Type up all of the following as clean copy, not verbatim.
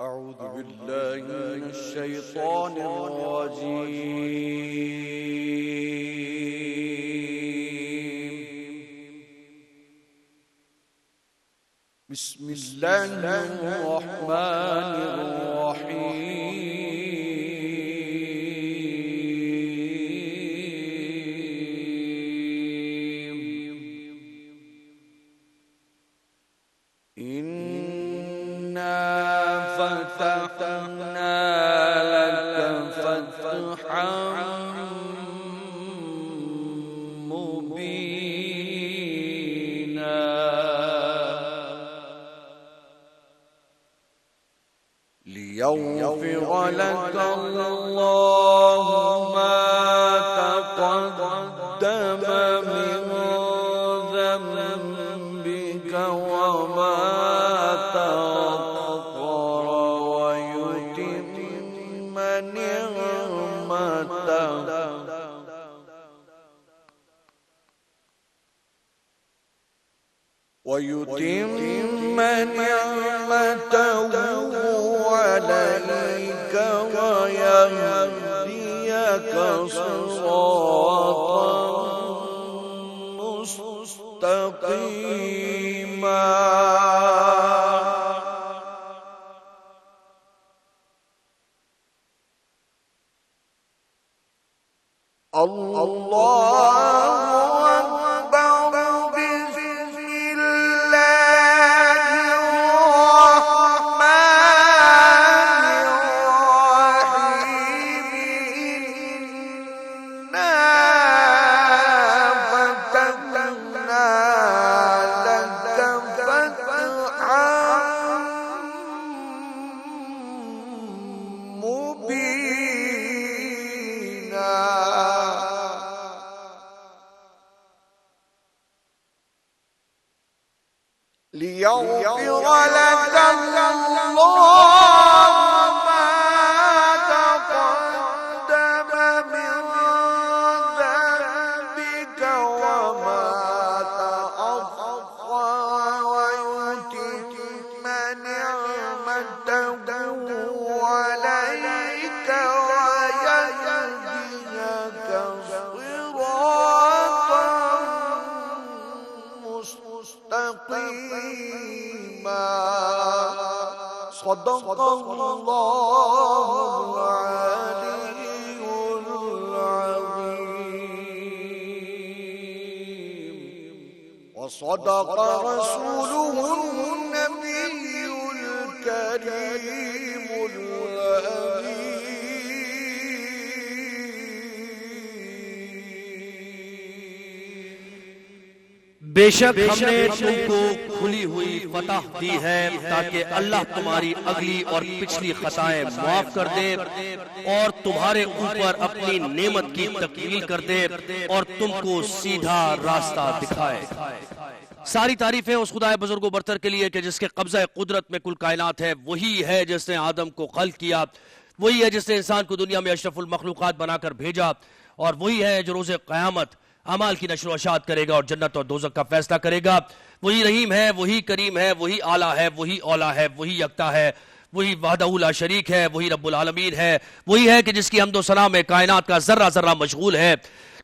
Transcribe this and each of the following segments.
أعوذ بالله من الشيطان الرجيم. بسم الله الرحمن الرحيم. إنا فتحنا لك فتحا مبينا ليغفر لك الله ما تقدم من ذنبك وما تأخر ويتم نعمته عليك ويهديك صراطا مستقيما. الله أكبر. بسم الله الرحمن الرحيم. إنا فتحنا لك فتحا مبينا ليغفر لك الله ما تقدم من ذنبك وما تأخر ويتم نعمته عليك ويهديك صراطا مستقيما. صدق الله العلي العظيم وصدق رسوله النبي الكريم الأمين. بے شک ہم نے تم کو کھلی ہوئی فتح دی ہے تاکہ اللہ تمہاری اگلی اور پچھلی خطائیں معاف کر دے اور تمہارے اوپر اپنی نعمت کی تکمیل کر دے اور تم کو سیدھا راستہ دکھائے. ساری تعریفیں اس خدا بزرگ و برتر کے لیے کہ جس کے قبضہ قدرت میں کل کائنات ہے. وہی ہے جس نے آدم کو خلق کیا، وہی ہے جس نے انسان کو دنیا میں اشرف المخلوقات بنا کر بھیجا، اور وہی ہے جو روز قیامت اعمال کی نشر و اشاعت کرے گا اور جنت اور دوزخ کا فیصلہ کرے گا. وہی رحیم ہے، وہی کریم ہے، وہی اعلیٰ ہے، وہی اولا ہے، وہی یکتا ہے، وہی وحدہ لا شریک ہے، وہی رب العالمین ہے. وہی ہے کہ جس کی حمد و ثنا میں کائنات کا ذرہ ذرہ مشغول ہے.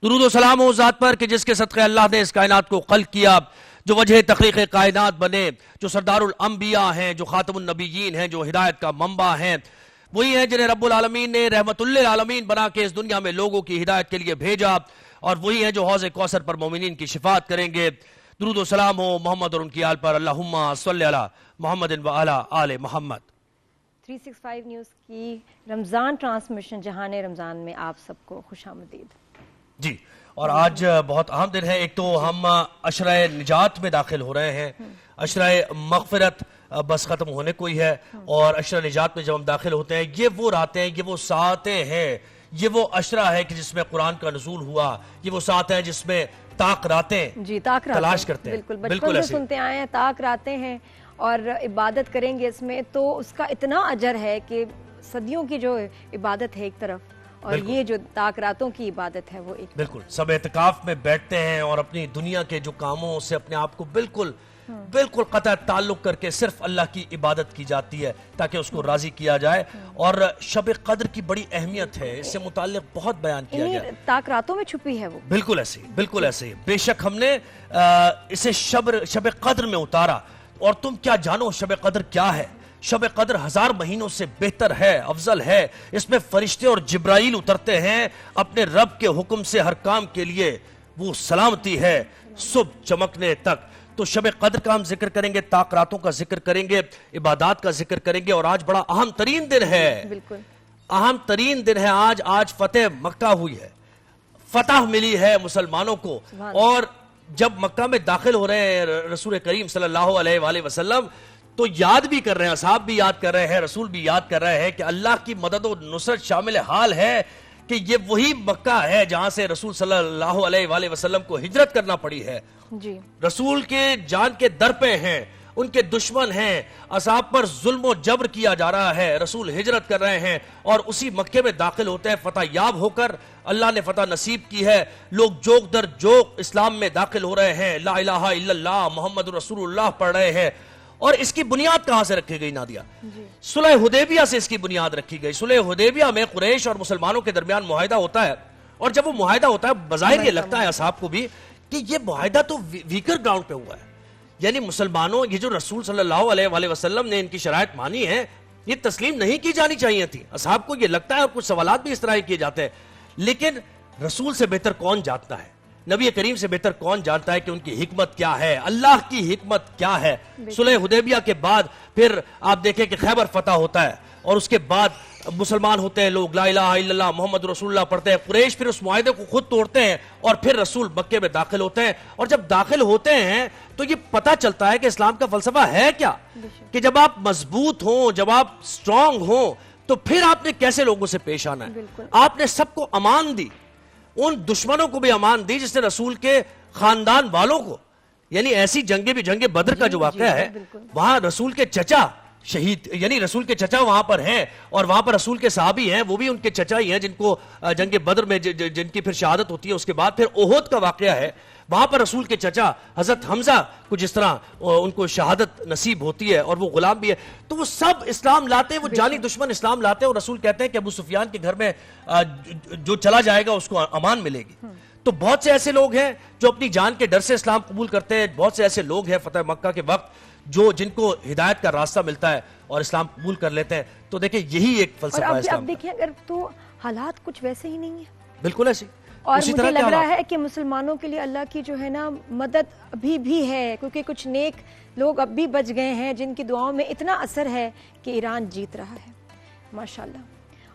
درود و سلام ہو ذات پر کہ جس کے صدقے اللہ نے اس کائنات کو خلق کیا، جو وجہ تخلیق کائنات بنے، جو سردار الانبیاء ہیں، جو خاتم النبیین ہیں، جو ہدایت کا منبع ہیں. وہی ہیں جنہیں رب العالمین نے رحمت للعالمین بنا کے اس دنیا میں لوگوں کی ہدایت کے لیے بھیجا، اور وہی ہیں جو حوض کوثر پر مومنین کی شفاعت کریں گے. درود و سلام ہو محمد اور ان کی آل پر. اللہم صلی علی محمد و علی آل محمد. 365 نیوز کی رمضان ٹرانسمیشن جہان رمضان میں آپ سب کو خوش آمدید. جی، اور آج بہت اہم دن ہے. ایک تو ہم عشرہ نجات میں داخل ہو رہے ہیں. عشرہ مغفرت بس ختم ہونے کو ہی ہے، اور عشرہ نجات میں جب ہم داخل ہوتے ہیں، یہ وہ راتیں، یہ وہ ساعتیں ہیں، یہ وہ عشرہ ہے کہ جس میں قرآن کا نزول ہوا، یہ وہ ساعتیں ہیں جس میں طاق راتیں تلاش کرتے ہیں. بالکل بچپن سے سنتے آئے ہیں، طاق راتیں ہیں اور عبادت کریں گے اس میں تو اس کا اتنا اجر ہے کہ صدیوں کی جو عبادت ہے ایک طرف، اور یہ جو طاق راتوں کی عبادت ہے وہ ایک. بالکل، سب اعتکاف میں بیٹھتے ہیں اور اپنی دنیا کے جو کاموں سے اپنے آپ کو بالکل بالکل قطع تعلق کر کے صرف اللہ کی عبادت کی جاتی ہے تاکہ اس کو راضی کیا جائے. اور شب قدر کی بڑی اہمیت ہے, اس سے متعلق بہت بیان کیا گیا. تاک راتوں میں چھپی ہے وہ. بالکل ایسے ہی, بالکل ایسے ہی. بے شک ہم نے اسے شب قدر میں اتارا. اور تم کیا جانو شب قدر کیا ہے؟ شب قدر 1000 مہینوں سے بہتر ہے, افضل ہے. اس میں فرشتے اور جبرائیل اترتے ہیں اپنے رب کے حکم سے ہر کام کے لیے. وہ سلامتی ہے صبح چمکنے تک. تو شب قدر کا ہم ذکر کریں گے, تاک راتوں کا ذکر کریں گے, عبادات کا ذکر کریں گے. اور آج بڑا اہم ترین دن ہے, بالکل اہم ترین دن ہے آج فتح مکہ ہوئی ہے, فتح ملی ہے مسلمانوں کو. اور جب مکہ میں داخل ہو رہے ہیں رسول کریم صلی اللہ علیہ وآلہ وسلم تو یاد بھی کر رہے ہیں, اصحاب بھی یاد کر رہے ہیں, رسول بھی یاد کر رہے ہیں کہ اللہ کی مدد و نصرت شامل حال ہے کہ یہ وہی مکہ ہے جہاں سے رسول صلی اللہ علیہ وآلہ وسلم کو ہجرت کرنا پڑی ہے. جی رسول کے جان کے در پہ ہیں, ان کے دشمن ہیں, اصحاب پر ظلم و جبر کیا جا رہا ہے, رسول ہجرت کر رہے ہیں اور اسی مکے میں داخل ہوتے ہیں فتح یاب ہو کر. اللہ نے فتح نصیب کی ہے, لوگ جوک در جوک اسلام میں داخل ہو رہے ہیں, لا الہ الا اللہ محمد رسول اللہ پڑھ رہے ہیں. اور اس کی بنیاد کہاں سے رکھی گئی نادیہ؟ صلح حدیبیہ سے اس کی بنیاد رکھی گئی. صلح حدیبیہ میں قریش اور مسلمانوں کے درمیان معاہدہ ہوتا ہے, اور جب وہ معاہدہ ہوتا ہے بظاہر یہ لگتا ہے اصحاب کو بھی کہ یہ معاہدہ تو ویکر گراؤنڈ پہ ہوا ہے. یعنی مسلمانوں, یہ جو رسول صلی اللہ علیہ وآلہ وسلم نے ان کی شرائط مانی ہے, یہ تسلیم نہیں کی جانی چاہیے تھی. اصحاب کو یہ لگتا ہے, اور کچھ سوالات بھی اس طرح کیے جاتے ہیں. لیکن رسول سے بہتر کون جانتا ہے, نبی کریم سے بہتر کون جانتا ہے کہ ان کی حکمت کیا ہے, اللہ کی حکمت کیا ہے. صلح حدیبیہ کے بعد پھر آپ دیکھیں کہ خیبر فتح ہوتا ہے, اور اس کے بعد مسلمان ہوتے ہیں لوگ, لا الہ الا اللہ محمد رسول اللہ پڑھتے ہیں. قریش پھر اس معاہدے کو خود توڑتے ہیں اور پھر رسول مکے میں داخل ہوتے ہیں. اور جب داخل ہوتے ہیں تو یہ پتہ چلتا ہے کہ اسلام کا فلسفہ ہے کیا, کہ جب آپ مضبوط ہوں, جب آپ سٹرونگ ہوں, تو پھر آپ نے کیسے لوگوں سے پیش آنا ہے. آپ نے سب کو امان دی, ان دشمنوں کو بھی امان دی جس نے رسول کے خاندان والوں کو, یعنی ایسی جنگیں بھی, جنگ بدر کا جو واقعہ ہے وہاں رسول کے چچا شہید, یعنی رسول کے چچا وہاں پر ہیں, اور وہاں پر رسول کے صحابی ہیں, وہ بھی ان کے چچا ہی ہیں جن کو جنگ بدر میں جن کی پھر شہادت ہوتی ہے. اس کے بعد پھر احد کا واقعہ ہے, وہاں پر رسول کے چچا حضرت حمزہ کو جس طرح ان کو شہادت نصیب ہوتی ہے, اور وہ غلام بھی ہے. تو وہ سب اسلام لاتے ہیں, وہ جانی دشمن اسلام لاتے ہیں, اور رسول کہتے ہیں کہ ابو سفیان کے گھر میں جو چلا جائے گا اس کو امان ملے گی. تو بہت سے ایسے لوگ ہیں جو اپنی جان کے ڈر سے اسلام قبول کرتے ہیں, بہت سے ایسے لوگ ہیں فتح مکہ کے وقت جن کو ہدایت کا راستہ ملتا ہے اور اسلام قبول کر لیتے ہیں. تو دیکھیں یہی ایک فلسفہ ہے اسلام. اب دیکھیں اگر تو حالات کچھ ویسے ہی نہیں ہیں, بالکل ایسے, اور مجھے لگ رہا ہے کہ مسلمانوں کے لیے اللہ کی جو ہے نا مدد ابھی بھی ہے, کیونکہ کچھ نیک لوگ اب بھی بچ گئے ہیں جن کی دعاؤں میں اتنا اثر ہے کہ ایران جیت رہا ہے ماشاءاللہ.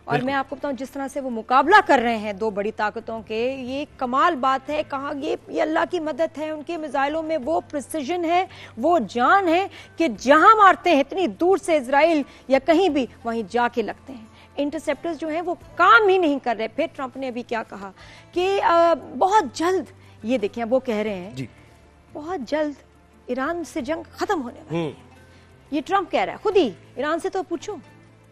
اور میں آپ کو بتاؤں جس طرح سے وہ مقابلہ کر رہے ہیں دو بڑی طاقتوں کے, یہ کمال بات ہے. کہاں یہ اللہ کی مدد ہے, ان کے میزائلوں میں وہ پریسیجن ہے, وہ جان ہے کہ جہاں مارتے ہیں اتنی دور سے اسرائیل یا کہیں بھی, وہیں جا کے لگتے ہیں. انٹرسیپٹرز جو ہیں وہ کام ہی نہیں کر رہے. پھر ٹرمپ نے ابھی کیا کہا کہ بہت جلد, یہ دیکھیں وہ کہہ رہے ہیں بہت جلد ایران سے جنگ ختم ہونے والی ہے. یہ ٹرمپ کہہ رہا ہے خود ہی. ایران سے تو پوچھو,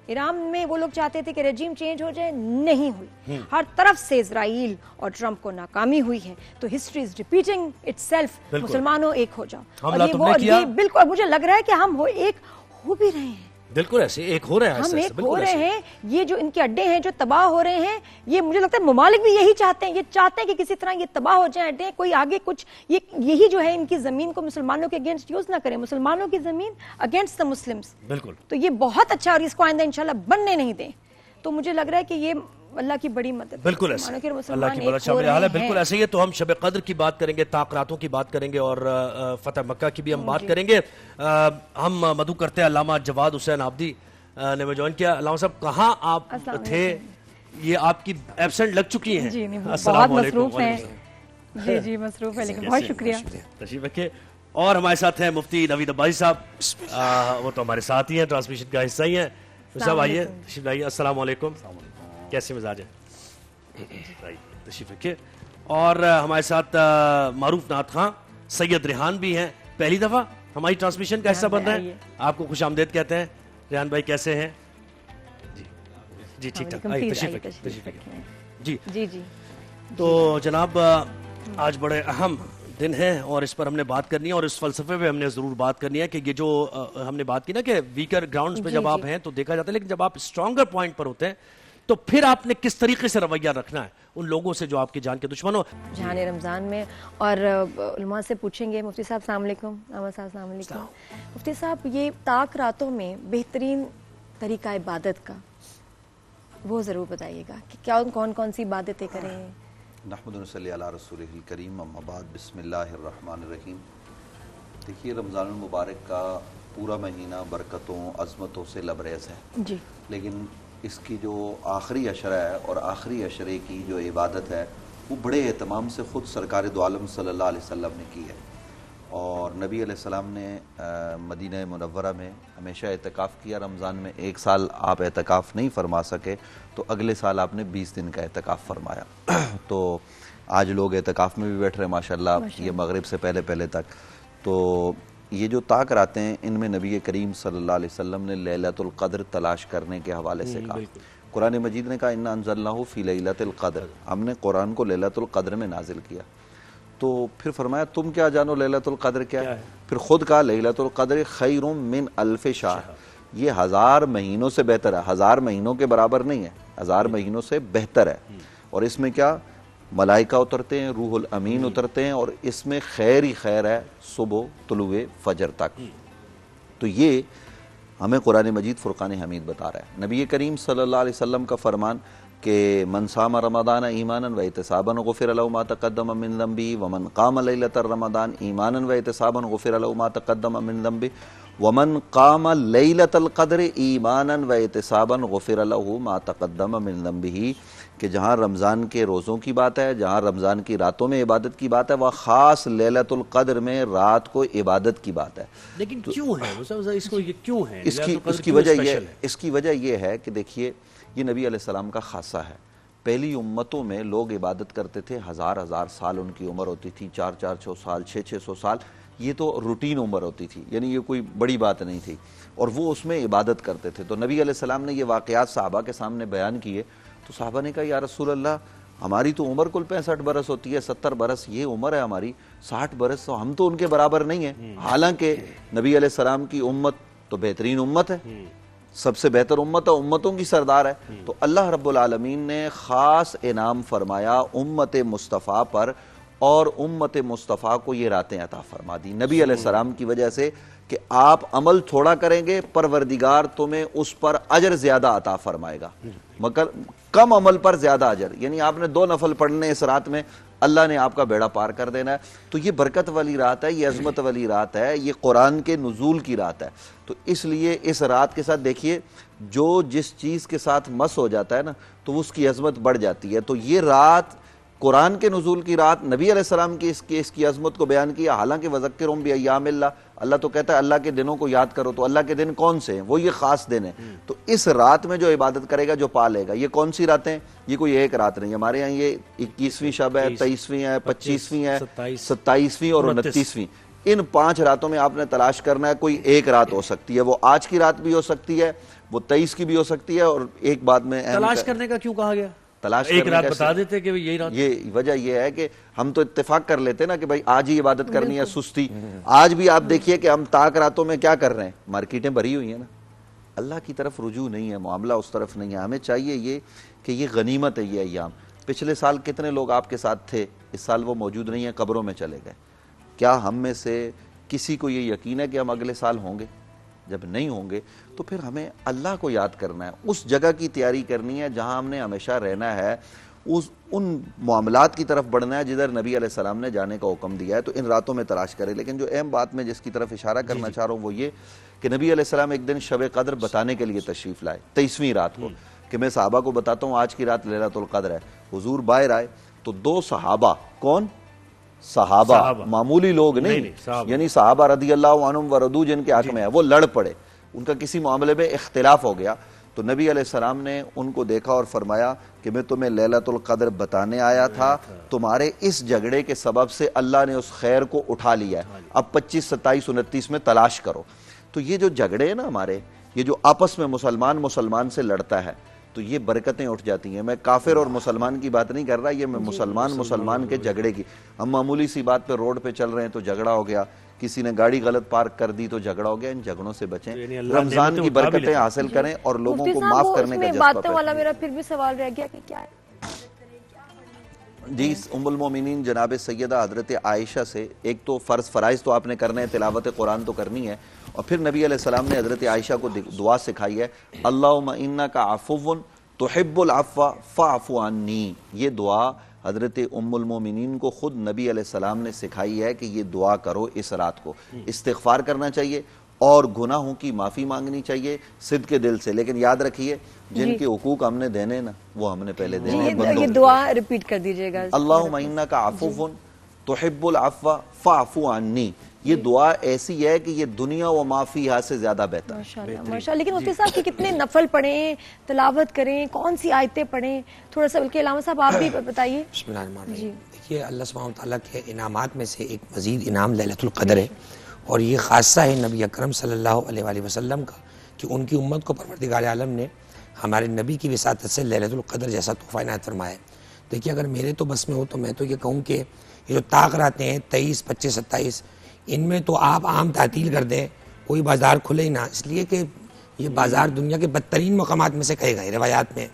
ایران میں وہ لوگ چاہتے تھے کہ رجیم چینج ہو جائے, نہیں ہوئی. ہر طرف سے اسرائیل اور ٹرمپ کو ناکامی ہوئی ہے. تو history is repeating it self. مسلمانوں ایک ہو جاؤ. اور یہ بالکل مجھے لگ رہا ہے کہ ہم ایک ہو بھی رہے ہیں. بالکل ایسے ایک ہو رہے ہیں, ہم ایک ہو رہے ہیں. یہ جو ان کے اڈے ہیں جو تباہ ہو رہے ہیں, یہ مجھے لگتا ہے ممالک بھی یہی چاہتے ہیں. یہ چاہتے ہیں کہ کسی طرح یہ تباہ ہو جائیں اڈے, کوئی آگے کچھ یہی جو ہے ان کی زمین کو مسلمانوں کے اگینسٹ یوز نہ کریں, مسلمانوں کی زمین اگینسٹ دا مسلمز. بالکل. تو یہ بہت اچھا, اور اس کو آئندہ انشاءاللہ بننے نہیں دیں. تو مجھے لگ رہا ہے کہ یہ اللہ کی بڑی مدد. بالکل ایسے, اللہ کی بڑا شامل حال ہے. بالکل ایسے ہی. تو ہم شب قدر کی بات کریں گے, تاک راتوں کی بات کریں گے, اور فتح مکہ کی بھی ہم بات کریں گے. ہم مدعو کرتے ہیں علامہ جواد حسین عابدی نے میں جوائن کیا. علامہ صاحب کہاں آپ تھے, یہ آپ کی ایبسنٹ لگ چکی ہیں. جی بہت مصروف ہیں. جی مصروف ہے, لیکن بہت شکریہ. تشریف رکھیں. اور ہمارے ساتھ ہیں مفتی نوید عباسی صاحب, وہ تو ہمارے ساتھ ہی ہیں, ٹرانسمیشن کا حصہ ہی ہیں. صاحب آئیے, تشریف لائیے. السلام علیکم, کیسے مزاج ہے؟ تشریف رکھیں. اور ہمارے ساتھ معروف نعت خواں سید ریحان بھی ہیں, پہلی دفعہ ہماری ٹرانسمیشن کا حصہ بن رہے ہیں. آپ کو خوش آمدید کہتے ہیں. ریحان بھائی کیسے ہیں؟ جی ٹھیک ٹھاک, تشریف رکھیں. جی. تو جناب آج بڑے اہم دن ہے اور اس پر ہم نے بات کرنی ہے اور اس فلسفے پہ ہم نے ضرور بات کرنی ہے کہ یہ جو ہم نے بات کی نا کہ ویکر گراؤنڈز پہ جب آپ ہیں تو دیکھا جاتا ہے، لیکن جب آپ اسٹرانگر پوائنٹ پر ہوتے ہیں تو پھر آپ نے کس طریقے سے رویہ رکھنا ہے ان لوگوں سے جو آپ کی جان کے دشمن ہو. جہان رمضان میں اور علماء سے پوچھیں گے. مفتی صاحب السلام علیکم. احمد صاحب السلام علیکم. مفتی صاحب یہ طاق راتوں میں بہترین طریقہ عبادت کا وہ ضرور بتائیے گا کہ کیا کون کون سی عبادتیں کریں. نحمد و صلی علی رسولہ الکریم، اما بعد، بسم اللہ الرحمن الرحیم. دیکھیے رمضان المبارک کا پورا مہینہ برکتوں عظمتوں سے لبریز ہے، جی، لیکن اس کی جو آخری عشرہ ہے اور آخری عشرے کی جو عبادت ہے وہ بڑے اہتمام سے خود سرکار دو عالم صلی اللہ علیہ وسلم نے کی ہے. اور نبی علیہ السلام نے مدینہ منورہ میں ہمیشہ اعتکاف کیا. رمضان میں ایک سال آپ اعتکاف نہیں فرما سکے تو اگلے سال آپ نے 20 دن کا اعتکاف فرمایا. تو آج لوگ اعتکاف میں بھی بیٹھ رہے ہیں ماشاءاللہ یہ مغرب سے پہلے تک. تو یہ جو طاق راتیں ہیں ان میں نبی کریم صلی اللہ علیہ وسلم نے لیلۃ القدر تلاش کرنے کے حوالے سے کہا. قرآن مجید نے کہا انا انزلناہ فی لیلۃ القدر، ہم نے قرآن کو لیلۃ القدر میں نازل کیا. تو پھر فرمایا تم کیا جانو لیلۃ القدر کیا ہے؟ پھر خود کہا لیلۃ القدر خیر من الف شہر، یہ 1000 مہینوں سے بہتر ہے. 1000 مہینوں کے برابر نہیں ہے، 1000 مہینوں سے بہتر ہے. اور اس میں کیا ملائکہ اترتے ہیں، روح الامین اترتے ہیں، اور اس میں خیر ہی خیر ہے صبح طلوع فجر تک. تو یہ ہمیں قرآن مجید فرقان حمید بتا رہا ہے. نبی کریم صلی اللہ علیہ وسلم کا فرمان کہ من صام رمضان ایمانا و احتسابا غفر له ما تقدم من ذنبه ومن قام لیلۃ الرمضان ایمانا و احتسابا غفر له ما تقدم من ذنبه ومن قام لیلۃ القدر ایمانا و احتسابا غفر له ما تقدم من ذنبه، کہ جہاں رمضان کے روزوں کی بات ہے، جہاں رمضان کی راتوں میں عبادت کی بات ہے، وہ خاص لیلۃ القدر میں رات کو عبادت کی بات ہے. لیکن کیوں ہے اس کو، یہ کیوں ہے اس کی وجہ یہ ہے کہ دیکھیے یہ نبی علیہ السلام کا خاصہ ہے. پہلی امتوں میں لوگ عبادت کرتے تھے، 1000 سال ان کی عمر ہوتی تھی، 400 سال 600 سال، یہ تو روٹین عمر ہوتی تھی، یعنی یہ کوئی بڑی بات نہیں تھی، اور وہ اس میں عبادت کرتے تھے. تو نبی علیہ السلام نے یہ واقعات صحابہ کے سامنے بیان کیے تو صحابہ نے کہا یا رسول اللہ ہماری تو عمر کل 65 برس ہوتی ہے، 70 برس یہ عمر ہے ہماری، 60 برس تو ہم تو ان کے برابر نہیں ہیں. حالانکہ نبی علیہ السلام کی امت تو بہترین امت ہے، سب سے بہتر امت ہے، امتوں کی سردار ہے. تو اللہ رب العالمین نے خاص انعام فرمایا امت مصطفیٰ پر، اور امت مصطفیٰ کو یہ راتیں عطا فرما دی نبی علیہ السلام کی وجہ سے کہ آپ عمل تھوڑا کریں گے پروردگار تمہیں اس پر اجر زیادہ عطا فرمائے گا، مگر کم عمل پر زیادہ اجر. یعنی آپ نے 2 نفل پڑھنے اس رات میں، اللہ نے آپ کا بیڑا پار کر دینا ہے. تو یہ برکت والی رات ہے، یہ عظمت والی رات ہے، یہ قرآن کے نزول کی رات ہے. تو اس لیے اس رات کے ساتھ دیکھیے جو جس چیز کے ساتھ مس ہو جاتا ہے نا تو اس کی عظمت بڑھ جاتی ہے. تو یہ رات قرآن کے نزول کی رات، نبی علیہ السلام کی اس کی عظمت کو بیان کیا. حالانکہ وذکرہم بایام اللہ، اللہ تو کہتا ہے اللہ کے دنوں کو یاد کرو. تو اللہ کے دن کون سے ہیں؟ وہ یہ خاص دن ہیں. تو اس رات میں جو عبادت کرے گا، جو پا لے گا. یہ کون سی راتیں؟ یہ کوئی ایک رات نہیں، ہمارے یہاں یہ 21ویں شب ہے، 23ویں ہے، 25ویں ہے، 27ویں اور 29ویں. ان 5 راتوں میں آپ نے تلاش کرنا ہے. کوئی ایک رات ہو سکتی ہے، وہ آج کی رات بھی ہو سکتی ہے، وہ 23 کی بھی ہو سکتی ہے. اور ایک بات میں تلاش کرنے کا کیوں کہا گیا؟ تلاش ایک رات بتا دیتے کہ یہی رات. یہ وجہ یہ ہے کہ ہم تو اتفاق کر لیتے نا کہ بھائی آج ہی عبادت کرنی ہے، سستی. آج بھی آپ دیکھیے کہ ہم طاق راتوں میں کیا کر رہے ہیں، مارکیٹیں بھری ہوئی ہیں نا، اللہ کی طرف رجوع نہیں ہے، معاملہ اس طرف نہیں ہے. ہمیں چاہیے یہ کہ یہ غنیمت ہے یہ ایام. پچھلے سال کتنے لوگ آپ کے ساتھ تھے، اس سال وہ موجود نہیں ہیں، قبروں میں چلے گئے. کیا ہم میں سے کسی کو یہ یقین ہے کہ ہم اگلے سال ہوں گے؟ جب نہیں ہوں گے تو پھر ہمیں اللہ کو یاد کرنا ہے، اس جگہ کی تیاری کرنی ہے جہاں ہم نے ہمیشہ رہنا ہے، ان معاملات کی طرف بڑھنا ہے جدھر نبی علیہ السلام نے جانے کا حکم دیا ہے. تو ان راتوں میں تلاش کرے. لیکن جو اہم بات میں جس کی طرف اشارہ کرنا چاہ رہا ہوں وہ یہ کہ نبی علیہ السلام ایک دن شب قدر بتانے کے لیے تشریف لائے 23ویں رات کو، کہ میں صحابہ کو بتاتا ہوں آج کی رات لیلۃ القدر ہے. حضور باہر آئے تو 2 صحابہ، کون؟ صحابہ، معمولی لوگ نہیں، یعنی صحابہ رضی اللہ عنہم ورضوا جن کے حق میں ہے، وہ لڑ پڑے، ان کا کسی معاملے میں اختلاف ہو گیا. تو نبی علیہ السلام نے ان کو دیکھا اور فرمایا کہ میں تمہیں لیلۃ القدر بتانے آیا تھا، تمہارے اس جھگڑے کے سبب سے اللہ نے اس خیر کو اٹھا لیا ہے، اب 25، 27، 29 میں تلاش کرو. تو یہ جو جھگڑے ہیں نا ہمارے، یہ جو آپس میں مسلمان سے لڑتا ہے، تو یہ برکتیں اٹھ جاتی ہیں. میں کافر اور مسلمان کی بات نہیں کر رہا, یہ میں مسلمان کے جھگڑے کی. ہم معمولی سی بات پہ روڈ پہ چل رہے ہیں تو جھگڑا ہو گیا, کسی نے گاڑی غلط پارک کر دی تو جھگڑا ہو گیا. ان جھگڑوں سے بچیں, رمضان کی برکتیں حاصل کریں اور لوگوں کو معاف کرنے کا جذبہ باتوں والا میرا پھر بھی سوال رہ گیا کہ کیا ہے. جی, ام المومنین جناب سیدہ حضرت عائشہ سے ایک تو فرائض تو آپ نے کرنا ہے, تلاوت قرآن تو کرنی ہے, اور پھر نبی علیہ السلام نے حضرت عائشہ کو دعا سکھائی ہے, اللہم انک عفو تحب العفو فاعف عنی. یہ دعا حضرت ام المومنین کو خود نبی علیہ السلام نے سکھائی ہے کہ یہ دعا کرو اس رات کو. استغفار کرنا چاہیے اور گناہوں کی معافی مانگنی چاہیے صدق کے دل سے, لیکن یاد رکھیے جن کے حقوق ہم نے دینے نا وہ ہم نے پہلے دینے ہیں. یہ دعا ریپیٹ کر دیجئے گا, اللہم انک عفو تحب العفو فاعف عنی. یہ دعا ایسی ہے کہ یہ دنیا و ما فیہا سے زیادہ بہتر ہے. ماشاءاللہ. لیکن مفتی صاحب کہ کتنے نفل پڑھیں, تلاوت کریں, کون سی آیتیں پڑھیں, تھوڑا سا بلکہ علامہ صاحب آپ بھی بتائیے. بسم اللہ الرحمن الرحیم. دیکھیے اللہ سبحانہ وتعالیٰ کے انعامات میں سے ایک مزید انعام لیلۃ القدر ہے, اور یہ خاصہ ہے نبی اکرم صلی اللہ علیہ وآلہ وسلم کا کہ ان کی امت کو پروردگار عالم نے ہمارے نبی کی وساطت سے لیلۃ القدر جیسا تحفہ عنایت فرمایا ہے. دیکھیے اگر میرے تو بس میں ہو تو میں تو یہ کہوں کہ یہ جو طاق راتیں ہیں 23, 25, 27, ان میں تو آپ عام تعطیل کر دیں, کوئی بازار کھلے ہی نہ, اس لیے کہ یہ بازار دنیا کے بدترین مقامات میں سے کہے گئے روایات میں.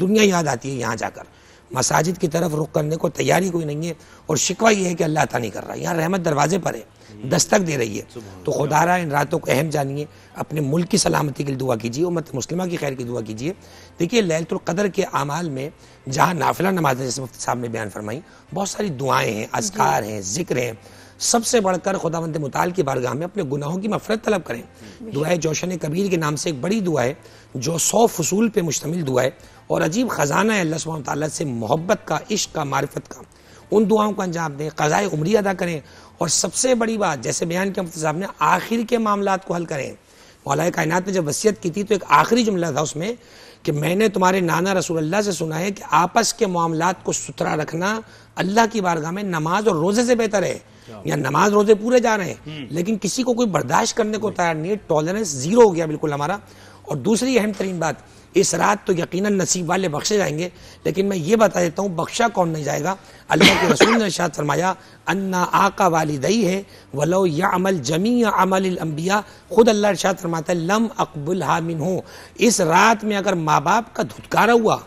دنیا یاد آتی ہے یہاں جا کر, مساجد کی طرف رخ کرنے کو تیاری کوئی نہیں ہے, اور شکوہ یہ ہے کہ اللہ عطا نہیں کر رہا. یہاں رحمت دروازے پر ہے, دستک دے رہی ہے. تو خدا را ان راتوں کو اہم جانیے, اپنے ملک کی سلامتی کے لیے دعا کیجیے, امت مسلمہ کی خیر کی دعا کیجیے. دیکھیے لیلۃ القدر کے اعمال میں جہاں نافلہ نمازیں جیسے مفتی صاحب نے بیان فرمائی, بہت ساری دعائیں ہیں, اذکار ہیں, ذکر ہیں. سب سے بڑھ کر خداوند متعال کی بارگاہ میں اپنے گناہوں کی مغفرت طلب کریں. دعائے جوشن کبیر کے نام سے ایک بڑی دعا ہے جو 100 فصول پہ مشتمل دعا ہے, اور عجیب خزانہ ہے اللہ سبحانہ وتعالیٰ سے محبت کا, عشق کا, معرفت کا. ان دعاؤں کو انجام دیں, قضائے عمری ادا کریں, اور سب سے بڑی بات جیسے بیان کیا مفتی صاحب نے, آخر کے معاملات کو حل کریں. مولا کائنات نے جب وصیت کی تھی تو ایک آخری جملہ تھا اس میں کہ میں نے تمہارے نانا رسول اللہ سے سنا ہے کہ آپس کے معاملات کو ستھرا رکھنا اللہ کی بارگاہ میں نماز اور روزے سے بہتر ہے. یا نماز روزے پورے جا رہے ہیں لیکن کسی کو کوئی برداشت کرنے کو تیار نہیں ہے, ٹالرنس زیرو ہو گیا بالکل ہمارا. اور دوسری اہم ترین بات, اس رات تو یقیناً نصیب والے بخشے جائیں گے, لیکن میں یہ بتا دیتا ہوں بخشا کون نہیں جائے گا. اللہ کے رسول نے ارشاد فرمایا انا آقا والدی ہے ولو یعمل جمیع عمل الانبیاء. خود اللہ ارشاد فرماتا ہے لم اقبلها منہ. اس رات میں اگر ماں باپ کا دھتکارا ہوا,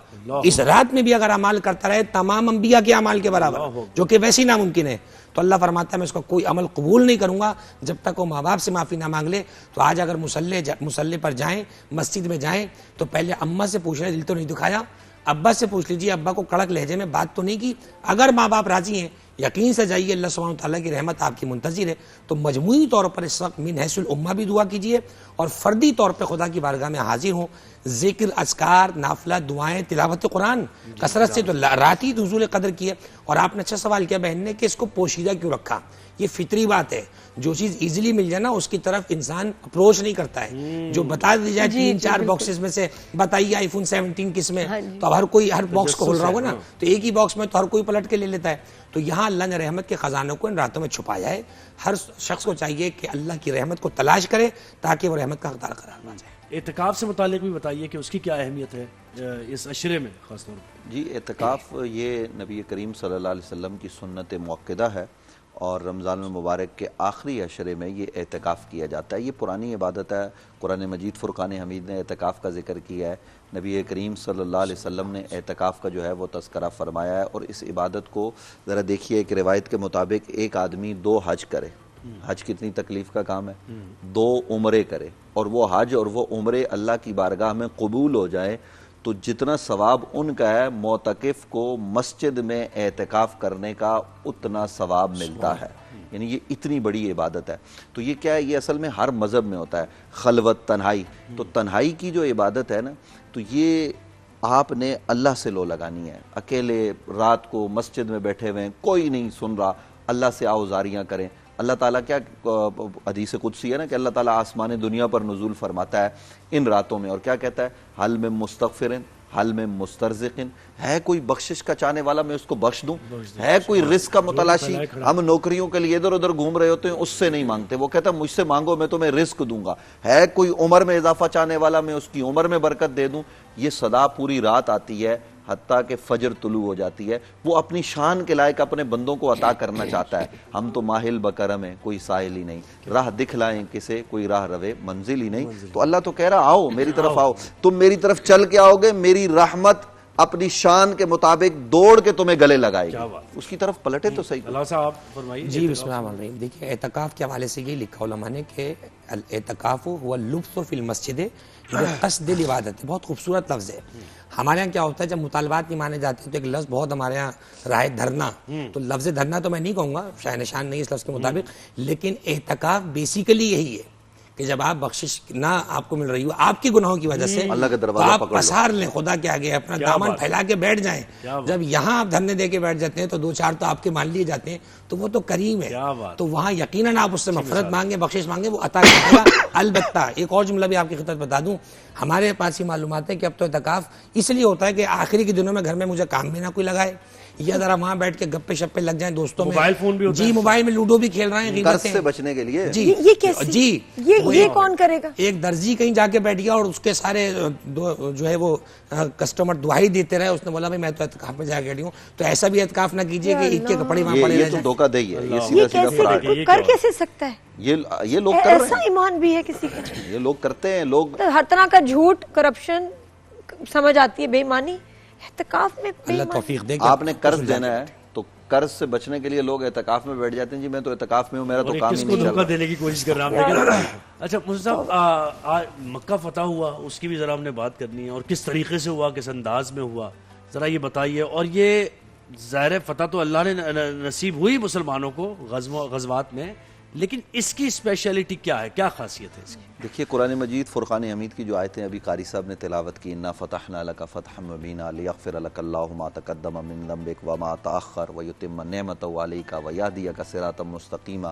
اس رات میں بھی اگر عمل کرتا رہے تمام انبیاء کے اعمال کے برابر, جو کہ ویسے ہی ناممکن ہے, تو اللہ فرماتا ہے میں اس کا کوئی عمل قبول نہیں کروں گا جب تک وہ ماں باپ سے معافی نہ مانگ لے. تو آج اگر مصلی پر جائیں, مسجد میں جائیں, تو پہلے اماں سے پوچھ لیں دل تو نہیں دکھایا, ابا سے پوچھ لیجیے ابا کو کڑک لہجے میں بات تو نہیں کی. اگر ماں باپ راضی ہیں یقین سے جائیے, اللہ سبحانہ وتعالیٰ کی رحمت آپ کی منتظر ہے. تو مجموعی طور پر اس وقت من حیث الامہ بھی دعا کیجیے, اور فردی طور پہ خدا کی بارگاہ میں حاضر ہوں. ذکر, اذکار, نافلہ, دعائیں, تلاوت قرآن کثرت سے. تو رات ہی نزول قدر کی ہے. اور آپ نے اچھا سوال کیا بہن نے کہ اس کو پوشیدہ کیوں رکھا. یہ فطری بات ہے, جو چیز ایزیلی مل جائے نا اس کی طرف انسان اپروچ نہیں کرتا ہے. جو بتا دی جائے 3-4 باکسز میں سے بتائیے آئی فون 17 کس میں, تو اب ہر کوئی ہر باکس کو کھول رہا ہوگا نا, تو ایک ہی باکس میں تو ہر کوئی پلٹ کے لے لیتا ہے. تو یہاں اللہ نے رحمت کے خزانوں کو ان راتوں میں چھپایا ہے. ہر شخص کو چاہیے کہ اللہ کی رحمت کو تلاش کرے تاکہ وہ رحمت کا حقدار قرار پا جائے. اعتکاف سے متعلق بھی بتائیے کہ اس کی کیا اہمیت ہے اس عشرے میں خاص طور پر. جی, اعتکاف یہ نبی کریم صلی اللہ علیہ وسلم کی سنت موقدہ ہے, اور رمضان المبارک کے آخری عشرے میں یہ اعتکاف کیا جاتا ہے. یہ پرانی عبادت ہے. قرآن مجید فرقان حمید نے اعتکاف کا ذکر کیا ہے. نبی کریم صلی اللہ علیہ وسلم نے اعتکاف کا جو ہے وہ تذکرہ فرمایا ہے. اور اس عبادت کو ذرا دیکھیے, ایک روایت کے مطابق ایک آدمی 2 حج کرے, حج کتنی تکلیف کا کام ہے, 2 عمرے کرے, اور وہ حج اور وہ عمرے اللہ کی بارگاہ میں قبول ہو جائے, تو جتنا ثواب ان کا ہے معتکف کو مسجد میں اعتکاف کرنے کا اتنا ثواب ملتا ہے. یعنی یہ اتنی بڑی عبادت ہے. تو یہ کیا ہے, یہ اصل میں ہر مذہب میں ہوتا ہے. خلوت, تنہائی. تو تنہائی کی جو عبادت ہے نا, تو یہ آپ نے اللہ سے لو لگانی ہے. اکیلے رات کو مسجد میں بیٹھے ہوئے ہیں, کوئی نہیں سن رہا, اللہ سے آوزاریاں کریں. اللہ تعالیٰ کیا حدیث قدسی ہے نا کہ اللہ تعالیٰ آسمان دنیا پر نزول فرماتا ہے ان راتوں میں, اور کیا کہتا ہے, حل من مستغفرن حل میں مسترزقن، ہے کوئی بخشش کا چاہنے والا میں اس کو بخش دوں؟ ہے کوئی رزق کا متلاشی؟ ہم نوکریوں کے لیے ادھر ادھر گھوم رہے ہوتے ہیں، اس سے نہیں مانگتے، وہ کہتا ہے مجھ سے مانگو میں تمہیں رزق دوں گا۔ ہے کوئی عمر میں اضافہ چاہنے والا میں اس کی عمر میں برکت دے دوں؟ یہ صدا پوری رات آتی ہے حتیٰ کہ فجر طلوع ہو جاتی ہے، وہ اپنی شان کے لائق اپنے بندوں کو عطا کرنا چاہتا ہے۔ ہم تو ماہل بکرم ہیں، کوئی ساحل ہی نہیں، راہ دکھلائیں کسے، کوئی راہ روے منزل ہی نہیں۔ تو اللہ تو کہہ رہا آؤ میری طرف آؤ، تم میری طرف چل کے آؤ گے، میری رحمت اپنی شان کے مطابق دوڑ کے تمہیں گلے لگائے گی، اس کی طرف پلٹے تو صحیح۔ اللہ صاحب فرمائیے۔ جی بسم اللہ الرحمن الرحیم۔ دیکھیے اعتکاف کے حوالے سے یہ لکھا علماء نے کہ الاعتکاف هو اللبث فی المسجد بقصد العبادت، بہت خوبصورت لفظ ہے۔ ہمارے ہاں کیا ہوتا ہے جب مطالبات نہیں مانے جاتے تو ایک لفظ بہت ہمارے ہاں رہا ہے دھرنا، تو لفظ دھرنا تو میں نہیں کہوں گا، شاہ نشان نہیں اس لفظ کے مطابق، لیکن اعتکاف بیسیکلی یہی ہے کہ جب آپ بخشش نہ آپ کو مل رہی ہو آپ کی گناہوں کی وجہ سے، اللہ کا دروازہ آپ پکڑ لو، پسار لیں خدا کے آگے، اپنا دامن پھیلا کے بیٹھ جائیں۔ جب یہاں آپ دھرنے دے کے بیٹھ جاتے ہیں تو دو چار تو آپ کے مان لیے جاتے ہیں، تو وہ تو کریم ہے، تو وہاں یقیناً آپ اس سے مغفرت مانگیں، بخشش مانگیں، وہ عطا کرے گا۔ البتہ ایک اور جملہ بھی آپ کی خدمت بتا دوں، ہمارے پاس یہ معلومات ہے کہ اب تو اعتکاف اس لیے ہوتا ہے کہ آخری کے دنوں میں گھر میں مجھے کام بھی نہ کوئی لگائے، یا ذرا وہاں بیٹھ کے گپے شپے لگ جائیں دوستوں میں، موبائل فون بھی ہوتا ہے، جی موبائل میں لوڈو بھی کھیل رہے ہیں، قرض سے بچنے کے لیے۔ جی یہ کیسے؟ جی یہ کون کرے گا؟ ایک درزی کہیں جا کے بیٹھ گیا اور اس کے سارے جو ہے وہ کسٹمر دعائی دیتے رہے، اس نے بولا بھائی میں تو اعتکاف میں جا کے ہوں، تو ایسا بھی اعتکاف نہ کیجئے کہ ایک کے کپڑے وہاں پڑے رہ یہ تو جائیں۔ دھوکہ دہی ہے، یہ سیدھا یہ سیدھا فراڈ ہے، کیسے کر کیسے سکتا ہے؟ یہ لوگ کر رہے ایسا ایمان بھی ہے کسی کا؟ ہیں، یہ لوگ کرتے ہیں، لوگ ہر طرح کا جھوٹ، کرپشن سمجھ آتی ہے، بے ایمانی اعتکاف میں بے اللہ ایمانی۔ توفیق دے کہ آپ نے قرض دینا ہے تو قرض سے بچنے کے لیے لوگ اعتکاف میں بیٹھ جاتے ہیں، جی میں تو اعتکاف میں ہوں، میرا تو کام ہی کس کو نہیں چل دھوکہ رہا۔ دینے کی کوشش کر رہا ہوں۔ اچھا مجھے صاحب مکہ فتح ہوا، اس کی بھی ذرا ہم نے بات کرنی ہے، اور کس طریقے سے ہوا، کس انداز میں ہوا، ذرا یہ بتائیے۔ اور یہ ظاہر فتح تو اللہ نے نصیب ہوئی مسلمانوں کو غزوات میں، لیکن اس کی اسپیشلٹی کیا ہے، کیا خاصیت ہے اس کی؟ دیکھیے قرآن مجید فرقان حمید کی جو آیتیں ابھی قاری صاحب نے تلاوت کی، انا فتحنا لک فتحا مبینا لیغفر لک اللہ ما تقدم من ذنبک وما تأخر ویتم نعمتہ علیک ویہدیک صراطا مستقیما،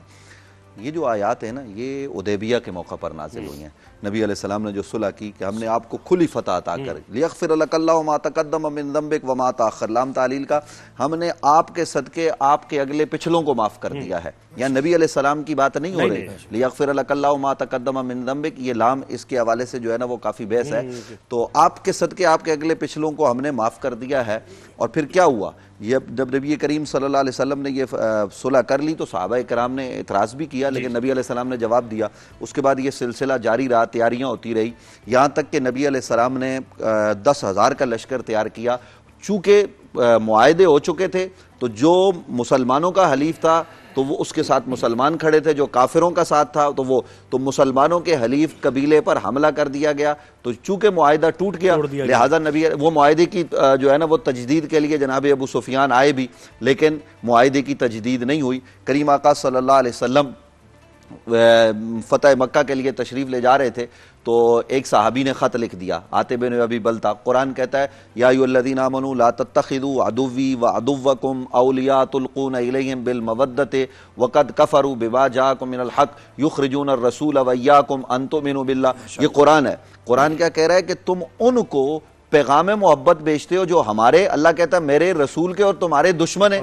یہ جو آیات ہیں نا یہ حدیبیہ کے موقع پر نازل ہوئی ہیں۔ نبی علیہ السلام نے جو صلح کی کہ ہم نے آپ کو کھلی فتح عطا کر، لیغفر لک اللہ ما تقدم من ذنبک وما تأخر، لام تعلیل کا، ہم نے آپ کے صدقے آپ کے اگلے پچھلوں کو معاف کر دیا ہے۔ یا نبی علیہ السلام کی بات نہیں ہو رہی، لیغفر لک اللہ ما تقدم من ذنبک، یہ لام اس کے حوالے سے جو ہے نا وہ کافی بحث ہے، تو آپ کے صدقے آپ کے اگلے پچھلوں کو ہم نے معاف کر دیا ہے۔ اور پھر کیا ہوا، یہ جب نبی کریم صلی اللہ علیہ وسلم نے یہ صلح کر لی تو صحابہ کرام نے اعتراض بھی کیا، لیکن نبی علیہ السلام نے جواب دیا۔ اس کے بعد یہ سلسلہ جاری رہا، تیاریاں ہوتی رہی، یہاں تک کہ نبی علیہ السلام نے 10,000 کا لشکر تیار کیا۔ چونکہ معاہدے ہو چکے تھے تو جو مسلمانوں کا حلیف تھا تو وہ اس کے ساتھ مسلمان کھڑے تھے، جو کافروں کا ساتھ تھا تو مسلمانوں کے حلیف قبیلے پر حملہ کر دیا گیا، تو چونکہ معاہدہ ٹوٹ گیا لہٰذا نبی وہ معاہدے کی جو ہے نا وہ تجدید کے لیے جناب ابو سفیان آئے بھی، لیکن معاہدے کی تجدید نہیں ہوئی۔ کریم آقا صلی اللہ علیہ وسلم فتح مکہ کے لیے تشریف لے جا رہے تھے تو ایک صحابی نے خط لکھ دیا، عاطب بن ابی بلتہ۔ قرآن کہتا ہے یا ایھا الذین آمنوا لا تتخذوا عدوی وعدوکم اولیاء تلقون الیہم بالمودۃ وقد کفروا بما جاءکم من الحق یخرجون الرسول وایاکم ان تؤمنوا باللہ۔ یہ قرآن ہے، قرآن کیا کہہ رہا ہے کہ تم ان کو پیغام محبت بیچتے ہو جو ہمارے، اللہ کہتا ہے میرے رسول کے اور تمہارے دشمن ہیں،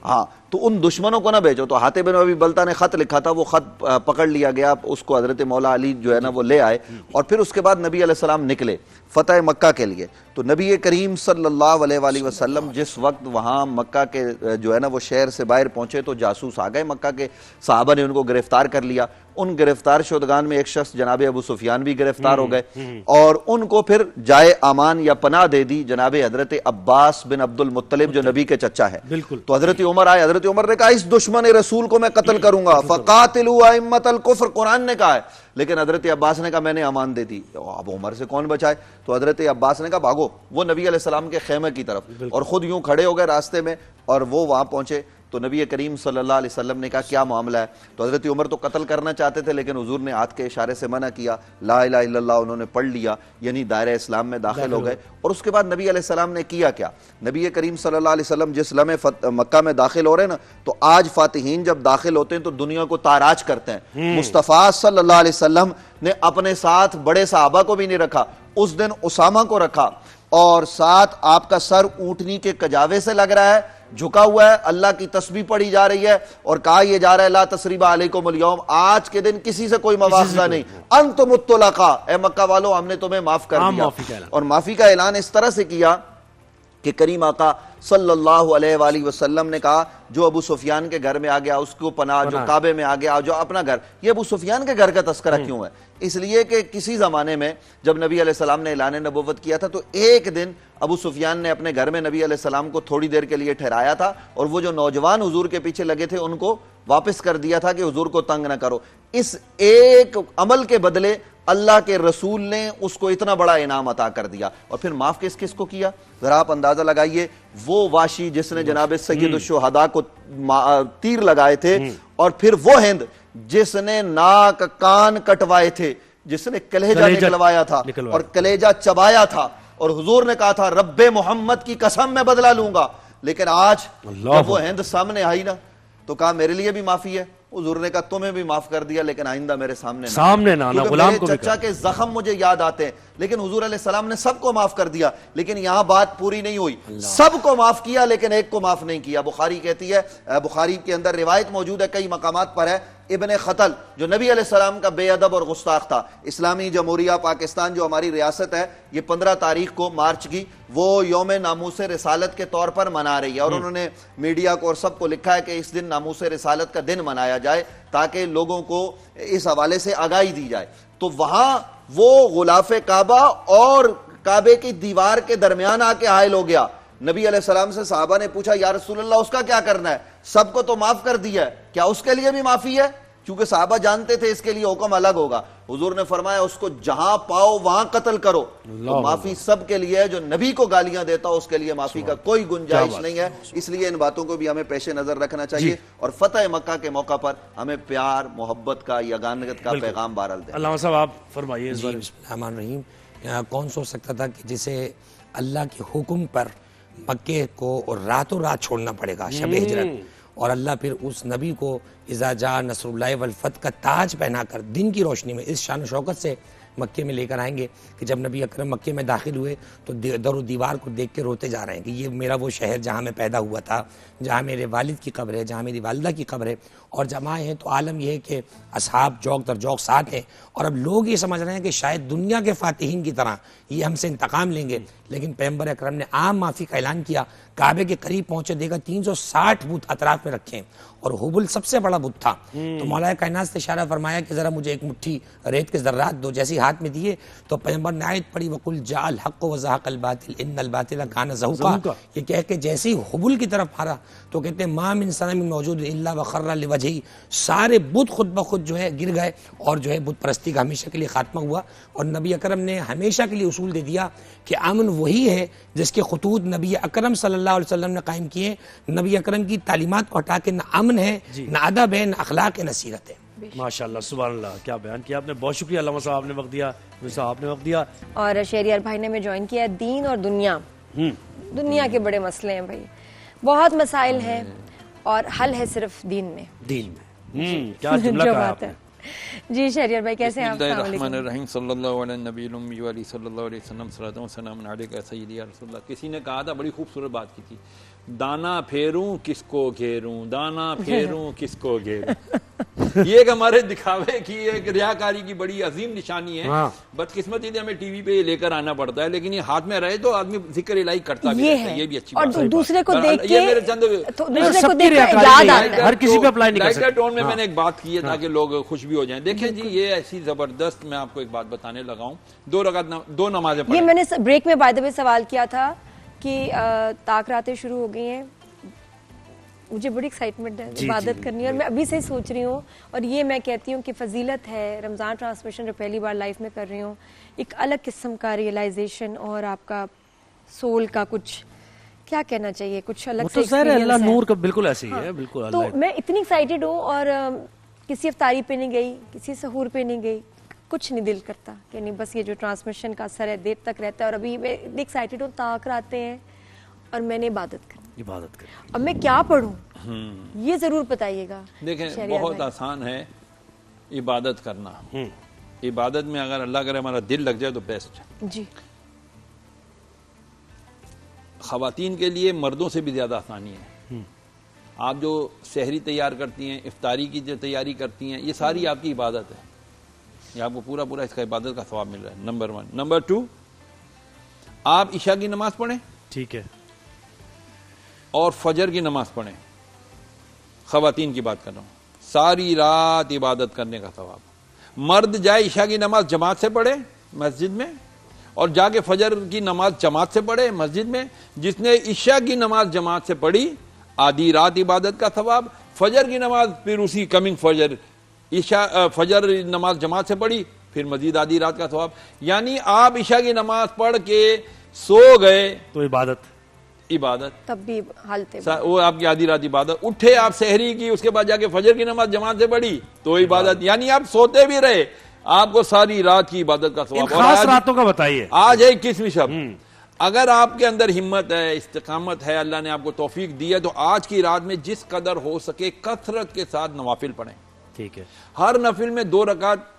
ہاں تو ان دشمنوں کو نہ بیچو۔ تو حاتب بن ابی بلتہ نے خط لکھا تھا، وہ خط پکڑ لیا گیا، اس کو حضرت مولا علی جو ہے نا وہ لے آئے، اور پھر اس کے بعد نبی علیہ السلام نکلے فتح مکہ کے لیے۔ تو نبی کریم صلی اللہ علیہ وآلہ وسلم جس وقت وہاں مکہ کے جو ہے نا وہ شہر سے باہر پہنچے تو جاسوس آ گئے مکہ کے، صحابہ نے ان کو گرفتار کر لیا۔ ان گرفتار شدگان میں ایک شخص جناب ابو سفیان بھی گرفتار ہو گئے، اور ان کو پھر جائے امان یا پناہ دے دی جناب حضرت عباس بن عبد المطلب جو نبی کے چچا ہے۔ تو حضرت عمر آئے، حضرت عمر نے کہا اس دشمن رسول کو میں قتل کروں گا، فقاتلوا ائمۃ الکفر، قرآن نے کہا ہے، لیکن حضرت عباس نے کہا میں نے امان دے دی۔ اب عمر سے کون بچائے؟ تو حضرت عباس نے کہا بھاگو، وہ نبی علیہ السلام کے خیمے کی طرف، اور خود یوں کھڑے ہو گئے راستے میں، اور وہ وہاں پہنچے تو نبی کریم صلی اللہ علیہ وسلم نے کہا کیا معاملہ ہے؟ تو حضرت عمر تو قتل کرنا چاہتے تھے، لیکن حضور نے ہاتھ کے اشارے سے منع کیا، لا الہ الا اللہ انہوں نے پڑھ لیا، یعنی دائرہ اسلام میں داخل ہو گئے۔ اور اس کے بعد نبی علیہ السلام نے کیا کیا؟ نبی کریم صلی اللہ علیہ وسلم جس لمحے مکہ میں داخل ہو رہے ہیں نا، تو آج فاتحین جب داخل ہوتے ہیں تو دنیا کو تاراج کرتے ہیں۔ مصطفیٰ صلی اللہ علیہ وسلم نے اپنے ساتھ بڑے صحابہ کو بھی نہیں رکھا، اس دن اسامہ کو رکھا، اور ساتھ آپ کا سر اونٹنی کے کجاوے سے لگ رہا ہے، جھکا ہوا ہے، اللہ کی تسبیح پڑھی جا رہی ہے اور کہا یہ جا رہا ہے لا تثریب علیکم اليوم، آج کے دن کسی سے کوئی مواخذہ نہیں، انتم الطلقاء، اے مکہ والو ہم نے تمہیں معاف کر دیا۔ اور معافی کا اعلان اس طرح سے کیا کہ کریم آقا صلی اللہ علیہ وآلہ وسلم نے کہا جو ابو سفیان کے گھر میں آ گیا اس کو پناہ، جو کعبے میں آ گیا، جو اپنا گھر، یہ ابو سفیان کے گھر کا تذکرہ کیوں ہے؟ اس لیے کہ کسی زمانے میں جب نبی علیہ السلام نے اعلان نبوت کیا تھا تو ایک دن ابو سفیان نے اپنے گھر میں نبی علیہ السلام کو تھوڑی دیر کے لیے ٹھہرایا تھا اور وہ جو نوجوان حضور کے پیچھے لگے تھے ان کو واپس کر دیا تھا کہ حضور کو تنگ نہ کرو۔ اس ایک عمل کے بدلے اللہ کے رسول نے اس کو اتنا بڑا انعام عطا کر دیا۔ اور پھر معاف کس کس کو کیا؟ ذرا آپ اندازہ لگائیے، وہ واشی جس نے جناب سید الشہداء کو تیر لگائے تھے، اور پھر وہ ہند جس نے ناک کان کٹوائے تھے، جس نے کلیجہ نکلوایا تھا اور کلیجہ چبایا تھا، اور حضور نے کہا تھا رب محمد کی قسم میں بدلہ لوں گا، لیکن آج جب وہ ہند سامنے آئی نا تو کہا میرے لیے بھی معافی ہے، حضور نے کہا تمہیں بھی معاف کر دیا لیکن آئندہ میرے سامنے نہ، غلام کو چچا کے زخم مجھے یاد آتے ہیں، لیکن حضور علیہ السلام نے سب کو معاف کر دیا، لیکن یہاں بات پوری نہیں ہوئی، سب کو معاف کیا لیکن ایک کو معاف نہیں کیا۔ بخاری کہتی ہے، بخاری کے اندر روایت موجود ہے، کئی مقامات پر ہے، ابن خطل جو نبی علیہ السلام کا بے ادب اور گستاخ تھا، اسلامی جمہوریہ پاکستان جو ہماری ریاست ہے یہ 15 تاریخ کو مارچ کی وہ یوم ناموس رسالت کے طور پر منا رہی ہے، اور انہوں نے میڈیا کو اور سب کو لکھا ہے کہ اس دن ناموس رسالت کا دن منایا جائے تاکہ لوگوں کو اس حوالے سے آگاہی دی جائے۔ تو وہاں وہ غلاف کعبہ اور کعبے کی دیوار کے درمیان آ کے حائل ہو گیا۔ نبی علیہ السلام سے صحابہ نے پوچھا یا رسول اللہ اس کا کیا کرنا ہے؟ سب کو تو معاف کر دیا ہے، کیا اس کے لیے بھی معافی ہے؟ کیونکہ صحابہ جانتے تھے اس کے لیے حکم الگ ہوگا۔ حضور نے فرمایا اس کو جہاں پاؤ وہاں قتل کرو۔ تو معافی سب کے لیے ہے، جو نبی کو گالیاں دیتا اس کے لیے معافی کا کوئی گنجائش نہیں ہے، اس لیے ان باتوں کو بھی ہمیں پیش نظر رکھنا چاہیے اور فتح مکہ کے موقع پر ہمیں پیار محبت کا یگانگت کا پیغام بہرحال دیں۔ علامہ صاحب آپ فرمائیے۔ بسم اللہ الرحمن الرحیم۔ کون سوچ سکتا تھا کہ جسے اللہ کے حکم پر مکے کو راتوں رات چھوڑنا پڑے گا شب ہجرت، اور اللہ پھر اس نبی کو اذا جاء نصر اللہ والفتح کا تاج پہنا کر دن کی روشنی میں اس شان و شوکت سے مکے میں لے کر آئیں گے کہ جب نبی اکرم مکے میں داخل ہوئے تو در و دیوار کو دیکھ کے روتے جا رہے ہیں کہ یہ میرا وہ شہر جہاں میں پیدا ہوا تھا، جہاں میرے والد کی قبر ہے، جہاں میری والدہ کی قبر ہے، اور جب آئے ہیں تو عالم یہ ہے کہ اصحاب جوق در جوق ساتھ ہیں، اور اب لوگ یہ سمجھ رہے ہیں کہ شاید دنیا کے فاتحین کی طرح یہ ہم سے انتقام لیں گے، لیکن پیغمبر اکرم نے عام معافی کا اعلان کیا۔ کعبے کے قریب پہنچے، دیکھا 360 بت اطراف میں رکھے ہیں، اور حبل سب سے بڑا بت تھا۔ تو مولا کائنات نے اشارہ فرمایا کہ ذرا مجھے ایک مٹھی ریت کے ذرات دو، جیسی ہاتھ میں دیے تو پیغمبر نے آیت پڑھی وَقُلْ جَاءَ الْحَقُّ وَزَهَقَ الْبَاطِلُ إِنَّ الْبَاطِلَ كَانَ زَهُوقًا، یہ کہہ کہ جیسی حبل کی طرف مارا تو کہتے ہیں مَا مِن صَنَمٍ مَوْجُودٍ إِلَّا وَخَرَّ لِوَجْهِهِ، سارے بت خود بخود جو ہے گر گئے، اور جو ہے بت پرستی کا ہمیشہ کے لیے خاتمہ ہوا۔ اور نبی اکرم نے ہمیشہ کے لیے اصول دے دیا کہ امن وہی ہے جس کے خطوط نبی اکرم صلی اللہ علیہ وسلم نے قائم کیے۔ نبی اکرم کی تعلیمات کو ہٹا کے نہ امن ہے، نہ ادب ہے، نہ اخلاق ہے، نہ سیرت ہے۔ ماشاءاللہ، سبحان اللہ، کیا بیان کیا آپ نے، بہت شکریہ علامہ صاحب، آپ نے وقت دیا، صاحب آپ نے وقت دیا۔ اور شہریار بھائی نے ہمیں جوائن کیا ہے۔ دین اور دنیا کے بڑے مسئلے ہیں بھائی، بہت مسائل ہیں اور حل ہے صرف دین میں۔ کیا جملہ کہا آپ نے۔ جی شہریار بھائی کیسے ہیں آپ؟ بسم اللہ الرحمن الرحیم، صلی اللہ علیہ نبی الامی و علیہ صلی اللہ علیہ وسلم، صلاۃ و سلام علیک یا سیدی یا رسول اللہ۔ کسی نے کہا تھا، بڑی خوبصورت بات کی تھی، دانا پھیروں کس کو گھیروں، دانا پھیروں کس کو گھیروں۔ یہ ایک ہمارے دکھاوے کی ایک ریاکاری کی بڑی عظیم نشانی ہے۔ بدقسمتی سے ہمیں ٹی وی پہ لے کر آنا پڑتا ہے، لیکن یہ ہاتھ میں رہے تو آدمی ذکر الہی کرتا بھی رہتا ہے، یہ بھی اچھی بات ہے۔ اور دوسرے کو دیکھ کے یہ میرے چند یاد آتا ہے، ہر کسی پہ اپلائی نہیں کر سکتے۔ ٹون میں نے ایک بات کی ہے تاکہ لوگ خوش بھی ہو جائیں۔ دیکھیں جی، یہ ایسی زبردست، میں آپ کو ایک بات بتانے لگا ہوں، دو نمازیں پڑھیں۔ یہ میں نے بریک میں بائی دی وے سوال کیا تھا کہ طاق راتیں شروع ہو گئی ہیں، مجھے بڑی ایکسائٹمنٹ ہے عبادت کرنی ہے، اور میں ابھی سے ہی سوچ رہی ہوں، اور یہ میں کہتی ہوں کہ فضیلت ہے۔ رمضان ٹرانسمیشن جو پہلی بار لائف میں کر رہی ہوں، ایک الگ قسم کا ریئلائزیشن اور آپ کا سول کا کچھ کیا کہنا چاہیے، کچھ الگ سے ایکسپیرینس ہے۔ اللہ نور کا بالکل ایسے ہی ہے، بالکل۔ تو میں اتنی ایکسائٹڈ ہوں، اور کسی افطاری پہ نہیں گئی، کسی سحور پہ نہیں گئی، کچھ نہیں دل کرتا کہ نہیں، بس یہ جو ٹرانسمیشن کا اثر ہے دیر تک رہتا ہے، اور ابھی میں اتنی ایکسائٹڈ ہوں، طاق راتیں ہیں اور میں نے عبادت کرنی۔ اب میں کیا پڑھوں یہ ضرور بتائیے گا۔ دیکھیں بہت آسان ہے عبادت کرنا، عبادت میں اگر اللہ کرے ہمارا دل لگ جائے تو بیسٹ ہے۔ جی خواتین کے لیے مردوں سے بھی زیادہ آسانی ہے. آپ جو سحری تیار کرتی ہیں, افطاری کی جو تیاری کرتی ہیں, یہ ساری آپ کی عبادت ہے. یہ آپ کو پورا پورا اس کا عبادت کا ثواب مل رہا ہے. نمبر 1. نمبر 2, آپ عشاء کی نماز پڑھیں, ٹھیک ہے, اور فجر کی نماز پڑھیں. خواتین کی بات کر رہا ہوں. ساری رات عبادت کرنے کا ثواب. مرد جائے عشاء کی نماز جماعت سے پڑھے مسجد میں, اور جا کے فجر کی نماز جماعت سے پڑھے مسجد میں. جس نے عشاء کی نماز جماعت سے پڑھی آدھی رات عبادت کا ثواب, فجر کی نماز پھر اسی کمنگ فجر فجر نماز جماعت سے پڑھی پھر مزید آدھی رات کا ثواب. یعنی آپ عشاء کی نماز پڑھ کے سو گئے تو عبادت تب بھی حالتے وہ آپ کی آدھی رات عبادت. اٹھے آپ سحری کی, اس کے بعد جا کے فجر کی نماز جماعت سے پڑھی تو عبادت. یعنی آپ سوتے بھی رہے, آپ کو ساری رات کی عبادت کا ثواب. خاص راتوں کا بتائیے. آج ہے 21ویں شب. اگر آپ کے اندر ہمت ہے, استقامت ہے, اللہ نے آپ کو توفیق دی ہے, تو آج کی رات میں جس قدر ہو سکے کثرت کے ساتھ نوافل پڑھیں. ٹھیک ہے, ہر نفل میں 2 رکعت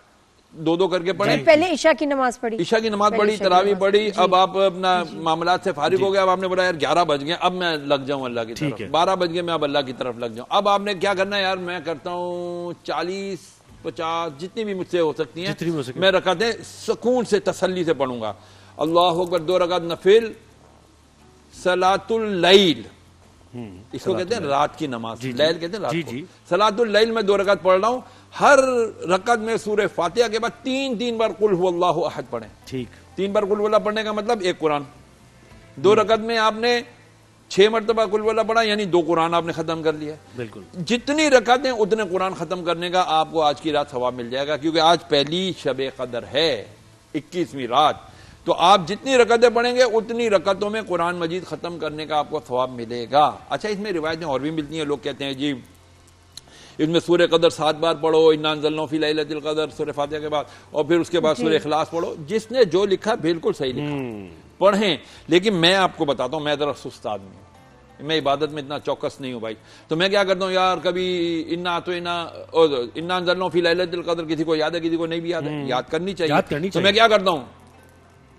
2 کر کے پڑھیں. پہلے عشاء کی نماز پڑھی, عشاء کی نماز پڑھی, تراویح پڑھی. اب آپ اپنا معاملات سے فارغ ہو گئے. اب آپ نے بولا یار 11 بج گئے, اب میں لگ جاؤں اللہ کی طرف. 12 بج گئے, میں اب اللہ کی طرف لگ جاؤں. اب آپ نے کیا کرنا ہے, یار میں کرتا ہوں 40-50 جتنی بھی مجھ سے ہو سکتی ہیں میں رکعتیں سکون سے تسلی سے پڑھوں گا. اللہ اکبر. 2 رکعت نفل صلاۃ اللیل, اس کو کہتے ہیں رات کی نماز. لیل کہتے ہیں رات کو. صلاۃ اللیل میں 2 رکعت پڑھ رہا ہوں. ہر رکعت میں سورہ فاتحہ کے بعد 3 بار قل هو اللہ احد پڑھیں. ٹھیک, 3 بار قل هو اللہ پڑھنے کا مطلب 1 قرآن. 2 رکعت میں آپ نے 6 مرتبہ قل هو اللہ پڑھا, یعنی 2 قرآن آپ نے ختم کر لیا. بالکل. جتنی رکعتیں اتنے قرآن ختم کرنے کا آپ کو آج کی رات ثواب مل جائے گا, کیونکہ آج پہلی شب قدر ہے, 21ویں رات. تو آپ جتنی رکعتیں پڑھیں گے اتنی رکعتوں میں قرآن مجید ختم کرنے کا آپ کو ثواب ملے گا. اچھا, اس میں روایتیں اور بھی ملتی ہیں. لوگ کہتے ہیں جی اس میں سورہ قدر 7 بار پڑھو, انا انزلناہ فی لیلۃ القدر سورہ فاتحہ کے بعد, اور پھر اس کے بعد سورہ اخلاص پڑھو. جس نے جو لکھا بالکل صحیح لکھا, پڑھیں. لیکن میں آپ کو بتاتا ہوں, میں ذرا سست آدمی ہوں, میں عبادت میں اتنا چوکس نہیں ہوں بھائی. تو میں کیا کرتا ہوں یار, کبھی انا انزلناہ فی لیلۃ القدر کسی کو یاد ہے, کسی کو نہیں بھی یاد ہے, یاد کرنی چاہیے. تو میں کیا کرتا ہوں,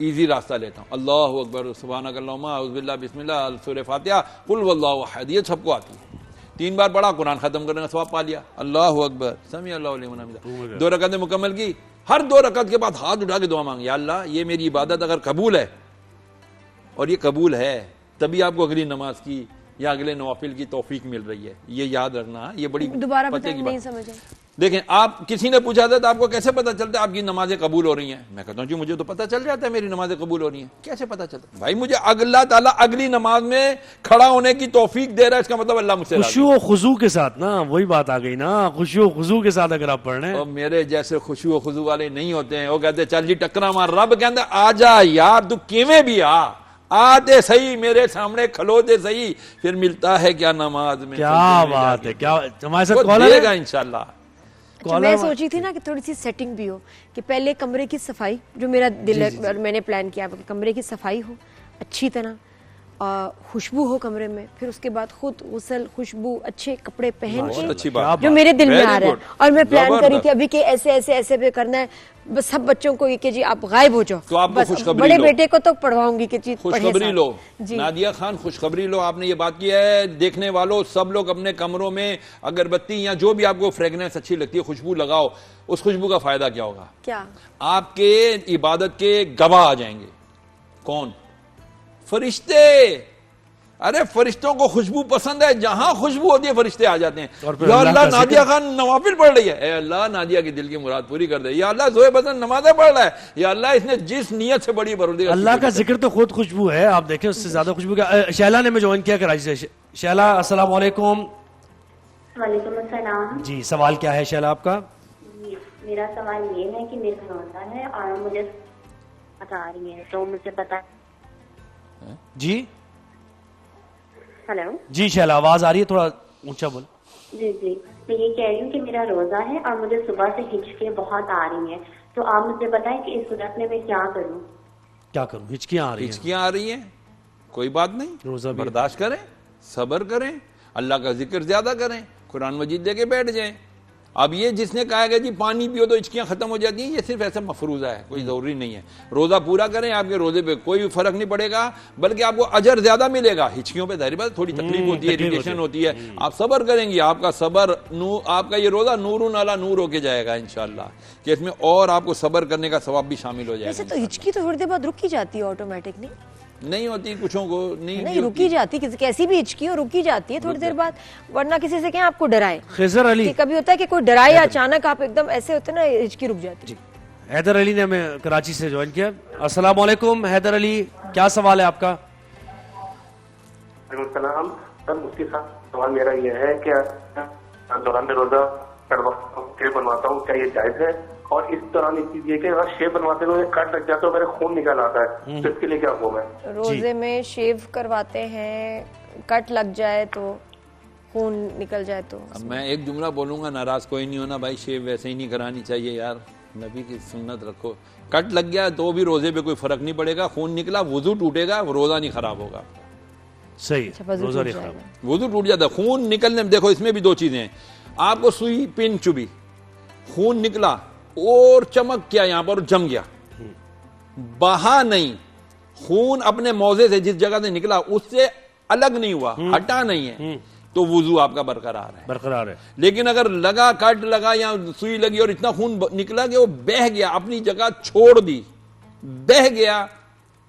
ایزی راستہ لیتا ہوں. اللہ اکبر, سبحانک اللہم, اعوذ باللہ, بسم اللہ, سورہ فاتحہ, قل هو اللہ احد, یہ سب کو آتی ہے. 3 بار پڑھا, قرآن ختم کرنے کا ثواب پا لیا. اللہ اکبر, سمیع اللہ لمن حمدہ. 2 رکعتیں مکمل کی. ہر 2 رکعت کے بعد ہاتھ اٹھا کے دعا مانگ, یا اللہ یہ میری عبادت اگر قبول ہے, اور یہ قبول ہے تبھی آپ کو اگلی نماز کی یا اگلے نوافل کی توفیق مل رہی ہے. یہ یاد رکھنا, یہ بڑی دوبارہ پتے کی نہیں بات. سمجھے. دیکھیں, آپ کسی نے پوچھا تھا تو آپ کو کیسے پتا چلتا ہے آپ کی نمازیں قبول ہو رہی ہیں؟ میں کہتا ہوں جی مجھے تو پتا چل جاتا ہے میری نمازیں قبول ہو رہی ہیں. کیسے پتا چلتا ہے بھائی؟ مجھے اللہ تعالیٰ اگلی نماز میں کھڑا ہونے کی توفیق دے رہا ہے, اس کا مطلب اللہ مجھ سے راضی ہے. خشوع و خضوع کے ساتھ نا, وہی بات آ گئی نا, خشوع و خضوع کے ساتھ اگر آپ پڑھ رہے ہیں. اور میرے جیسے خشوع و خضوع والے نہیں ہوتے ہیں, وہ کہتے چل جی ٹکرا مار. رب کہتا آ جا یار, تو کیویں بھی آتے صحیح, میرے سامنے کھلو دے صحیح, پھر ملتا ہے کیا نماز میں. کیا بات ہے, کیا ہمارے ساتھ وہ دے گا انشاءاللہ. اچھا, میں سوچی تھی نا کہ تھوڑی سی سیٹنگ بھی ہو, کہ پہلے کمرے کی صفائی, جو میرا دل ہے اور میں نے پلان کیا کہ کمرے کی صفائی ہو اچھی طرح, خوشبو ہو کمرے میں, پھر اس کے بعد خود غسل, خوشبو, اچھے کپڑے پہن کے, جو میرے دل میں آ رہا ہے. اور میں پلان کری تھی ابھی کہ ایسے ایسے ایسے پہ کرنا ہے, بس سب بچوں کو یہ کہ جی آپ غائب ہو جاؤ, بس بڑے بیٹے کو تو پڑھواؤں گی کہ جی خوشخبری لو. نادیہ خان خوشخبری لو, آپ نے یہ بات کی ہے, دیکھنے والوں سب لوگ اپنے کمروں میں اگربتی یا جو بھی آپ کو فریگننس اچھی لگتی ہے خوشبو لگاؤ. اس خوشبو کا فائدہ کیا ہوگا؟ کیا آپ کے عبادت کے گواہ آ جائیں گے. کون؟ فرشتے. ارے فرشتوں کو خوشبو پسند ہے, جہاں خوشبو ہوتی ہے فرشتے آ جاتے ہیں. یا اللہ نادیہ خان نوافل پڑھ رہی ہے, اے اللہ نادیہ کی دل کی مراد پوری کر دے. یا اللہ زوئے بسن نمازیں پڑھ رہا ہے, یا اللہ اس نے جس نیت سے بڑی پروردگار. اللہ کا ذکر تو خود خوشبو ہے, آپ دیکھیں اس سے زیادہ خوشبو کیا. شیلا نے میں جوائن کیا کراچی سے. شیلا السلام علیکم. وعلیکم السلام. جی سوال کیا ہے شیلا آپ کا؟ میرا سوال یہ ہے کہ میرا روزہ ہے اور مجھے بتا رہی ہے, تو مجھے بتا. جی ہیلو. جی شیلا آواز آ رہی ہے, تھوڑا اونچا بول. جی جی, میں یہ کہہ رہی ہوں کہ میرا روزہ ہے اور مجھے صبح سے ہچکیاں بہت آ رہی ہیں, تو آپ مجھے بتائیں کہ اس صورت میں کیا کروں. کیا کروں؟ ہچکیاں آ رہی ہیں. ہچکیاں آ رہی ہیں, کوئی بات نہیں, روزہ برداشت کریں, صبر کریں, اللہ کا ذکر زیادہ کریں, قرآن مجید لے کے بیٹھ جائیں. اب یہ جس نے کہا کہ جی پانی پیو تو ہچکیاں ختم ہو جاتی ہیں، یہ صرف ایسا مفروضہ ہے، کوئی ضروری نہیں ہے. روزہ پورا کریں، آپ کے روزے پہ کوئی فرق نہیں پڑے گا، بلکہ آپ کو اجر زیادہ ملے گا. ہچکیوں پہ ظاہر بات تھوڑی تکلیف ہوتی ہے، اریٹیشن ہوتی ہے، آپ صبر کریں گی، آپ کا صبر آپ کا یہ روزہ نور علی نور ہو کے جائے گا انشاءاللہ، کہ اس میں اور آپ کو صبر کرنے کا ثواب بھی شامل ہو جائے ویسے گا. تو ہچکی تو تھوڑی دیر بعد رک ہی جاتی ہے آٹومیٹک، نہیں ہوتی کچھوں کو، نہیں رکی جاتی، کیسی بھی ہچکی ہو رکی جاتی ہے تھوڑی دیر بعد. ورنہ کسی سے کہیں آپ کو ڈرائے، خضر علی، کہ کبھی ہوتا ہے کہ کوئی ڈرائے اچانک آپ ایک دم ایسے ہوتے نا ہچکی رک جاتی. حیدر علی نے ہمیں کراچی سے جوائن کیا. السلام علیکم حیدر علی، کیا سوال ہے آپ کا؟ وعلیکم السلام. سر مفتی صاحب سوال میرا یہ ہے کہ دوران میں روزہ شیو بنواتا ہوں، کیا یہ جائز ہے؟ اور اس دوران ایک چیز یہ کہ اگر شیو بنواتے ہوئے کٹ لگ جاتا ہے میرے خون نکل آتا ہے، تو اس کے لیے کیا حکم ہے؟ روزے میں شیو کرواتے ہیں، کٹ لگ جائے تو خون نکل جائے تو. اب میں ایک جملہ بولوں گا، ناراض کوئی نہیں ہونا بھائی، شیو ویسے ہی نہیں کرانی چاہیے یار، نبی کی سنت رکھو. کٹ لگ گیا تو بھی روزے پہ کوئی فرق نہیں پڑے گا، خون نکلا وضو ٹوٹے گا، روزہ نہیں خراب ہوگا. صحیح، روزہ نہیں خراب، وضو ٹوٹ جاتا ہے. خون نکلنے میں دیکھو اس میں بھی دو چیزیں ہیں. آپ کو سوئی پن چبھی، خون نکلا اور چمک کیا یہاں پر جم گیا، بہا نہیں، خون اپنے موضع سے جس جگہ سے نکلا اس سے الگ نہیں ہوا، ہٹا نہیں ہے، تو وضو آپ کا برقرار ہے. لیکن اگر لگا، کٹ لگا یا سوئی لگی اور اتنا خون نکلا کہ وہ بہہ گیا، اپنی جگہ چھوڑ دی، بہہ گیا،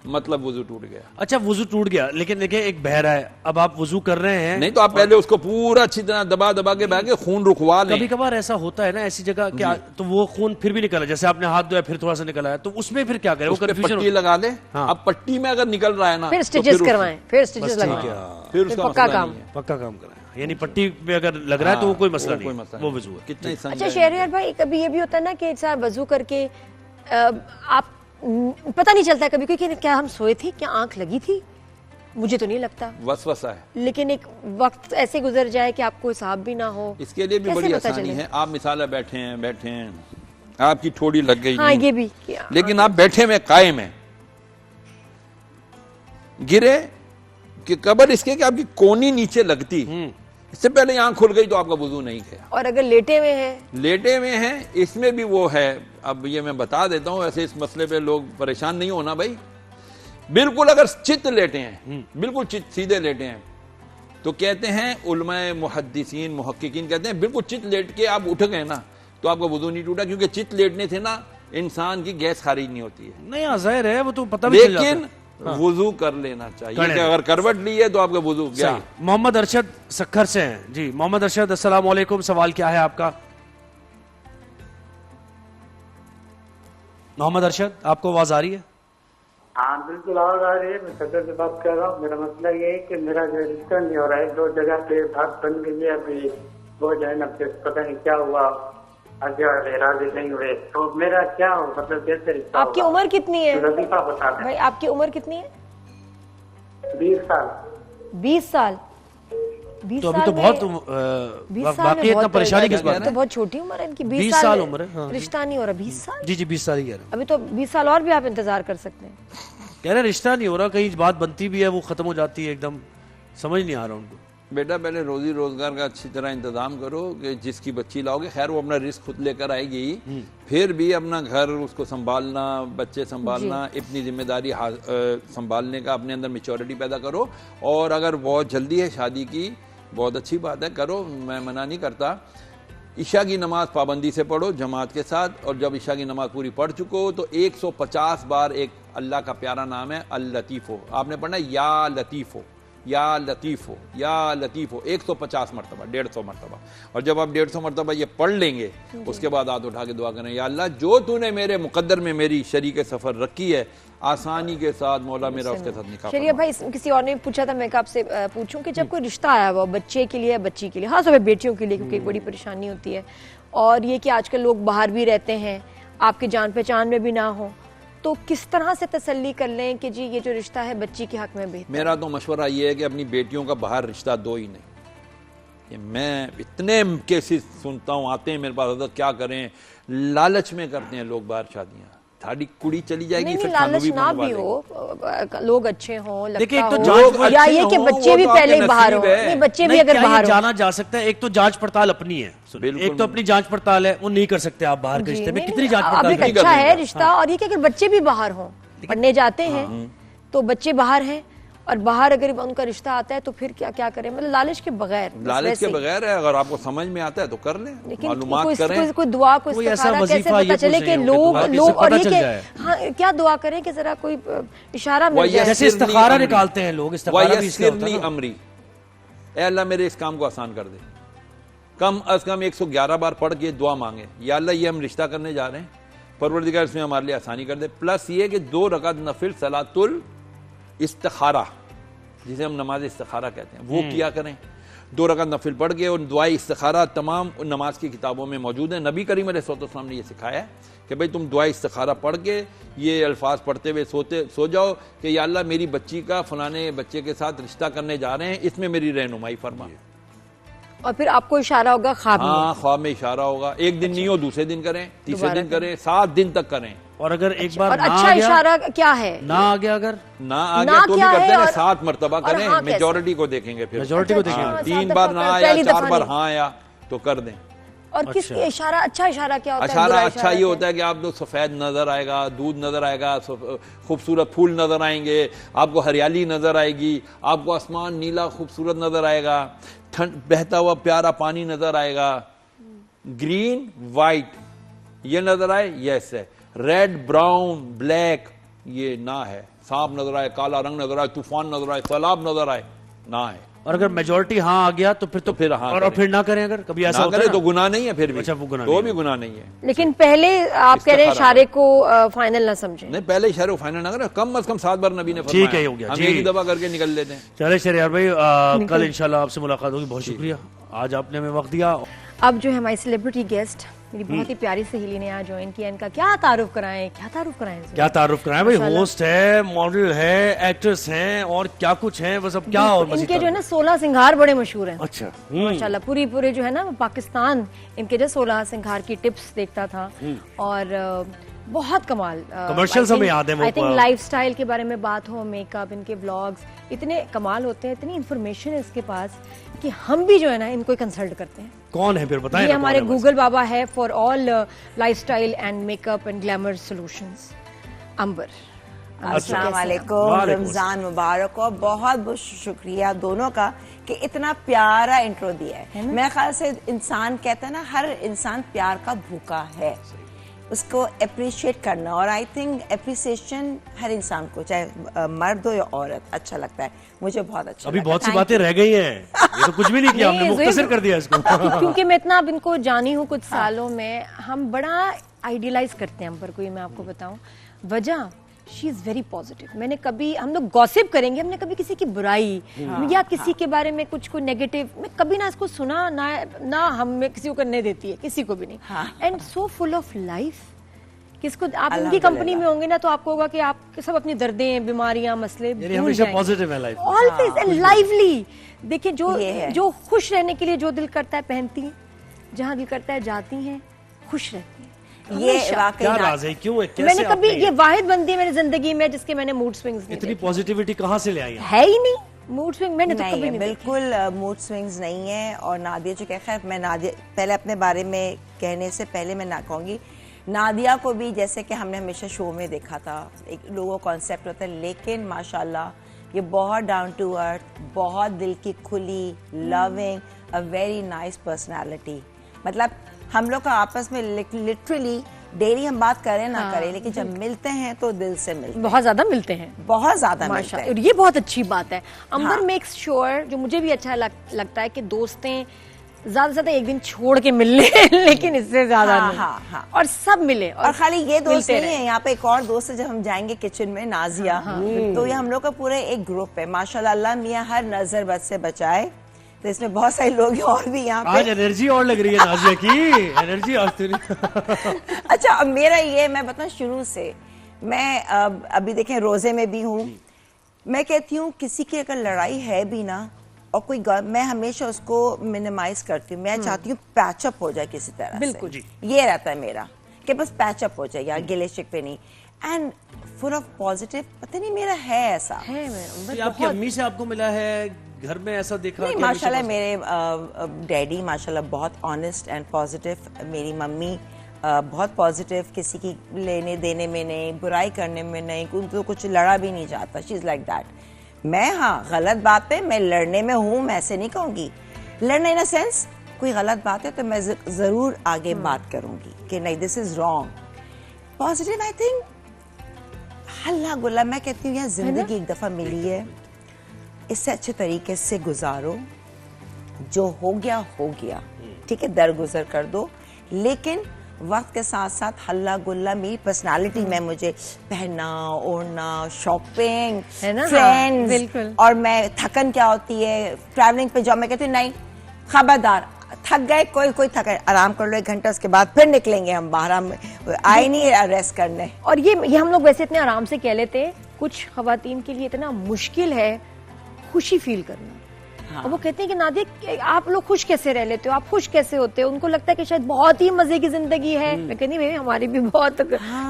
مطلب وضو ٹوٹ گیا. اچھا وضو ٹوٹ گیا، لیکن دیکھیں ایک بہہ رہا ہے، اب آپ وضو کر رہے ہیں، نہیں تو آپ پہلے اس کو پورا اچھی طرح دبا کے بہہ کے خون رکوا لیں. کبھی کبھار ایسا ہوتا ہے نا ایسی جگہ کہ تو وہ خون پھر بھی نکلا، جیسے آپ نے ہاتھ دھویا پھر تھوڑا سا نکلا ہے، تو اس میں پھر کیا کریں؟ وہ کنفیوژن پٹی لگا لیں. اب پٹی میں اگر نکل رہا ہے نا پھر سٹیچز کروائیں، پھر سٹیچز لگوائیں، پھر اس کا پکا مسئلہ کام، نہیں ہے. پکا کام کریں، یعنی پٹی پہ اگر لگ رہا ہے تو وہ کوئی مسئلہ نہیں، وہ وضو ہے. کتنے اچھا شہریار بھائی، کبھی یہ بھی ہوتا ہے نا کہ صاحب وضو کر کے آپ پتہ نہیں چلتا کبھی کہ کیا ہم سوئے تھے، کیا آنکھ لگی تھی، مجھے تو نہیں لگتا، وسوسہ ہے. لیکن ایک وقت ایسے گزر جائے کہ آپ کو حساب بھی نہ ہو. اس کے لیے بھی بڑی آسانی ہے. آپ مثال بیٹھے ہیں آپ کی ٹھوڑی لگ گئی، ہاں یہ بھی، لیکن آپ بیٹھے میں قائم ہیں، گرے کہ قبر اس کے کہ آپ کی کونی نیچے لگتی، اس سے پہلے آنکھ کھل گئی تو آپ کا وضو نہیں گیا. اور اگر لیٹے ہوئے ہیں اس میں بھی وہ ہے. اب یہ میں بتا دیتا ہوں، ایسے اس مسئلے پہ لوگ پریشان نہیں ہونا بھائی. بالکل اگر چت لیٹے ہیں، بالکل چت سیدھے لیٹے ہیں، تو کہتے ہیں علماء محدثین محققین کہتے ہیں بالکل چت لیٹ کے آپ اٹھ گئے نا تو آپ کا وضو نہیں ٹوٹا، کیونکہ چت لیٹنے سے نا انسان کی گیس خارج نہیں ہوتی ہے. نہیں ظاہر ہے وہ تو پتہ بھی چل جاتا ہے، لیکن وضو کر لینا چاہیے کہ اگر کروٹ لی ہے تو آپ کا وضو گیا. محمد ارشد سکھر سے ہیں. جی محمد ارشد السلام علیکم، سوال کیا ہے آپ کا؟ محمد ارشد آپ کو آواز آ رہی ہے؟ ہاں بالکل آواز آ رہی ہے. میں صدر سے بات کر رہا ہوں. میرا مسئلہ یہ ہے کہ میرا جو رشتہ نہیں ہو رہا ہے، 2 جگہ پہ بات بن گئی ہے، ابھی وہ جو ہے نا پتہ نہیں کیا ہوا، راضی نہیں ہوئے، تو میرا کیا ہو مطلب کیسے رشتہ؟ آپ کی عمر کتنی ہے وظیفہ بتا دیں. بھائی، آپ کی عمر کتنی ہے؟ 20 سال. 20 سال تو ابھی تو بہت باقی اتنا پریشانی کس بات ہے؟ تو بہت چھوٹی عمر ہے ان کی، 20 سال عمر ہے، رشتہ نہیں ہو رہا. 20 سال؟ جی 20 سال ہی کہہ رہے ہیں. ابھی تو 20 سال اور بھی آپ انتظار کر سکتے ہیں. کہہ رہے رشتہ نہیں ہو رہا، کہیں بات بنتی بھی ہے وہ ختم ہو جاتی ہے، ایک دم سمجھ نہیں آ رہا ان کو. بیٹا پہلے روزی روزگار کا اچھی طرح انتظام کرو کہ جس کی بچی لاؤ گے، خیر وہ اپنا رزق خود لے کر آئے گی، پھر بھی اپنا گھر اس کو سنبھالنا، بچے سنبھالنا، اپنی ذمہ داری سنبھالنے کا اپنے اندر میچورٹی پیدا کرو. اور اگر بہت جلدی ہے شادی کی، بہت اچھی بات ہے، کرو، میں منع نہیں کرتا. عشاء کی نماز پابندی سے پڑھو جماعت کے ساتھ، اور جب عشاء کی نماز پوری پڑھ چکو تو 150 بار ایک اللہ کا پیارا نام ہے اللطیف ہو، آپ نے پڑھنا یا لطیف ہو، یا لطیف ہو، یا لطیف ہو، 150 مرتبہ، 150 مرتبہ. اور جب آپ 150 مرتبہ یہ پڑھ لیں گے، اس کے بعد ہاتھ اٹھا کے دعا کریں، یا اللہ جو تو نے میرے مقدر میں میری شریک سفر رکھی ہے، آسانی کے ساتھ مولا میرا اس کے ساتھ نکاح. شریعہ بھائی، کسی اور نے پوچھا تھا، میں آپ سے پوچھوں کہ جب کوئی رشتہ آیا ہوا بچے کے لیے، بچی کے لیے، خاص طور پہ بیٹیوں کے لیے کیونکہ ایک بڑی پریشانی ہوتی ہے، اور یہ کہ آج کل لوگ باہر بھی رہتے ہیں، آپ کے جان پہچان میں بھی نہ ہو، تو کس طرح سے تسلی کر لیں کہ جی یہ جو رشتہ ہے بچی کے حق میں بہتر؟ میرا تو مشورہ یہ ہے کہ اپنی بیٹیوں کا باہر رشتہ دو ہی نہیں. کہ میں اتنے کیسز سنتا ہوں، آتے ہیں میرے پاس، حضرت کیا کریں، لالچ میں کرتے ہیں لوگ باہر شادیاں. تھاری کڑی چلی جائے گی، نہیں پھر لالچ کھانو نہ بھی بھی ہو، لوگ اچھے ہوں، دیکھیں لگتا ایک تو ہو جانچ یا یہ کہ بچے بھی پہلے ہی باہر ہوں، نہیں بچے بھی اگر باہر ہوں جانا جا سکتا ہے، ایک تو جانچ پڑتال اپنی ہے، ایک تو اپنی جانچ پڑتال ہے، وہ نہیں کر سکتے آپ باہر کے رشتے میں، کتنی جانچ اب پڑتال ایک اچھا ہے رشتہ، اور یہ کہ اگر بچے بھی باہر ہوں پڑھنے جاتے ہیں تو بچے باہر ہیں، اور باہر اگر ان کا رشتہ آتا ہے تو پھر کیا کریں، مطلب لالچ کے بغیر، لالچ کے بغیر ہے، اگر آپ کو سمجھ میں آتا ہے تو کر لیں، معلومات کریں، کوئی دعا کوئی استخارہ کیسے پتا چلے کہ لوگ اور یہ کہ ہاں کیا دعا کریں کہ ذرا کوئی اشارہ مل جائے، جیسے استخارہ نکالتے ہیں لوگ، استخارہ بھی اس کا ہوتا ہے نا، امری، اے اللہ میرے اس کام کو آسان کر دے، کم از کم 111 بار پڑھ کے دعا مانگے، یا اللہ یہ ہم رشتہ کرنے جا رہے ہیں، پروردگار اس میں ہمارے لیے آسانی کر دے، پلس یہ کہ 2 رکعت نفل صلاۃ الاستخارہ جسے ہم نماز استخارہ کہتے ہیں وہ کیا کریں، 2 رکعت نفل پڑھ کے، اور دعائے استخارہ تمام نماز کی کتابوں میں موجود ہیں، نبی کریم علیہ السلام نے یہ سکھایا ہے کہ بھئی تم دعائے استخارہ پڑھ کے یہ الفاظ پڑھتے ہوئے سو جاؤ کہ یا اللہ میری بچی کا فلانے بچے کے ساتھ رشتہ کرنے جا رہے ہیں، اس میں میری رہنمائی فرما، اور پھر آپ کو اشارہ ہوگا خواب میں، ہاں خواب میں اشارہ ہوگا، ایک دن نہیں ہو دوسرے دن کریں، تیسرے دن کریں، 7 دن تک کریں، اور اگر ایک بار اور نہ اچھا آ گیا، اشارہ کیا ہے، نہ آ گیا، اگر نہ آ گیا تو بھی کرتے ہیں، 7 مرتبہ کریں، ہاں کیسے؟ میجورٹی کو دیکھیں گے، پھر میجورٹی کو دیکھیں گے، 3 بار نہ آیا 4 بار ہاں آیا تو کر دیں، اور کس اشارہ اچھا اشارہ کیا ہوتا ہے، اشارہ برا اچھا یہ ہوتا ہے کہ آپ کو سفید نظر آئے گا، دودھ نظر آئے گا، خوبصورت پھول نظر آئیں گے، آپ کو ہریالی نظر آئے گی، آپ کو آسمان نیلا خوبصورت نظر آئے گا، بہتا ہوا پیارا پانی نظر آئے گا، گرین وائٹ یہ نظر آئے یس ہے، ریڈ براؤن بلیک یہ نہ ہے، سانپ نظر آئے، کالا رنگ نظر آئے، طوفان نظر آئے، سیلاب نظر آئے، نہ ہے، اور اگر میجورٹی ہاں آ گیا تو پھر ہاں اور پھر نہ کریں، اگر کبھی ایسا ہوتا ہے تو گناہ نہیں ہے، پھر بھی اچھا وہ گناہ تو بھی گناہ نہیں ہے، لیکن پہلے آپ کہہ رہے ہیں اشارے کو فائنل نہ سمجھیں، نہیں پہلے اشارے کو فائنل نہ کریں، کم از کم 7 بار نبی نے فرمایا، ٹھیک ہے ہو گیا، ہم ایک ہی دفعہ کر کے نکل لیتے ہیں، چلے شہریار بھائی کل انشاءاللہ آپ سے ملاقات ہوگی، بہت شکریہ آج آپ نے ہمیں وقت دیا۔ اب جو ہے ہماری سیلیبریٹی گیسٹ میری بہت ہی پیاری سہیلی نے آج جوائن کیا، ان کا کیا تعارف کرائیں کیا تعارف کرائیں بھائی، ہوسٹ ہے، ماڈل ہے، ایکٹرس ہیں، اور کیا کچھ ہیں، بس اب کیا اور ان کے جو ہے نا 16 سنگھار بڑے مشہور ہیں، اچھا ماشاءاللہ پورے جو ہے نا پاکستان ان کے جو 16 سنگھار کی ٹپس دیکھتا تھا، اور بہت کمال کمرشلز ہمیں یاد ہیں، آئی تھنک لائف سٹائل کے بارے میں بات ہو، میک اپ، ان کے بلاگز اتنے کمال ہوتے ہیں، اتنی انفارمیشن ہے اس کے پاس کہ ہم بھی جو ہے نا ان کو کنسلٹ کرتے ہیں۔ کون ہے پھر بتائیں؟ یہ ہمارے گوگل بابا ہے for all lifestyle and makeup and glamour solutions, Amber. السلام علیکم، رمضان مبارک، اور بہت بہت شکریہ دونوں کا کہ اتنا پیارا انٹرو دیا ہے۔ میرے خیال سے انسان کہتا ہے نا، ہر انسان پیار کا بھوکا ہے، اس کو اپریشیٹ کرنا، اور آئی تھنک اپریسیشن ہر انسان کو چاہے مرد ہو یا عورت اچھا لگتا ہے، مجھے بہت اچھا ابھی بہت سی باتیں رہ گئی ہیں، یہ تو کچھ بھی نہیں کیا ہم نے، مختصر کر دیا اس کو، کیونکہ میں اتنا اب ان کو جانی ہوں کچھ سالوں میں، ہم بڑا آئیڈیلائز کرتے ہیں امبر کو، یہ میں آپ کو بتاؤں وجہ، شی از ویری پازیٹیو۔ میں نے کبھی، ہم لوگ گوسپ کریں گے، ہم نے کبھی کسی کی برائی یا کسی کے بارے میں کچھ کوئی نیگیٹو، میں کبھی نہ اس کو سنا، نہ ہم میں کسی کو کرنے دیتی ہے، کسی کو بھی نہیں، and so full of life. کس کو آپ ان کی کمپنی میں ہوں گے نا تو آپ کو ہوگا کہ آپ سب اپنی دردیں، بیماریاں، مسئلے بھول جائیں گے، آلویز اینڈ لائیولی۔ دیکھیں جو خوش رہنے کے لیے جو دل کرتا ہے پہنتی ہیں، جہاں دل کرتا ہے جاتی ہیں، خوش رہتی ہیں۔ یہ واقعی کیا راز ہے، کیوں ہے، میں نے کبھی، یہ واحد بندی ہے میری زندگی میں جس کے میں نے موڈ سوئنگز نہیں، اتنی پازیٹیوٹی کہاں سے لے آئی ہے ہی نہیں موڈ سوئنگ، میں نے تو کبھی نہیں، بالکل موڈ سوئنگز نہیں ہے۔ اور نادیہ جو کہ خیر میں نادیہ پہلے اپنے بارے میں کہنے سے پہلے میں نہ کہوں گی، نادیہ کو بھی جیسے کہ ہم نے ہمیشہ شو میں دیکھا تھا، ایک لوگوں کانسیپٹ ہوتا ہے، لیکن ماشاءاللہ یہ بہت ڈاؤن ٹو ارتھ، بہت دل کی کھلی، لونگ، اے ویری نائس پرسنالٹی۔ مطلب ہم لوگ کا آپس میں لٹرلی ڈیلی ہم بات کریں نہ کریں، لیکن جب ملتے ہیں تو دل سے ملتے ہیں، بہت زیادہ ملتے ہیں، بہت زیادہ ملتے ہیں، اور یہ بہت اچھی بات ہے۔ امبر میکس شیور، جو مجھے بھی اچھا لگتا ہے کہ دوستیں زیادہ سے زیادہ ایک دن چھوڑ کے مل لیں، لیکن اس سے زیادہ نہیں، اور سب ملے، اور خالی یہ دوست نہیں ہے، یہاں پہ ایک اور دوست ہے، جب ہم جائیں گے کچن میں، نازیہ، تو یہ ہم لوگ کا پورا ایک گروپ ہے، ماشاءاللہ اللہ میاں ہر نظر بد سے بچائے، تو اس میں بہت سارے لوگ ہیں اور بھی یہاں پہ۔ آج انرجی اور لگ رہی ہے نازیہ کی، انرجی آج تیری۔ اچھا اب میرا یہ میں بتاؤں شروع سے، میں ابھی دیکھیں روزے میں بھی ہوں، میں کہتی ہوں کسی کی اگر لڑائی ہے بھی نا، اور کوئی میں ہمیشہ اس کو منیمائز کرتی ہوں، میں چاہتی ہوں پیچ اپ ہو جائے کسی طرح سے، بالکل یہ رہتا ہے میرا کہ بس پیچ اپ ہو جائے یار, گلے شکوے نہیں. اینڈ فل آف پازیٹیو, پتہ نہیں میرا ہے ایسا. آپ کی امی سے آپ کو ملا ہے, گھر میں ایسا دیکھا؟ نہیں ماشاءاللہ میرے ڈیڈی ماشاءاللہ بہت آنیسٹ اینڈ پازیٹیو, میری ممی بہت پازیٹیو, کسی کی لینے دینے میں نہیں, برائی کرنے میں نہیں, ان کو کچھ لڑا بھی نہیں جاتا. شی از لائک دیٹ. میں ہاں غلط بات پہ میں لڑنے میں ہوں, میں ایسے نہیں کہوں گی لڑنا, ان اے سینس کوئی غلط بات ہے تو میں ضرور آگے بات کروں گی کہ نہیں this is wrong. Positive I think ہلا گلا, میں کہتی ہوں یار زندگی ایک دفعہ ملی ہے, اس سے اچھے طریقے سے گزارو, جو ہو گیا ٹھیک ہے, درگزر کر دو. لیکن وقت کے ساتھ ساتھ ہلا گلا میری پرسنالٹی میں مجھے پہننا اوڑھنا, شاپنگ, فرینڈز, اور میں تھکن کیا ہوتی ہے ٹریولنگ پہ جاؤ, میں کہتی ہوں نہیں خبردار تھک گئے, کوئی تھک گئے, آرام کر لو 1 گھنٹہ, اس کے بعد پھر نکلیں گے ہم باہر, ہم آئے نہیں ریسٹ کرنے. اور یہ ہم لوگ ویسے اتنے آرام سے کہہ لیتے ہیں, کچھ خواتین کے لیے اتنا مشکل ہے خوشی فیل کرنا. اور وہ کہتے ہیں کہ نادیہ آپ لوگ خوش کیسے رہ لیتے ہو, آپ خوش کیسے ہوتے ہو, ان کو لگتا ہے کہ شاید بہت ہی مزے کی زندگی ہے. میں کہتی ہوں ہماری بھی بہت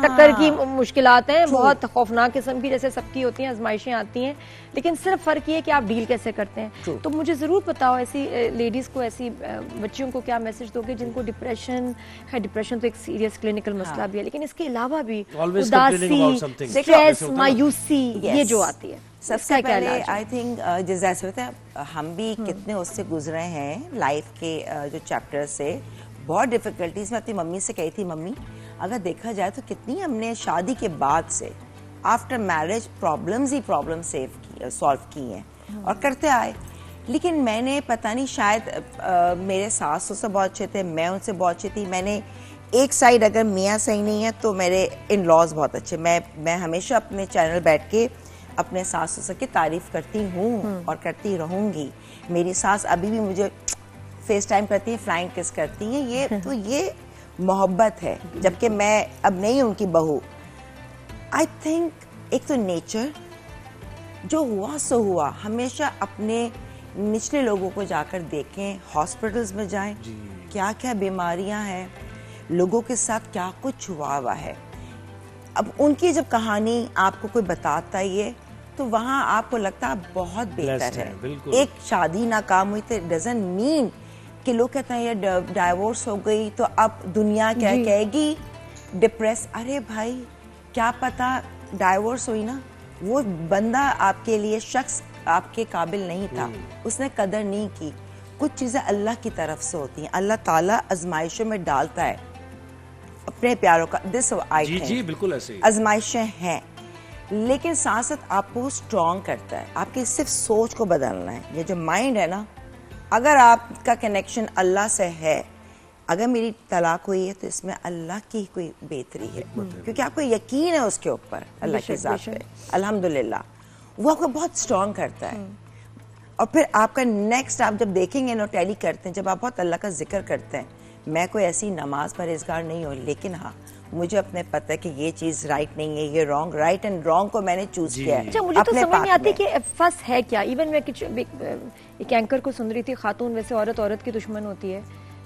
ٹکر کی مشکلات ہیں, بہت خوفناک قسم کی, جیسے سب کی ہوتی ہیں آزمائشیں آتی ہیں, لیکن صرف فرق یہ ہے کہ آپ ڈیل کیسے کرتے ہیں. تو مجھے ضرور بتاؤ ایسی لیڈیز کو, ایسی بچیوں کو کیا میسج دو گے جن کو ڈپریشن ہے. ڈپریشن تو ایک سیریس کلینکل مسئلہ بھی ہے, لیکن اس کے علاوہ بھی اداسی, اسٹریس, مایوسی یہ جو آتی ہے, سب سے پہلے آئی تھنک جیسے ہوتا ہے ہم بھی کتنے اس سے گزرے ہیں لائف کے جو چیپٹر سے, بہت ڈیفیکلٹیز. میں اپنی ممی سے کہی تھی ممی اگر دیکھا جائے تو کتنی ہم نے شادی کے بعد سے آفٹر میرج پرابلمز ہی پرابلم سالو کی ہیں اور کرتے آئے. لیکن میں نے پتہ نہیں شاید میرے ساس سے بہت اچھے تھے, میں ان سے بہت اچھی تھی. میں نے ایک سائڈ اگر میاں صحیح نہیں ہے تو میرے ان لاز بہت اچھے. میں ہمیشہ اپنے چینل بیٹھ کے اپنے ساس سسر کی تعریف کرتی ہوں اور کرتی رہوں گی. میری ساس ابھی بھی مجھے فیس ٹائم کرتی ہیں, فلائنگ کس کرتی ہیں. یہ محبت ہے, جبکہ میں اب نہیں ہوں ان کی بہو. آئی تھنک ایک تو نیچر جو ہوا سو ہوا, ہمیشہ اپنے نچلے لوگوں کو جا کر دیکھیں, ہاسپٹلز میں جائیں, کیا کیا بیماریاں ہیں, لوگوں کے ساتھ کیا کچھ ہوا ہے. اب ان کی جب کہانی آپ کو کوئی بتاتا ہے تو وہاں آپ کو لگتا ہے بہت بہتر ہے. ایک شادی ناکام ہوئی تو ڈزنٹ مین کہ لوگ کہتے ہیں یہ ڈائیورس ہو گئی تو اب دنیا کیا کہے گی ڈپریس. ارے بھائی کیا پتا ڈائیورس ہوئی نا, وہ بندہ آپ کے لیے شخص آپ کے قابل نہیں تھا, اس نے قدر نہیں کی. کچھ چیزیں اللہ کی طرف سے ہوتی ہیں, اللہ تعالیٰ آزمائشوں میں ڈالتا ہے اپنے پیاروں کا. دس جی بالکل ایسے آزمائشیں ہیں, لیکن ساتھ ساتھ آپ کو اسٹرانگ کرتا ہے. آپ کی صرف سوچ کو بدلنا ہے. یہ جو مائنڈ ہے نا, اگر آپ کا کنیکشن اللہ سے ہے, اگر میری طلاق ہوئی ہے تو اس میں اللہ کی کوئی بہتری ہے, کیونکہ آپ کو یقین ہے اس کے اوپر اللہ کی ذات پہ, الحمدللہ وہ آپ کو بہت اسٹرانگ کرتا ہے. اور پھر آپ کا نیکسٹ آپ جب دیکھیں گے نا ٹیلی کرتے ہیں, جب آپ بہت اللہ کا ذکر کرتے ہیں. میں کوئی ایسی نماز پرہیزگار نہیں ہوں, لیکن ہاں مجھے اپنے پتہ ہے کہ یہ چیز رائٹ نہیں ہے, یہ رانگ, رائٹ اینڈ رانگ کو میں نے چوز کیا ہے. اچھا مجھے تو سمجھ نہیں آتی کہ فرض ہے کیا. ایون میں ایک اینکر کو سن رہی تھی, خاتون ویسے عورت کی دشمن ہوتی ہے,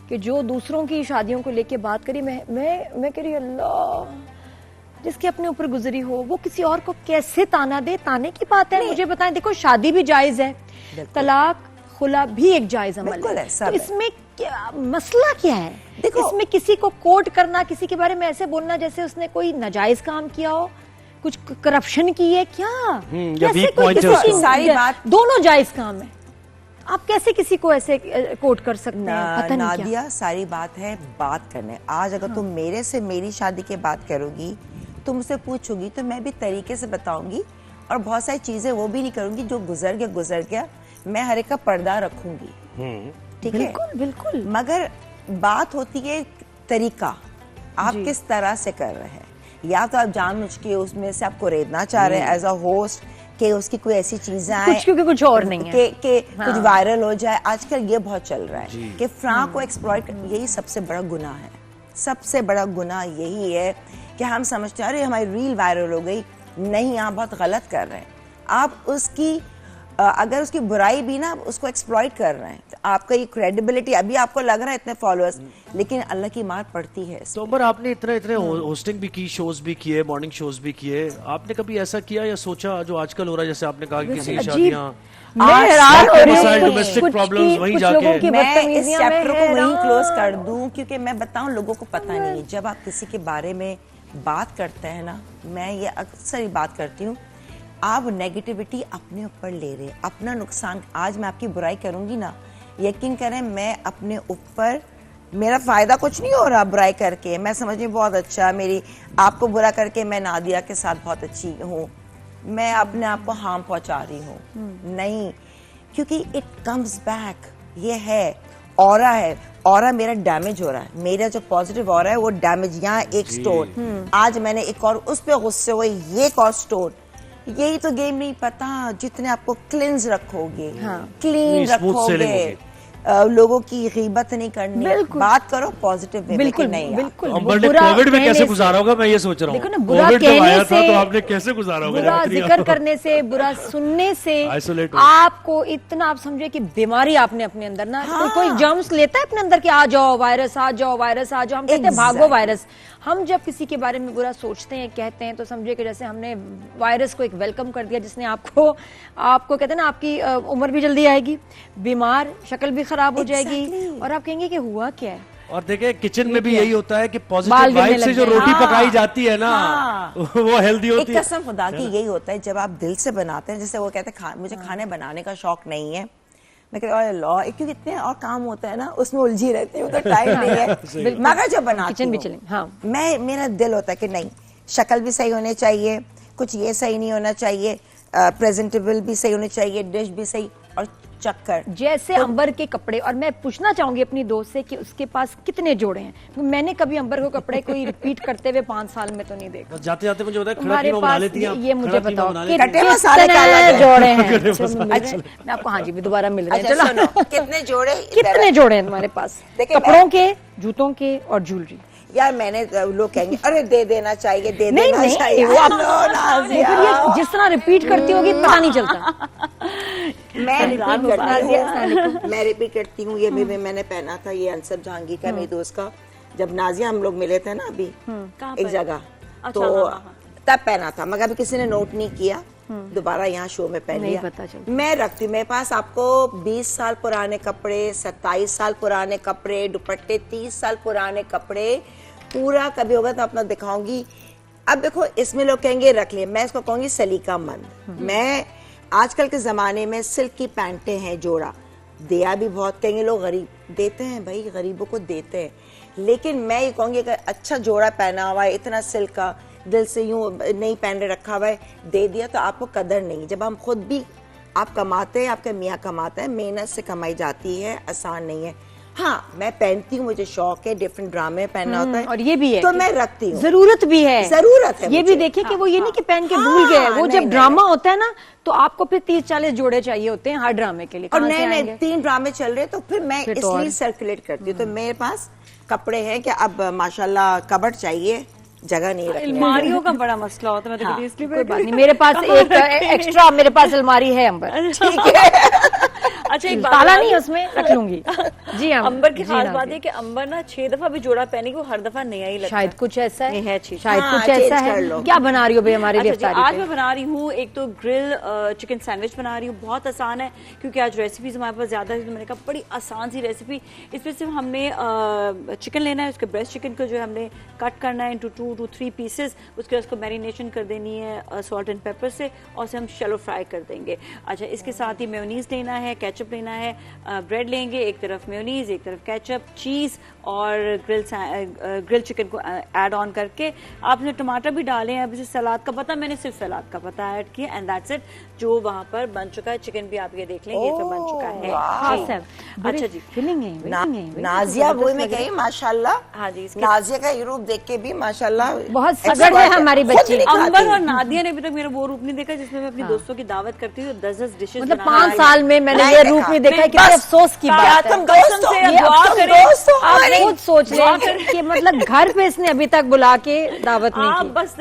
کہ جو دوسروں کی شادیوں کو لے کے بات کری. میں کہہ رہی اللہ جس کے اپنے اوپر گزری ہو وہ کسی اور کو کیسے تانا دے. تانے کی بات ہے, مجھے بتائیں. دیکھو شادی بھی جائز ہے, طلاق خلا بھی ایک جائز عمل ہے, تو اس میں مسئلہ کیا ہے؟ اس میں کسی کو کوٹ کرنا, کسی کے بارے میں ایسے بولنا جیسے اس نے کوئی ناجائز کام کیا ہو, کچھ کرپشن کی ہے کیا, ساری بات دونوں جائز کام ہے. آپ کیسے کسی کو ایسے کوٹ کر سکتے ہیں؟ نادیہ ساری بات ہے بات کرنے. آج اگر تم میرے سے میری شادی کی بات کرو گی, تم مجھ سے پوچھو گی, تو میں بھی طریقے سے بتاؤں گی, اور بہت ساری چیزیں وہ بھی نہیں کروں گی جو گزر گیا. میں ہر ایک کا پردہ رکھوں گی, ٹھیک ہے, بالکل. مگر بات ہوتی ہے طریقہ, آپ کس طرح سے کر رہے ہیں. یا تو آپ جان مجھ کے اس میں سے آپ کو ریدنا چاہ رہے ہیں ایز اے ہوسٹ, کہ اس کی کوئی ایسی چیزیں آئیں کچھ اور نہیں ہے کہ کچھ وائرل ہو جائے. آج کل یہ بہت چل رہا ہے کہ فرانک کو ایکسپلائٹ, یہی سب سے بڑا گناہ ہے. سب سے بڑا گناہ یہی ہے کہ ہم سمجھتے ہیں ارے ہماری ریل وائرل ہو گئی. نہیں, آپ بہت غلط کر رہے ہیں. آپ اس کی اگر اس کی برائی بھی نا اس کو ایکسپلائٹ کر رہے ہیں تو آپ کا یہ کریڈیبلٹی ابھی آپ کو لگ رہا ہے اتنے فالوورز لیکن اللہ کی مار پڑتی ہے. تو عمر آپ نے اتنے ہوسٹنگ بھی کی, شوز بھی کیے, مارننگ شوز بھی کیے, آپ نے کبھی ایسا کیا یا سوچا جو آج کل ہو رہا ہے جیسے آپ نے کہا کہ کسی شادیاں ڈومیسٹک پرابلمز وہیں جا کے, میں اس چیپٹر کو وہیں کلوز کر دوں کیونکہ میں بتاؤں لوگوں کو پتہ نہیں ہے. جب آپ کسی کے بارے میں بات کرتے ہیں نا, میں یہ اکثر ہی بات کرتی ہوں, آپ نیگیٹیوٹی اپنے اوپر لے رہے, اپنا نقصان. آج میں آپ کی برائی کروں گی نا, یقین کریں میں اپنے اوپر, میرا فائدہ کچھ نہیں ہو رہا برائی کر کے, میں سمجھیں بہت اچھا, میری آپ کو برا کر کے میں نادیہ کے ساتھ بہت اچھی ہوں, میں اپنے آپ کو ہارم پہنچا رہی ہوں. نہیں, کیونکہ اٹ کمز بیک. یہ ہے اورا ہے, اورا میرا ڈیمیج ہو رہا ہے, میرا جو پازیٹیو اورا ہے وہ ڈیمیج. یہاں ایک سٹون, آج میں نے ایک اور اس پہ غصے ہوئے, یہ ایک اور سٹون. یہی تو گیم نہیں پتا, جتنے آپ کو کلینز رکھو گے, کلین رکھو گے, لوگوں کی غیبت نہیں کرنی, بات کرو پازیٹیو وے میں. نہیں بالکل. عمر نے کووڈ میں کیسے گزارا ہوگا, میں یہ سوچ رہا ہوں برا کہنے سے, تو آپ نے کیسے گزارا ہوگا, برا ذکر کرنے سے, برا سننے سے آپ کو اتنا, آپ سمجھے کہ بیماری آپ نے اپنے اندر نا, کوئی جرمز لیتا ہے اپنے اندر کہ آ جاؤ وائرس, آ جاؤ وائرس, آ جاؤ, ہم کہتے ہیں بھاگو وائرس. ہم جب کسی کے بارے میں برا سوچتے ہیں, کہتے ہیں, تو سمجھے کہ جیسے ہم نے وائرس کو ایک ویلکم کر دیا جس نے آپ کو کہتے ہیں نا آپ کی عمر بھی جلدی آئے گی, بیمار, شکل بھی خراب ہو جائے گی, اور آپ کہیں گے کہ ہوا کیا ہے. اور دیکھیں کچن میں بھی یہی ہوتا ہے کہ پازیٹیو وائب سے جو روٹی پکائی جاتی ہے نا وہ ہیلدی ہوتی ہے. ایک قسم خدا کی یہی ہوتا ہے جب آپ دل سے بناتے ہیں, جیسے وہ کہتے ہیں مجھے کھانے بنانے کا شوق نہیں ہے, میں کہتے ہیں اللہ, کیونکہ اتنے اور کام ہوتا ہے نا, اس میں الجھی رہتی ہوں, تو ٹائم نہیں ہے. مگر جب بناتی ہوں میں, میرا دل ہوتا ہے کہ نہیں, شکل بھی صحیح ہونی چاہیے, کچھ یہ صحیح نہیں ہونا چاہیے, پریزنٹیبل بھی صحیح ہونی چاہیے, ڈش بھی صحیح, اور چکر جیسے امبر کے کپڑے. اور میں پوچھنا چاہوں گی اپنی دوست سے کہ اس کے پاس کتنے جوڑے ہیں, میں نے کبھی امبر کو کپڑے کوئی ریپیٹ کرتے ہوئے 5 سال میں تو نہیں دیکھا. جاتے جاتے مجھے بتایا کھڑا قیمہ بنا لیتی ہیں, یہ مجھے بتاؤ کتنے جوڑے ہیں. میں آپ کو ہاں جی بھی دوبارہ مل رہے ہیں, چلو کتنے جوڑے ہیں تمہارے پاس کپڑوں کے, جوتوں کے اور جیولری. یار میں نے, لوگ کہیں گے ارے دے دینا چاہیے, دے دینا چاہیے, جس طرح ریپیٹ کرتی ہوگی پتہ نہیں چلتا. میں ریپیٹ کرتی ہوں. یہ بھی میں نے پہنا تھا, یہ انصب جہانگیر کا میری دوست کا, جب نازیہ ہم لوگ ملے تھے نا ابھی ایک جگہ, تو تب پہنا تھا, مگر کسی نے نوٹ نہیں کیا, دوبارہ یہاں شو میں پہن لیا. میں رکھتی ہوں, میرے پاس آپ کو 20 سال پرانے کپڑے, 27 سال پرانے کپڑے, دوپٹے 30 سال پرانے کپڑے, پورا کبھی ہوگا تو اپنا دکھاؤں گی. اب دیکھو اس میں لوگ کہیں گے رکھ لیں, میں اس کو کہوں گی سلیقہ مند. میں آج کل کے زمانے میں سلک کی پینٹیں ہیں جوڑا, دیا بھی بہت, کہیں گے لوگ غریب دیتے ہیں, بھائی غریبوں کو دیتے ہیں, لیکن میں یہ کہوں گی کہ اچھا جوڑا پہنا ہوا ہے, اتنا سلک کا, دل سے یوں نہیں پہن رکھا ہوا ہے, دے دیا تو آپ کو قدر نہیں. جب ہم خود بھی, آپ کماتے ہیں, آپ کا میاں کماتا ہے, محنت سے کمائی جاتی ہے, آسان نہیں ہے. ہاں میں پہنتی ہوں, مجھے شوق ہے, ڈفرنٹ ڈرامے پہننا ہوتا ہے, اور یہ بھی ہے تو میں رکھتی ہوں, ضرورت بھی ہے, ضرورت ہے. یہ بھی دیکھیں کہ وہ یہ نہیں کہ پہن کے بھول گئے, وہ جب ڈرامہ ہوتا ہے نا تو آپ کو پھر 30-40 جوڑے چاہیے ہوتے ہیں ہر ڈرامے کے لیے, اور نئے نئے 3 ڈرامے چل رہے, تو پھر میں اس لیے سرکولیٹ کرتی ہوں. تو میرے پاس کپڑے ہیں کہ اب ماشاءاللہ کبٹ چاہیے, جگہ نہیں رکھنے. الماریوں کا بڑا مسئلہ ہوتا ہے, میں تو اس لیے کوئی بات نہیں, میرے پاس ایک ایکسٹرا میرے پاس الماری ہے امبر, ٹھیک ہے, اچھا ایک تالا نہیں اس میں رکھ لوں گی. جی امبر کی خاص بات ہے کہ امبر نا 6 دفعہ بھی جوڑا پہنے گی, وہ ہر دفعہ نیا ہی لگتا ہے. شاید کچھ ایسا ہے, شاید کچھ ایسا ہے. کیا بنا رہی ہو بھائی ہمارے لیے افطاری؟ آج میں بنا رہی ہوں ایک تو گرل چکن سینڈوچ بنا رہی ہوں. بہت آسان ہے کیونکہ آج ریسیپیز ہمارے پاس زیادہ ہے, تو میں نے کہا بڑی آسان سی ریسیپی. اس میں صرف ہم نے چکن لینا ہے, اس کے بریسٹ چکن کو جو ہم نے کٹ کرنا ہے انٹو 2 to 3 پیسز, اس کے بعد اس کو میرینیشن کر دینی ہے سالٹ اینڈ پیپر سے, اور اسے ہم شیلو فرائی کر دیں گے. اچھا اس کے ساتھ ہی میونیز لینا ہے, کیچپ لینا ہے, بریڈ لیں گے, ایک طرف میونیز, ایک طرف کیچپ, چیز, اور گرل چکن کو ایڈ آن کر کے آپ نے ٹماٹر بھی ڈالے ہیں. اب اسے سلاد کا پتہ, میں نے صرف سلاد کا پتہ ایڈ کیا, اینڈ دیٹس اٹ. جو وہاں پر بن چکا ہے, چکن بھی آپ یہ دیکھ لیں, یہ تو بن چکا ہے. اچھا جی, نازیہ وہی میں کہی ماشاءاللہ, ہاں جی, نازیہ کا روپ دیکھ کے بھی ماشاءاللہ بہت سگڑ ہے ہماری بچی. امبر اور نادیہ نے ابھی تک میرا وہ روپ نہیں دیکھا جس میں میں اپنی دوستوں کی دعوت کرتی ہوں, 10 ڈشز, مطلب 5 سال میں میں نے یہ روپ نہیں دیکھا. کتنے افسوس کی بات ہے. آپ خود سوچ لیں کہ مطلب گھر پہ اس نے ابھی تک بلا کے دعوت نہیں کی. آپ بس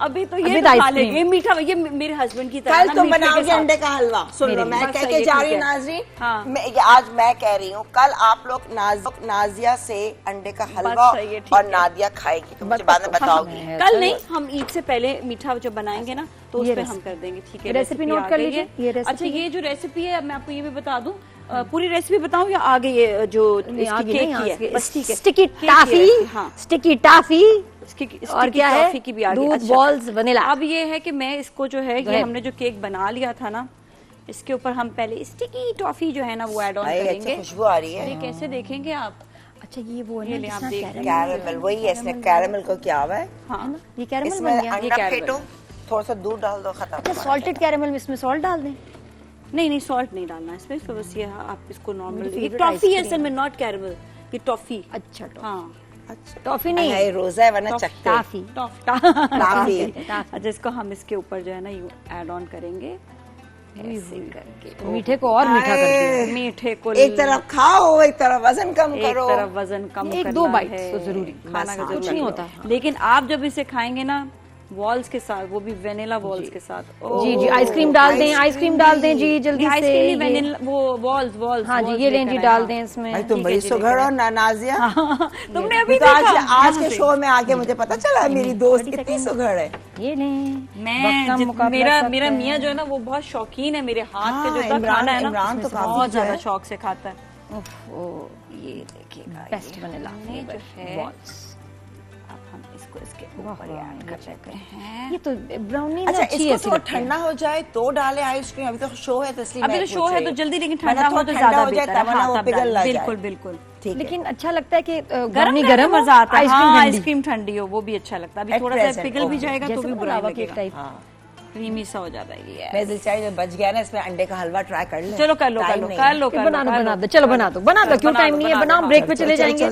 ابھی تو یہ کھا لیں گے میٹھا. یہ میرے ہسبینڈ کی طرح کل تم بناؤ گے انڈے کا حلوہ. سن لو میں کہہ کے جا رہی ہوں ناظرین, آج میں کہہ رہی ہوں کل آپ لوگ نازیہ سے انڈے کا حلوہ اور نادیہ کھائے گی, تو مجھے بعد میں بتاؤ گی. کل نہیں, ہم عید سے پہلے میٹھا جب بنائیں گے نا تو اس پہ ہم کر دیں گے. ٹھیک ہے, ریسیپی نوٹ کر لیجیے. اچھا یہ جو ریسیپی ہے میں آپ کو یہ بھی بتا دوں, پوری ریسیپی بتاؤں یا آگے یہ جو کیک کی ہے بس ٹھیک ہے. اسٹکی ٹافی, اسٹکی ٹافی اور کیا ہے دودھ بالز ونیلا. اب یہ ہے کہ میں اس کو جو ہے یہ ہم نے جو کیک بنا لیا تھا نا, اس کے اوپر ہم پہلے اسٹکی ٹافی جو ہے نا وہ ایڈ آن کریں گے. خوشبو آ رہی ہے. یہ کیسے دیکھیں گے آپ؟ اچھا یہ وہ کیرمل, وہی ہے اس نے کیرمل کو کیا ہوا ہے. ہاں یہ کیرمل بن گیا. انڈا پھینٹو, تھوڑا سا دودھ ڈال دو, ختم. اچھا سالٹڈ کیرمل میں اس میں سالٹ ڈال دیں؟ نہیں سالٹ نہیں ڈالنا اس میں, بس یہ آپ اس کو نارمل. یہ ٹافی ہے اصل میں, ناٹ کیرمل, یہ ٹافی. اچھا ہاں ٹافی نہیں, روزہ ہے ورنہ چکھتے. ٹافی. اچھا اس کو ہم اس کے اوپر جو ہے نا ایڈ آن کریں گے ایسے کر کے. میٹھے کو اور میٹھا کر دیں. میٹھے کو ایک طرف کھاؤ, ایک طرف وزن کم کرو. ایک طرف وزن کم کرنا ہے, ایک دو بائٹ تو ضروری کھانا کا کچھ نہیں ہوتا. لیکن آپ جب اسے کھائیں گے نا والز کے ساتھ, وہ بھی وینیلا والز کے ساتھ. جی جی آئس کریم ڈال دیں, آئس کریم ڈال دیں جی جلدی آئس سے. کریم وینیلا وہ والز. ہاں جی یہ لیں جی, ڈال دیں اس میں. تم بڑی سگڑ ہو نازیہ, تم نے ابھی آج کے شو میں آگے مجھے پتا چلا میری دوست کتنی سگڑ ہے. یہ لیں. میرا میاں جو ہے نا وہ بہت شوقین ہے میرے ہاتھ کا, جو کھانا ہے نا بہت زیادہ شوق سے کھاتا ہے. یہ دیکھیے گا بیسٹ ونیلا جو ہے, اب ہم اس کو اس کے اوپر ایڈ کر دیتے ہیں. یہ تو براؤنی اچھا اس کو ٹھنڈا ہو جائے تو ڈالے آئس کریم. ابھی تو شو ہے تو اس لیے ابھی تو شو ہے تو جلدی, لیکن ٹھنڈا ہو تو زیادہ بہتر ہے. بالکل بالکل. لیکن اچھا لگتا ہے کہ گرم مزہ آتا ہے. آئس کریم ٹھنڈی ہو وہ بھی اچھا لگتا ہے. ابھی تھوڑا سا پگھل بھی جائے گا تو بھی برا لگے گا, کریمی سا ہو جاتا ہے. میں دل چاہیے بچ گیا نا اس میں انڈے کا حلوہ ٹرائی کر لیں. چلو کر لو بنا دو. چلو بنا دو, کیوں ٹائم نہیں ہے, بناؤ بریک پہ چلے جائیں گے.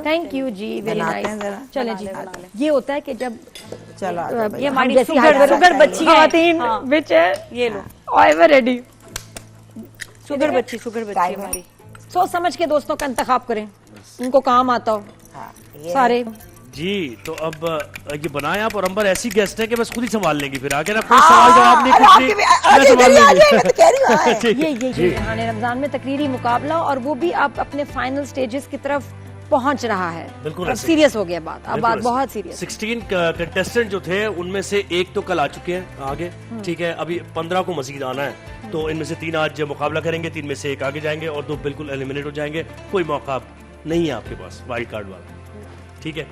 تھینک یو جی, ویری نائس. چلیں جی, یہ ہوتا ہے کہ جب یہ ہماری شوگر بچی خواتین بچ ہے, یہ لو ایور ریڈی. شوگر بچی ہماری. سوچ سمجھ کے دوستوں کا انتخاب کریں, ان کو کام آتا ہو سارے. جی تو اب یہ بنائیں آپ, اور امبر ایسی گیسٹ ہے کہ بس خود ہی سنبھال لیں گی پھر آگے نا, کوئی سوال جواب نہیں. یہ رہانے رمضان میں تقریری مقابلہ, اور وہ بھی آپ اپنے فائنل سٹیجز کی طرف پہنچ رہا ہے. بالکل سیریس ہو گیا بات, اب بات بہت سیریس. 16 کنٹیسٹنٹ جو تھے ان میں سے ایک تو کل آ چکے ہیں آگے, ٹھیک ہے, ابھی 15 کو مزید آنا ہے. تو ان میں سے 3 آج مقابلہ کریں گے, 3 میں سے 1 آگے جائیں گے اور 2 بالکل ایلیمنیٹ ہو جائیں گے. کوئی موقع نہیں ہے آپ کے پاس وائلڈ کارڈ والا, ٹھیک ہے.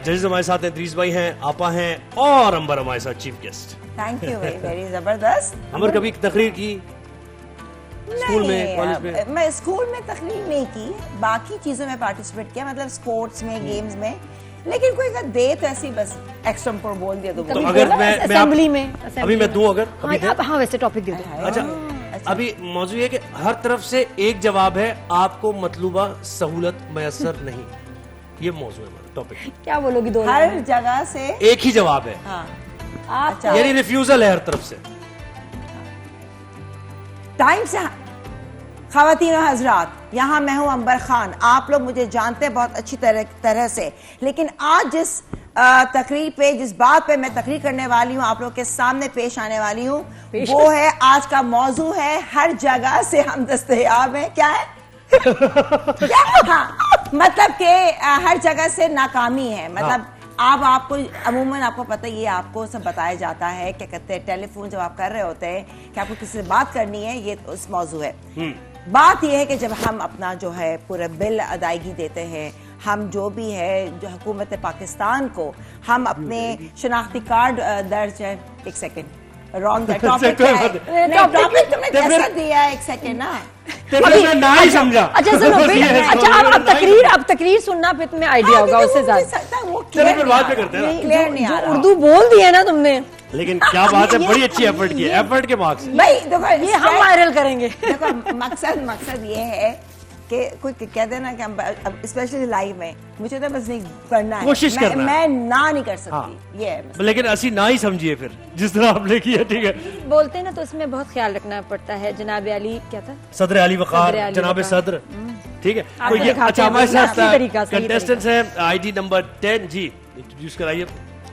ججز ہمارے ساتھ ہیں, ادریس بھائی ہیں, آپا ہیں, اور امبر ہمارے ساتھ chief guest. Thank you, very زبردست. امبر کبھی تقریر کی اسکول میں, کالج میں؟ میں اسکول میں تقریر نہیں کی, باقی چیزوں میں پارٹیسپیٹ کیا, مطلب سپورٹس میں, گیمز میں, لیکن کوئی اگر دے تو ایسی بس ایکسٹمپور بول دیا تو اگر میں اسمبلی میں ابھی میں دوں, اگر ہاں ویسے ٹاپک دے دو. اچھا ابھی موضوع یہ کہ ہر طرف سے ایک جواب ہے, آپ کو مطلوبہ سہولت میسر نہیں, یہ موضوع ہے ٹاپک. کیا بولو گی, دو ہر جگہ سے ایک ہی جواب ہے, یعنی ریفیوزل ہے ہر طرف سے. ٹائم سے خواتین و حضرات, یہاں میں ہوں امبر خان. آپ لوگ مجھے جانتے ہیں بہت اچھی طرح سے, لیکن آج جس تقریر پہ, جس بات پہ میں تقریر کرنے والی ہوں, آپ لوگ کے سامنے پیش آنے والی ہوں, وہ ہے آج کا موضوع ہے ہر جگہ سے ہم دستیاب ہیں. کیا ہے؟ ہاں مطلب کہ ہر جگہ سے ناکامی ہے. مطلب آپ کو عموماً آپ کو پتہ, یہ آپ کو سب بتایا جاتا ہے, کیا کہتے ہیں, ٹیلی فون جب آپ کر رہے ہوتے ہیں کہ آپ کو کسی سے بات کرنی ہے, یہ اس موضوع ہے. بات یہ ہے کہ جب ہم اپنا جو ہے پورا بل ادائیگی دیتے ہیں, ہم جو بھی ہے جو حکومت پاکستان کو ہم اپنے شناختی کارڈ درج ہے, ایک سیکنڈ رانگ ہے ٹاپک ہے, ٹاپک تمہیں کیسا دیا ہے, ایک سیکنڈ نا, اب تقریر سننا پھر تمہیں آئیڈیا ہوگا اس سے زیادہ. جو اردو بول دی ہے نا تم نے, لیکن کیا بات ہے, بڑی اچھی ایفرٹ کی, ایفرٹ کے مارکس یہ ہم وائرل کریں گے. مقصد یہ ہے کہ کوئی کہہ دینا کہ اسپیشلی لائیو میں مجھے تو بس نہیں کرنا ہے, کوشش کرنا, میں نہ نہیں کر سکتی, یہ لیکن اسی نہ ہی سمجھیے پھر جس طرح آپ نے کیا, ٹھیک ہے. بولتے ہیں نا تو اس میں بہت خیال رکھنا پڑتا ہے. جناب علی کیا تھا, صدر علی وقار, جناب صدر, ٹھیک ہے. تو یہ اچھا ہمارے ساتھ کنٹیسٹنٹس ہیں, آئی ڈی نمبر 10, جی انٹروڈیوس کرائیے.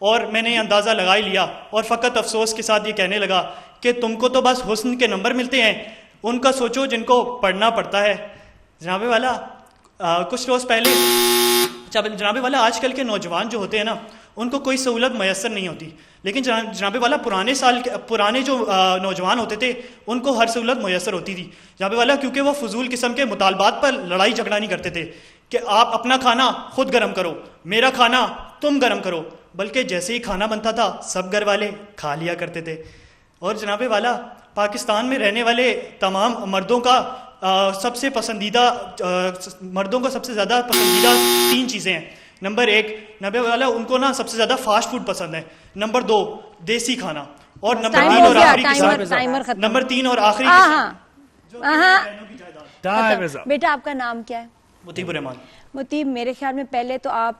اور میں نے یہ اندازہ لگا ہی لیا اور فقط افسوس کے ساتھ یہ کہنے لگا کہ تم کو تو بس حسن کے نمبر ملتے ہیں، ان کا سوچو جن کو پڑھنا پڑتا ہے۔ جناب والا کچھ روز پہلے جناب والا آج کل کے نوجوان جو ہوتے ہیں نا ان کو کوئی سہولت میسر نہیں ہوتی، لیکن جناب والا پرانے جو نوجوان ہوتے تھے ان کو ہر سہولت میسر ہوتی تھی جناب والا، کیونکہ وہ فضول قسم کے مطالبات پر لڑائی جھگڑا نہیں کرتے تھے کہ آپ اپنا کھانا خود گرم کرو، میرا کھانا تم گرم کرو، بلکہ جیسے ہی کھانا بنتا تھا سب گھر والے کھا لیا کرتے تھے۔ اور جناب والا پاکستان میں رہنے والے تمام مردوں کا سب سے زیادہ پسندیدہ 3 چیزیں ہیں۔ نمبر 1 نبی والا ان کو نا سب سے زیادہ فاسٹ فوڈ پسند ہے، نمبر 2 دیسی کھانا، اور نمبر 3 اور آخری بیٹا آپ کا نام کیا ہے؟ مطیب الرحمان۔ مطیب، میرے خیال میں پہلے تو آپ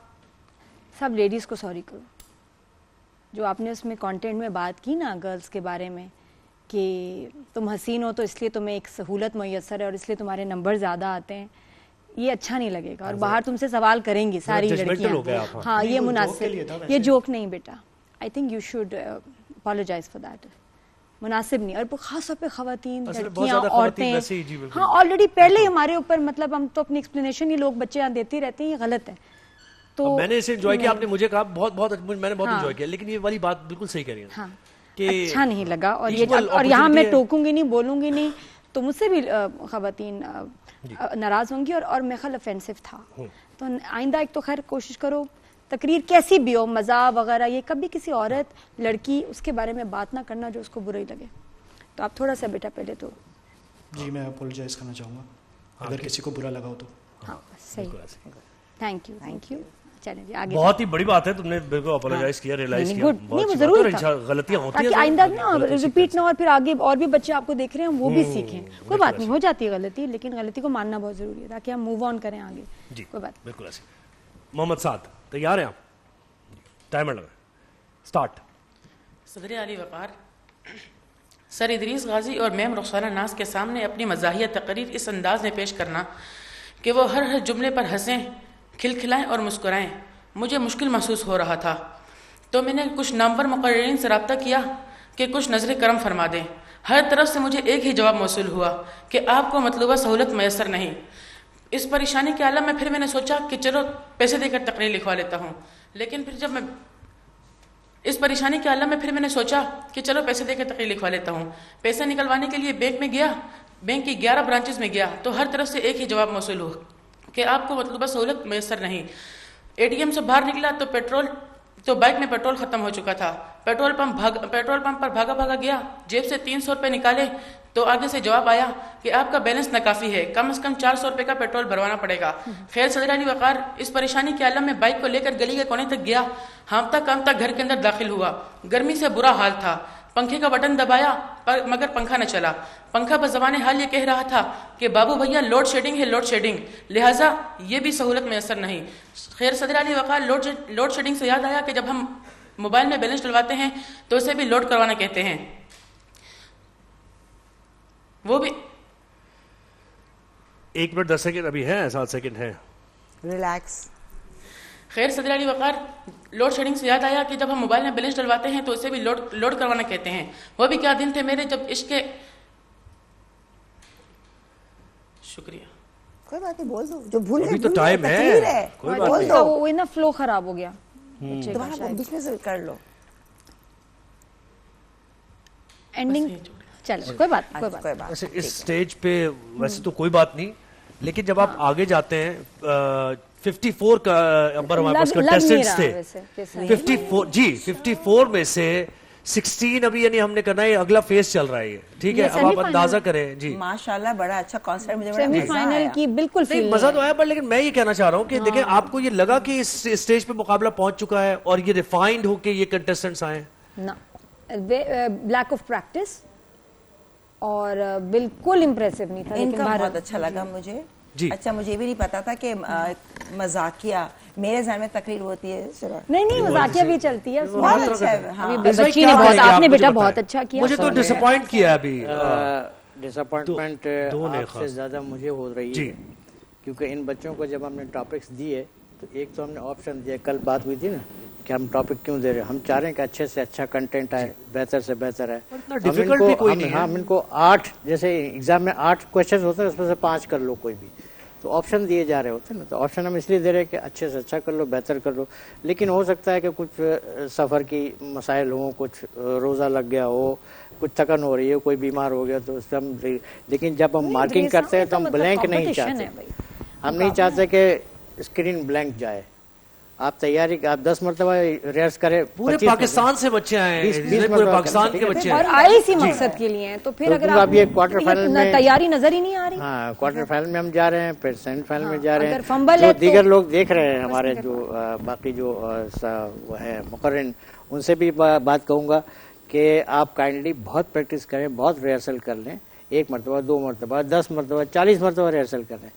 سب لیڈیز کو سوری کرو، جو آپ نے اس میں کانٹینٹ میں بات کی نا گرلز کے بارے میں کہ تم حسین ہو تو اس لیے تمہیں ایک سہولت میسر ہے اور اس لیے تمہارے نمبر زیادہ آتے ہیں، یہ اچھا نہیں لگے گا، اور باہر تم سے سوال کریں گی ساری لڑکیاں۔ ہاں یہ مناسب، یہ جوک نہیں بیٹا، I think you should apologise for that, مناسب نہیں، اور خاص طور پہ خواتین، لڑکیاں، عورتیں، ہاں آلریڈی پہلے ہی ہمارے اوپر مطلب ہم تو اپنی ایکسپلینیشن یہ لوگ بچے دیتے رہتے ہیں، یہ غلط ہے۔ تو میں نے اسے انجوائے کیا، آپ نے مجھے کہا میں نے بہت انجوائے کیا، لیکن یہ والی بات بالکل صحیح کہہ رہی ہیں کہ اچھا نہیں لگا، اور یہاں میں ٹوکوں گی نہیں، بولوں گی نہیں، تو مجھ سے بھی خواتین ناراض ہوں گی، اور میں خیال افینسو تھا، تو آئندہ ایک تو خیر کوشش کرو تقریر کیسی بھی ہو، مزاح وغیرہ، یہ کبھی کسی عورت لڑکی اس کے بارے میں بات نہ کرنا جو اس کو برا ہی لگے، تو آپ تھوڑا سا بیٹا پہلے تو جی میں اپولوجائز کرنا چاہوں گا اگر کسی کو برا لگا ہو تو۔ ہاں صحیح، تھینک یو۔ چلیں جی آگے، بہت ہی بڑی بات ہے، تم نے بالکل اپولوجائز کیا، ریئلائز کیا، نہیں ضرور غلطیاں ہوتی ہیں تاکہ آئندہ نا ریپیٹ نہ، اور پھر آگے اور بھی بچے آپ کو دیکھ رہے ہیں وہ بھی سیکھیں، کوئی بات نہیں، ہو جاتی ہے غلطی، لیکن غلطی کو ماننا بہت ضروری ہے تاکہ ہم موو آن کریں آگے، کوئی بات بالکل ایسے۔ محمد سعد تیار ہیں آپ؟ ٹائمر لگا، اسٹارٹ۔ صدر علی وقار سر ادریس غازی اور میم رخسانہ ناز کے سامنے اپنی مزاحیہ تقریر اس انداز میں پیش کرنا کہ وہ ہر جملے پر ہنسیں، کھلکھلائیں اور مسکرائیں، مجھے مشکل محسوس ہو رہا تھا، تو میں نے کچھ نامور مقررین سے رابطہ کیا کہ کچھ نظر کرم فرما دیں۔ ہر طرف سے مجھے ایک ہی جواب موصول ہوا کہ آپ کو مطلوبہ سہولت میسر نہیں۔ اس پریشانی کے عالم میں پھر میں نے سوچا کہ چلو پیسے دے کر تقریر لکھوا لیتا ہوں، لیکن پھر جب میں اس پریشانی کے عالم میں پھر میں نے سوچا کہ چلو پیسے دے کر تقریر لکھوا لیتا ہوں۔ پیسے نکلوانے کے لیے بینک میں گیا، بینک کی 11 برانچز میں گیا، تو ہر طرف سے ایک ہی جواب موصول ہوا کہ آپ کو مطلوبہ سہولت میسر نہیں۔ اے ٹی ایم سے باہر نکلا تو بائک میں پیٹرول ختم ہو چکا تھا، پیٹرول پمپ پر بھاگا گیا، جیب سے 300 روپے نکالے تو آگے سے جواب آیا کہ آپ کا بیلنس ناکافی ہے، کم از کم 400 روپے کا پیٹرول بھروانا پڑے گا۔ خیر صدر علی وقار اس پریشانی کے عالم میں بائک کو لے کر گلی کے کونے تک گیا، ہانپتا کانپتا گھر کے اندر داخل ہوا، گرمی سے برا حال تھا، پنکھے کا بٹن دبایا مگر پنکھا نہ چلا، پنکھا بزبان حال یہ کہہ رہا تھا کہ بابو بھیا لوڈ شیڈنگ ہے، لوڈ شیڈنگ، لہٰذا یہ بھی سہولت میسر نہیں۔ خیر صدر علی وقار لوڈ شیڈنگ سے یاد آیا کہ جب ہم موبائل میں بیلنس ڈلواتے ہیں تو اسے بھی لوڈ کروانا کہتے ہیں، وہ بھی 1 منٹ 10 سیکنڈ ابھی ہے، 7 سیکنڈ ہے، ریلیکس۔ خیر صدر علی وقار لوڈ شیڈنگ سے یاد آیا کہ جب ہم موبائل میں بیلنس ڈلواتے ہیں تو اسے بھی لوڈ کروانا کہتے ہیں، وہ بھی کیا دن تھے میرے جب عشق کے شکریہ کوئی بات نہیں، بول دو جو بھول ابھی تو ٹائم ہے، کوئی بات نہیں، وہ نا فلو خراب ہو گیا، دوبارہ بیچ میں سے کر لو اینڈنگ، چلو کوئی بات ویسے اس سٹیج پہ ویسے تو کوئی بات نہیں، لیکن جب آپ آگے جاتے ہیں 54 کا نمبر ہمارے پاس کنٹیسٹنٹس تھے، 54 جی 54 میں سے 16 ابھی یعنی ہم نے کرنا ہے، اگلا فیز چل رہا ہے، ٹھیک ہے، اب آپ اندازہ کریں جی ماشاءاللہ بڑا اچھا کانسرٹ، مجھے بڑا سیمی فائنل کی بالکل فیل مزہ تو آیا، پر لیکن میں یہ کہنا چاہ رہا ہوں کہ دیکھیں آپ کو یہ لگا کہ اس اسٹیج پہ مقابلہ پہنچ چکا ہے اور یہ ریفائنڈ ہو کے یہ کنٹیسٹنٹس آئے ہیں؟ لیک آف پریکٹس، اور بالکل امپریسو نہیں تھا، ان کا بہت اچھا لگا مجھے۔ اچھا مجھے بھی نہیں پتا تھا کہ مذاقیہ میرے ذہن میں تقریر ہوتی ہے، نہیں مذاقیہ بھی چلتی ہے، بہت اچھا ہے، بچی نے بہت، آپ نے بیٹا بہت اچھا کیا، مجھے تو ڈس اپوائنٹ کیا ابھی، ڈس اپوائنٹمنٹ آپ سے زیادہ مجھے ہو رہی ہے، کیونکہ ان بچوں کو جب ہم نے ٹاپکس دیے تو ایک تو ہم نے آپشن دیا، کل بات ہوئی تھی نا کہ ہم ٹاپک کیوں دے رہے ہیں. ہم چاہ رہے ہیں کہ اچھے سے اچھا کنٹینٹ آئے, بہتر سے بہتر آئے. ہم ان کو 8 جیسے ایگزام میں 8 کوشچن ہوتے ہیں, اس میں سے 5 کر لو کوئی بھی, تو آپشن دیے جا رہے ہوتے ہیں نا. تو آپشن ہم اس لیے دے رہے ہیں کہ اچھے سے اچھا کر لو, بہتر کر لو. لیکن ہو سکتا ہے کہ کچھ سفر کی مسائل ہوں, کچھ روزہ لگ گیا ہو, کچھ تھکن ہو رہی ہے, کوئی بیمار ہو گیا, تو اس سے ہم, لیکن جب ہم مارکنگ کرتے ہیں تو ہم بلینک نہیں چاہتے. ہم نہیں چاہتے کہ اسکرین بلینک جائے. آپ تیاری آپ 10 مرتبہ ریئرس کریں. پورے پاکستان سے بچے آئے ہیں, پورے پاکستان کے بچے اور آئے اسی مقصد کے لیے ہیں, تو پھر اگر آپ یہ کوارٹر فائنل میں تیاری نظر ہی نہیں آ رہی. ہاں, کوارٹر فائنل میں ہم جا رہے ہیں, پھر سیمی فائنل میں جا رہے ہیں. جو دیگر لوگ دیکھ رہے ہیں ہمارے جو باقی جو وہ ہے مقررین, ان سے بھی بات کہوں گا کہ آپ کائنڈلی بہت پریکٹس کریں, بہت ریہرسل کر لیں. 1 مرتبہ 2 مرتبہ 10 مرتبہ 40 مرتبہ ریہرسل کر لیں.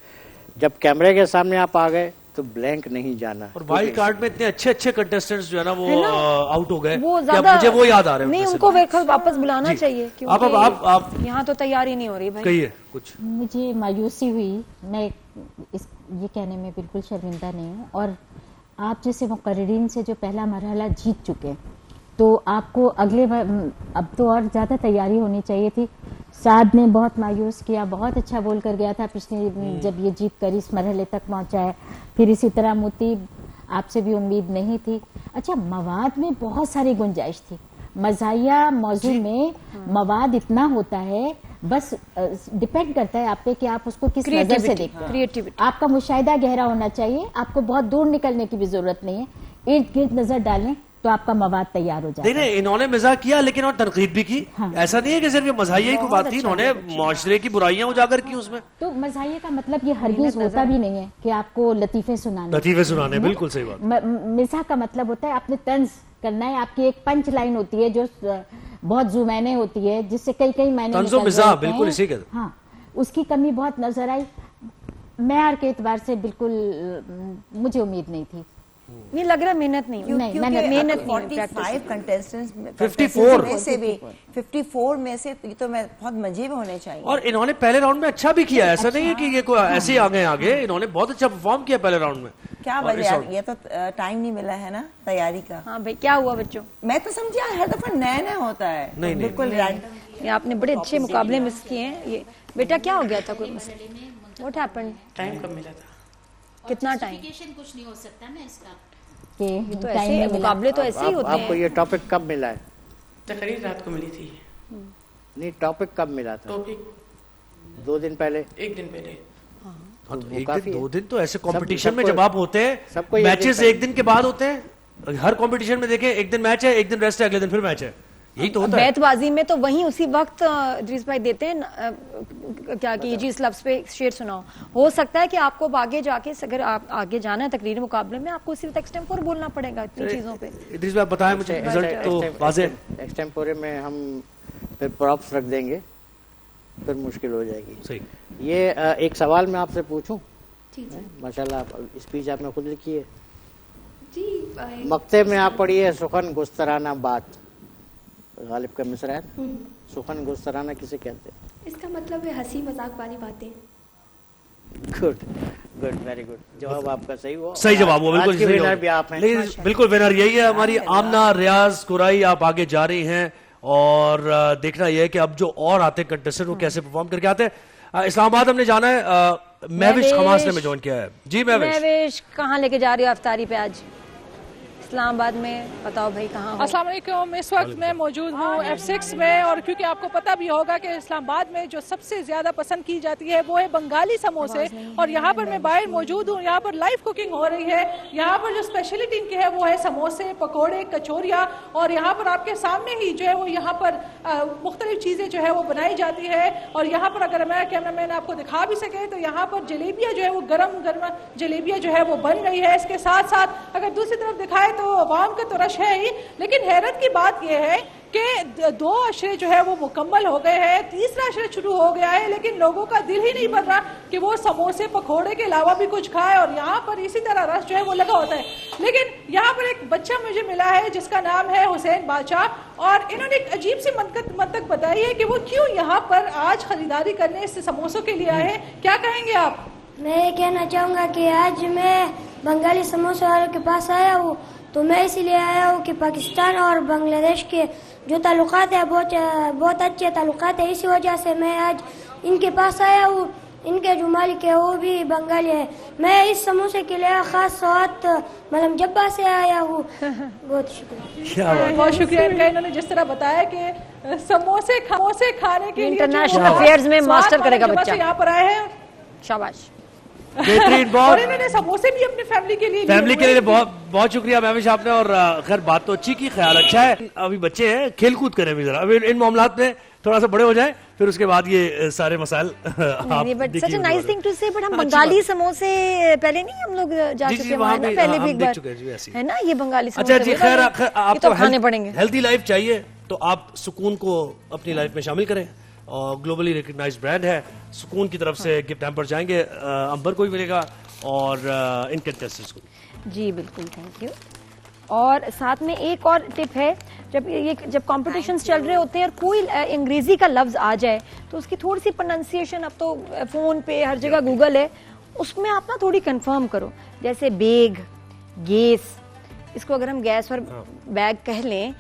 جب کیمرے کے سامنے آپ آ گئے تو بلینک نہیں جانا. اور وائلڈ کارڈ میں اتنے اچھے اچھے کنٹیسٹنٹس جو ہے نا وہ آؤٹ ہو گئے, مجھے وہ یاد آ رہے ہیں. نہیں, ان کو واپس بلانا چاہیے, کیونکہ یہاں تو تیاری نہیں ہو رہی. کہیے کچھ. مجھے مایوسی ہوئی, میں یہ کہنے میں بالکل شرمندہ نہیں ہوں, اور آپ جیسے مقررین سے جو پہلا مرحلہ جیت چکے, تو آپ کو اگلے اب تو اور زیادہ تیاری ہونی چاہیے تھی. سعد نے بہت مایوس کیا, بہت اچھا بول کر گیا تھا پچھلی جب یہ جیت کر اس مرحلے تک پہنچا ہے. پھر اسی طرح موتی, آپ سے بھی امید نہیں تھی. اچھا, مواد میں بہت ساری گنجائش تھی. مزاحیہ موضوع میں مواد اتنا ہوتا ہے, بس ڈپینڈ کرتا ہے آپ پہ کہ آپ اس کو کس نظر سے دیکھتے ہیں. آپ کا مشاہدہ گہرا ہونا چاہیے, آپ کو بہت دور نکلنے کی بھی ضرورت نہیں ہے, ارد گرد نظر ڈالیں تو آپ کا مواد تیار ہو جائے. نہیں, انہوں نے مزاح کیا لیکن اور تنقید بھی کی. ایسا نہیں ہے کہ صرف یہ مزاحیہ کی بات تھی, انہوں نے معاشرے کی برائیاں اجاگر کی اس میں. تو مزاحیہ کا مطلب یہ ہرگز ہوتا بھی نہیں ہے کہ آپ کو لطیفے سنانے. بالکل صحیح بات. مزاح کا مطلب ہوتا ہے آپ نے طنز کرنا ہے, آپ کی ایک پنچ لائن ہوتی ہے جو بہت زو معنی ہوتی ہے, جس سے کئی معنی طنز و مزاح بالکل اسی کے. ہاں, اس کی کمی بہت نظر آئی. معیار کے اعتبار سے بالکل مجھے امید نہیں تھی. یہ لگ رہا محنت نہیں, محنت 45 کنٹیسٹنٹس 54 میں سے تو میں بہت مزے میں ہونے چاہیے. اور انہوں نے پہلے راؤنڈ میں اچھا بھی کیا, ایسا نہیں ہے کہ یہ کوئی ایسے آگے, انہوں نے بہت اچھا پرفارم کیا پہلے راؤنڈ میں. کیا وجہ, یہ تو ٹائم نہیں ملا ہے نا تیاری کا. ہاں بھائی, کیا ہوا بچوں؟ میں تو سمجھا ہر دفعہ نیا ہوتا ہے. بالکل آپ نے بڑے اچھے مقابلے مس کیے ہیں. یہ بیٹا کیا ہو گیا تھا, کوئی مسئلہ؟ What happen? ٹائم کم ملا تھا. کتنا ٹائم؟ کچھ نہیں ہو سکتا نا اس کا, تو ایسے مقابلے تو ایسے ہی ہوتے ہیں. آپ کو یہ ٹاپک کب ملا ہے؟ تقریر رات کو ملی تھی. نہیں, ٹاپک کب ملا تھا؟ 2 دن پہلے, 1 دن پہلے. 2 دن تو ایسے کمپٹیشن میں جب آپ ہوتے ہیں, میچز 1 دن کے بعد ہوتے ہیں. ہر کمپٹیشن میں دیکھیں 1 دن میچ ہے, 1 دن ریسٹ ہے, اگلے دن پھر میچ ہے. یہی تو ہوتا ہے. بیت بازی میں تو وہیں اسی وقت ادریس بھائی دیتے ہیں کیا کہ جی اس لفظ پہ شعر سناؤ. ہو سکتا ہے کہ آپ کو آگے جا کے, اگر آپ آگے جانا ہے تقریر مقابلے میں, آپ کو اسی وقت ایکسٹمپور بولنا پڑے گا اتنی چیزوں پہ. ادریس بھائی بتائیں مجھے رزلٹ تو واضح. ایکسٹمپورے میں ہم پھر پراپس رکھ دیں گے, پھر مشکل ہو جائے گی. صحیح. یہ ایک سوال میں آپ سے پوچھوں. ماشاءاللہ اسپیچ آپ نے خود لکھی ہے. مقطع میں آپ پڑھیے سخن گسترانہ بات, غالب کا مصرع ہے. سخن گسترانہ کسے کہتے ہیں؟ اس کا مطلب ہے ہنسی مذاق والی باتیں. Good, very good. جواب آپ کا صحیح ہوا. صحیح جواب ہوا, بالکل ونر بھی آپ ہیں. بالکل ونر یہی ہے ہماری آمنہ ریاض قرائی. آپ آگے جا رہی ہیں اور دیکھنا یہ ہے کہ اب جو اور آتے ہیں کنٹیسٹنٹ وہ کیسے پرفارم کر کے آتے ہیں. اسلام آباد ہم نے جانا ہے, مہوش خماس نے میں جوائن کیا ہے. جی مہوش, کہاں لے کے جا رہی ہو افطاری پہ آج اسلام آباد میں؟ بتاؤ بھائی کہاں ہو؟ السلام علیکم. اس وقت میں موجود ہوں F6 میں, اور کیونکہ آپ کو پتہ بھی ہوگا کہ اسلام آباد میں جو سب سے زیادہ پسند کی جاتی ہے وہ ہے بنگالی سموسے, اور یہاں پر میں باہر موجود ہوں. یہاں پر لائیو کوکنگ ہو رہی ہے. یہاں پر جو اسپیشلٹی ان کی ہے وہ ہے سموسے, پکوڑے, کچوریاں, اور یہاں پر آپ کے سامنے ہی جو ہے وہ یہاں پر مختلف چیزیں جو ہے وہ بنائی جاتی ہے. اور یہاں پر اگر میں کیمرہ مین آپ کو دکھا بھی سکے تو یہاں پر جلیبیاں جو ہے وہ گرم گرم جلیبیاں جو ہے وہ بن رہی ہے. اس کے ساتھ ساتھ اگر دوسری طرف دکھائے تو عوام کا تو رش ہے ہی, لیکن حیرت کی بات یہ ہے کہ 2 عشرے جو ہے وہ مکمل ہو گئے ہیں, تیسرا عشرہ شروع ہو گیا ہے, لیکن لوگوں کا دل ہی نہیں بن رہا کہ وہ سموسے پکوڑے کے علاوہ بھی کچھ کھائے. اور یہاں پر اسی طرح رش جو ہے وہ لگا ہوتا ہے. لیکن یہاں پر ایک بچہ مجھے ملا ہے جس کا نام ہے حسین بادشاہ, اور انہوں نے ایک عجیب سی منطق بتائی ہے کہ وہ کیوں یہاں پر آج خریداری کرنے اس سموسوں کے لیے آئے ہیں. کیا کہیں گے آپ؟ میں یہ کہنا چاہوں گا کہ آج میں بنگالی سموسے والوں کے پاس آیا ہوں تو میں اسی لیے آیا ہوں کہ پاکستان اور بنگلہ دیش کے جو تعلقات ہیں بہت اچھے تعلقات ہیں. اسی وجہ سے میں آج ان کے پاس آیا ہوں. ان کے جو مالک ہے وہ بھی بنگالی ہے. میں اس سموسے کے لیے خاص سوات ملم جبا سے آیا ہوں. بہت شکریہ. بہت شکریہ ان کا. انہوں نے جس طرح بتایا کہ سموسے کھانے کے لیے انٹرنیشنل افیئرز میں ماسٹر کرے گا بچہ. یہاں پر آئے ہیں. شاباش. بہترین. بہت. اور انہوں نے سموسے بھی اپنی فیملی کے لیے بہت شکریہ مہوش آپ نے. اور خیر بات تو اچھی کی, خیال اچھا ہے. ابھی بچے ہیں, کھیل کود کریں بھی ذرا. ابھی ان معاملات میں تھوڑا سا بڑے ہو جائیں, پھر اس کے بعد یہ سارے مسائل. سچ اے نائس تھنگ ٹو سے. بٹ ہم بنگالی سموسے پہلے نہیں ہم لوگ جا چکے وہاں نا, پہلے بھی ایک بار ہے نا یہ بنگالی سموسے. اچھا جی خیر, آپ تو کھانے پڑیں گے. ہیلتھی لائف چاہیے تو آپ سکون کو اپنی لائف میں شامل کریں. اور گلوبلی ریکگنائزڈ برانڈ ہے سکون کی طرف سے. گفٹ ہیمپر جائیں گے امبر کو بھی ملے گا اور ان کنٹیسٹنٹس کو. جی بالکل, تھینک یو. اور ساتھ میں ایک اور ٹپ ہے, جب کمپٹیشنز چل رہے ہوتے ہیں اور کوئی انگریزی کا لفظ آ جائے تو اس کی تھوڑی سی پروننسیشن, اب تو فون پہ ہر جگہ گوگل ہے, اس میں آپ نا تھوڑی کنفرم کرو. جیسے بیگ, گیس, اس کو اگر ہم گیس اور بیگ کہہ لیں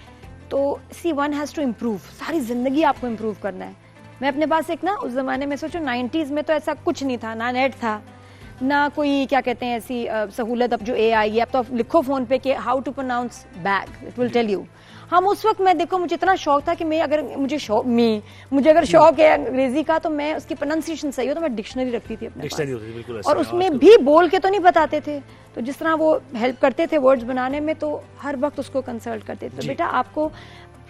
تو سی ون ہیز ٹو امپروو. ساری زندگی آپ کو امپروو کرنا ہے. میں اپنے پاس ایک نا اس زمانے میں سوچو 90s میں تو ایسا کچھ نہیں تھا, نہ نیٹ تھا نہ کوئی کیا کہتے ہیں ایسی سہولت. اب جو اے آئی ہے, اب تو آپ لکھو فون پہ کہ how to pronounce bag, it will tell you. ہم اس وقت, میں دیکھو مجھے اتنا شوق تھا کہ مجھے اگر شوق ہے انگریزی کا تو میں اس کی پروننسیشن صحیح ہو تو میں ڈکشنری رکھتی تھی اپنے پاس, اور اس میں بھی بول کے تو نہیں بتاتے تھے. تو جس طرح وہ ہیلپ کرتے تھے ورڈز بنانے میں تو ہر وقت اس کو کنسلٹ کرتے تھے. تو بیٹا آپ کو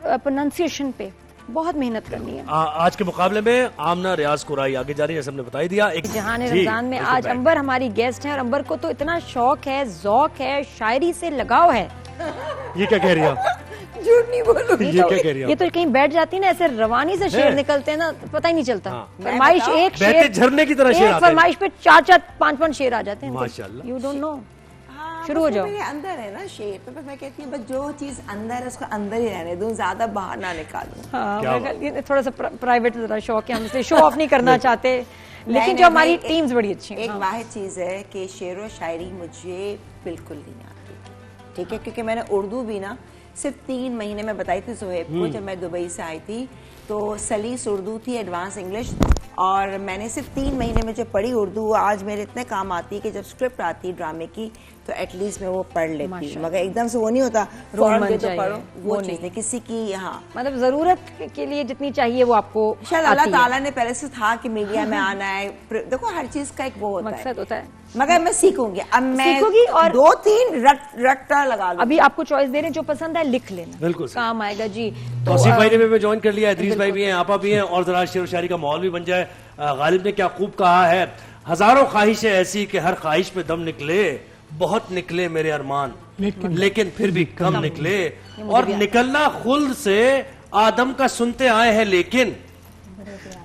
پروننسیشن پہ بہت محنت کرنی ہے. آج کے مقابلے میں آمنہ ریاض قرائی آگے جا رہی ہے, جیسے ہم نے بتائی دیا. جہان رمضان میں آج امبر ہماری گیسٹ ہیں, اور امبر کو تو اتنا شوق ہے, ذوق ہے, شاعری سے لگاؤ ہے. یہ کیا کہہ رہی ہے؟ جھوٹ نہیں بولو. یہ تو کہیں بیٹھ جاتی نا ایسے روانی سے شعر نکلتے ہیں نا, پتہ ہی نہیں چلتا. فرمائش ایک شعر, جھرنے کی طرح شعر آتے ہیں, فرمائش پہ 4-5 شعر آ جاتے ہیں. ماشاءاللہ. You don't know. شروع ہو جاؤ. میرے اندر ہے نا شعر, تو میں کہتی ہوں بس جو چیز اندر ہے اس کو اندر ہی رہنے دوں, زیادہ باہر نہ نکالوں. ہاں تھوڑا سا پرائیویٹ ذرا شوق ہے, ہم سے شو آف نہیں کرنا چاہتے, لیکن جو ہماری ٹیمز بڑی اچھی ہیں. ایک واحد چیز ہے کہ شعر و شاعری مجھے بالکل نہیں آتی, ٹھیک ہے, کیونکہ میں نے اردو بھی نا صرف 3 مہینے میں بتائی تھی زہیب کو, جب میں دبئی سے آئی تھی تو سلیس اردو تھی, ایڈوانس انگلش, اور میں نے صرف 3 مہینے میں جو پڑھی اردو آج میرے اتنے کام آتی ہے کہ جب اسکرپٹ آتی ڈرامے کی تو ایٹ لیسٹ میں وہ پڑھ لیتی ہوں, مگر ایک دم سے وہ نہیں ہوتا فوراً تو پڑھو, وہ چیز نہیں کسی کی. یہاں مطلب ضرورت کے لیے جتنی چاہیے وہ آپ کو شاید اللہ تعالیٰ نے پہلے سے تھا کہ میڈیا میں آنا ہے. دیکھو ہر چیز کا ایک وہ مقصد ہوتا ہے, مگر میں سیکھوں گی. اب میں 2-3 رٹا لگا لوں. ابھی آپ کو چوائس دے رہے ہیں, جو پسند ہے لکھ لینا, بالکل کام آئے گا. جی توصیف بھائی نے بھی جوائن کر لیا, ادریس بھائی بھی ہیں, آپا بھی ہیں, اور ذرا شعر و شاعری کا ماحول بھی بن جائے. غالب نے کیا خوب کہا ہے, ہزاروں خواہشیں ایسی کہ ہر خواہش پہ دم نکلے, بہت نکلے میرے ارمان لیکن پھر بھی کم نکلے, اور نکلنا خلد سے آدم کا سنتے آئے ہیں لیکن,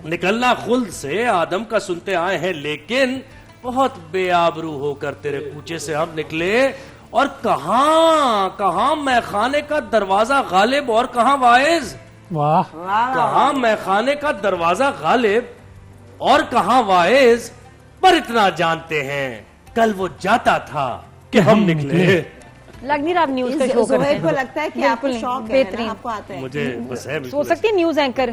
نکلنا خلد سے آدم کا سنتے آئے ہیں لیکن, بہت بے آبرو ہو کر تیرے کوچے سے ہم نکلے, اور کہاں میں خانے کا دروازہ غالب اور کہاں واعظ. واہ. کہاں میں خانے کا دروازہ غالب اور کہاں واعظ, پر اتنا جانتے ہیں کل وہ جاتا تھا کہ ہم نکلے. لگ نہیں رہا آپ نیوز کا شو کرتے ہیں. کو لگتا ہے کہ آپ کو شوق ہے, آپ کو آتا ہے. مجھے بس ہے, ہو سکتی ہے نیوز اینکر,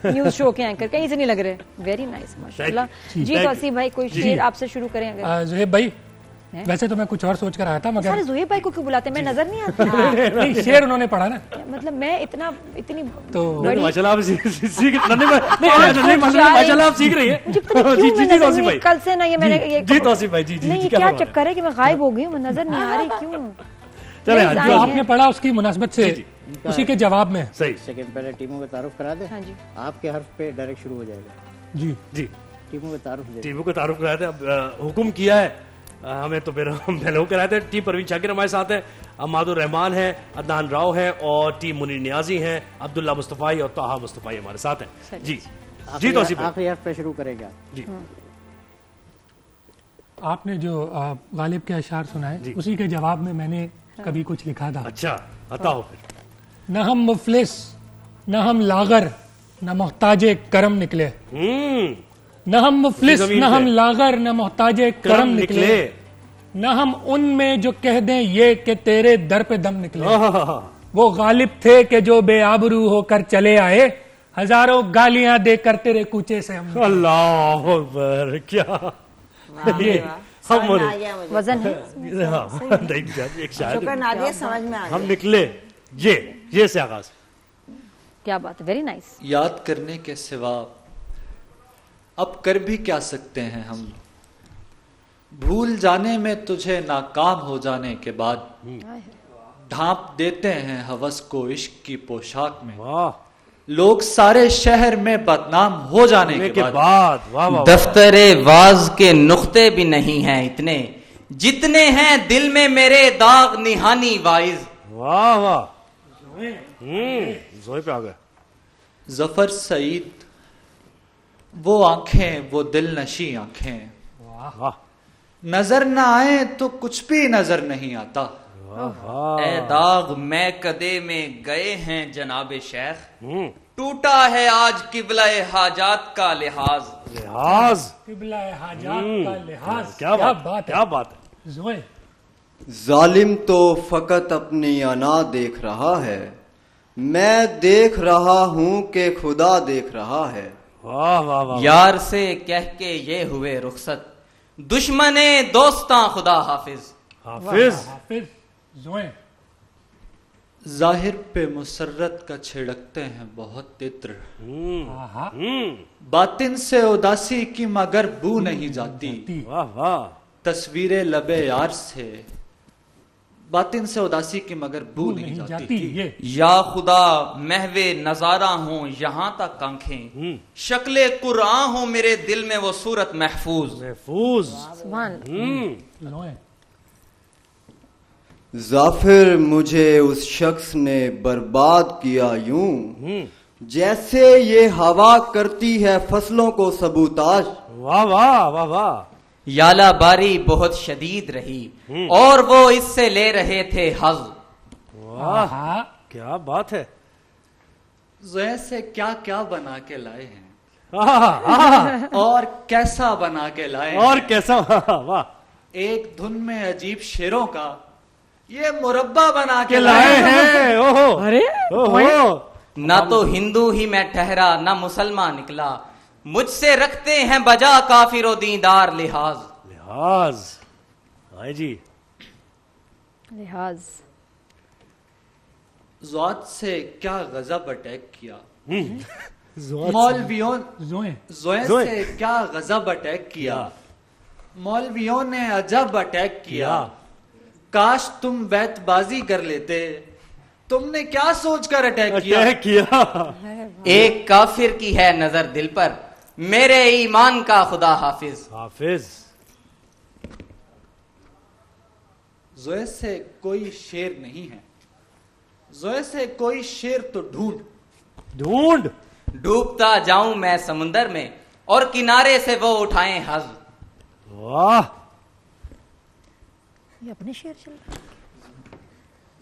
نیوز شو کے اینکر, کہیں سے نہیں لگ رہے. ویری نائس, ماشاءاللہ. جی توصیف بھائی کوئی شعر آپ سے شروع کریں اگر. زہیب بھائی ویسے تو میں کچھ اور سوچ کر آیا تھا, مگر سارے زہیب بھائی کو کیوں بلاتے ہیں, میں نظر نہیں آتی. شعر انہوں نے پڑھا نا, مطلب میں اتنی تو ماشاءاللہ آپ سیکھ رہی ہیں کل سے نا. یہ میں نے جی توصیف بھائی, جی نہیں, کیا چکر ہے کہ میں غائب ہو گئی ہوں, میں نظر نہیں آ رہی, کیوں؟ جو آپ نے پڑھا اس کی مناسبت سے اسی کے جواب میں. صحیح. سیکنڈ پہلے ٹیموں کا تعارف کرا دیں. آپ کے حرف پہ ڈائریکٹ شروع ہو جائے گا. جی جی, ٹیموں کا تعارف کرا دیں. حکم کیا ہے ہمیں تو پھر ہم پہلے ہو کراتے ہیں. ٹیم پروین شاکر ہمارے ساتھ ہے, اماد الرحمان ہے, عدنان راؤ ہے, اور ٹیم منیر نیازی ہیں, عبداللہ مصطفی اور طاہا مصطفی ہمارے ساتھ ہیں. جی جی توصیف آخری حرف پہ شروع کرے گا. جی آپ نے جو غالب کے اشعار سنائے اسی کے جواب میں نے کبھی کچھ لکھا تھا. اچھا بتاؤ پھر. نہ ہم مفلس نہ ہم لاغر نہ محتاج کرم نکلے. نہ ہم مفلس نہ ہم لاغر نہ محتاج کرم نکلے, نہ ہم ان میں جو کہہ دیں یہ کہ تیرے در پہ دم نکلے. وہ غالب تھے کہ جو بے آبرو ہو کر چلے آئے, ہزاروں گالیاں دے کر تیرے کوچے سے ہم. اللہ اکبر, کیا وزن ہے. ہم نکلے یہ سے آغاز. کیا بات ہے, ویری نائس. یاد کرنے کے سوا اب کر بھی کیا سکتے ہیں ہم, بھول جانے میں تجھے ناکام ہو جانے کے بعد ڈھانپ دیتے ہیں ہوس کو عشق کی پوشاک میں. لوگ سارے شہر میں بدنام ہو جانے کے بعد دفتر واز کے نقطے بھی نہیں ہیں اتنے جتنے ہیں دل میں میرے داغ نہانی وائز. واہ واہ, زوئے پہ آ گئے. ظفر سعید وہ آنکھیں, وہ دل نشی آنکھیں, نظر نہ آئے تو کچھ بھی نظر نہیں آتا. اے داغ میں کدے میں گئے ہیں جناب شیخ, ٹوٹا ہے آج قبلہ حاجات کا لحاظ. قبلہ حاجات کا لحاظ. کیا بات ہے. زوئے ظالم تو فقط اپنی انا دیکھ رہا ہے, میں دیکھ رہا ہوں کہ خدا دیکھ رہا ہے. یار سے کہہ کے یہ ہوئے رخصت, دشمن دوستاں خدا حافظ. حافظ زوئے. ظاہر پہ مسرت کا چھڑکتے ہیں بہت تتر, باطن سے اداسی کی مگر بو نہیں جاتی. تصویر لب یار سے باطن سے اداسی کی مگر بو نہیں جاتی. یا خدا محو نظارہ ہوں یہاں تک آنکھیں, شکل قرآن ہوں میرے دل میں وہ صورت محفوظ. ظافر مجھے اس شخص نے برباد کیا یوں جیسے یہ ہوا کرتی ہے فصلوں کو سبوتاج. واہ واہ واہ واہ. یالا باری بہت شدید رہی اور وہ اس سے لے رہے تھے حظ. واہ کیا بات ہے. زوئے سے کیا کیا بنا کے لائے ہیں اور کیسا بنا کے لائے ہیں, اور کیسا. واہ. ایک دھن میں عجیب شیروں کا یہ مربع بنا کے لائے ہیں. نہ تو ہندو ہی میں ٹھہرا نہ مسلمان نکلا, مجھ سے رکھتے ہیں بجا کافر و دیندار لحاظ. جی لحاظ. ذات سے کیا غضب اٹیک کیا, مولویوں زوئے سے کیا غضب اٹیک کیا, مولویوں نے عجب اٹیک کیا. کاش تم بیت بازی کر لیتے, تم نے کیا سوچ کر اٹیک کیا. ایک کافر کی ہے نظر دل پر, میرے ایمان کا خدا حافظ. زوئے سے کوئی شیر نہیں ہے, زوئے سے کوئی شیر تو ڈھونڈ. ڈوبتا جاؤں میں سمندر میں اور کنارے سے وہ اٹھائیں حظ. واہ. یہ اپنے شعر چل رہا ہے.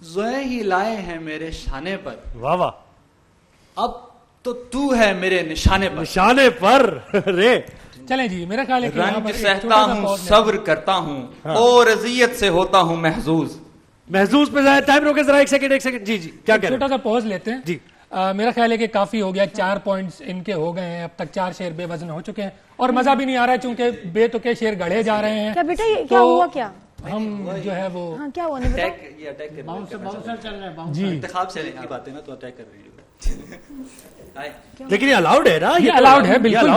زوئے ہی لائے ہیں میرے شانے پر. واہ واہ. اب تو تو ہے میرے نشانے پر. نشانے پر رے. چلیں جی, میرا خیال ہے کہ رنج سہتا ہوں صبر کرتا ہوں اور اذیت سے ہوتا ہوں محظوظ. محظوظ پہ ٹائم روکے ذرا, ایک سیکنڈ. جی کیا کہہ رہے ہیں. چھوٹا سا پوز لیتے ہیں. جی میرا خیال ہے کہ کافی ہو گیا, 4 پوائنٹس ان کے ہو گئے ہیں, اب تک 4 شعر بے وزن ہو چکے ہیں اور مزہ بھی نہیں آ رہا ہے چونکہ بے تکے شعر گڑھے جا رہے ہیں. کیا بیٹا یہ کیا ہوا, کیا ہم جو ہے وہ کیا ہوا نہیں جی انتخاب سے کی بات ہے نا, تو اٹیک کر رہی ہو. لیکن یہ الاؤڈ ہے نا, یہ الاؤڈ ہے, بالکل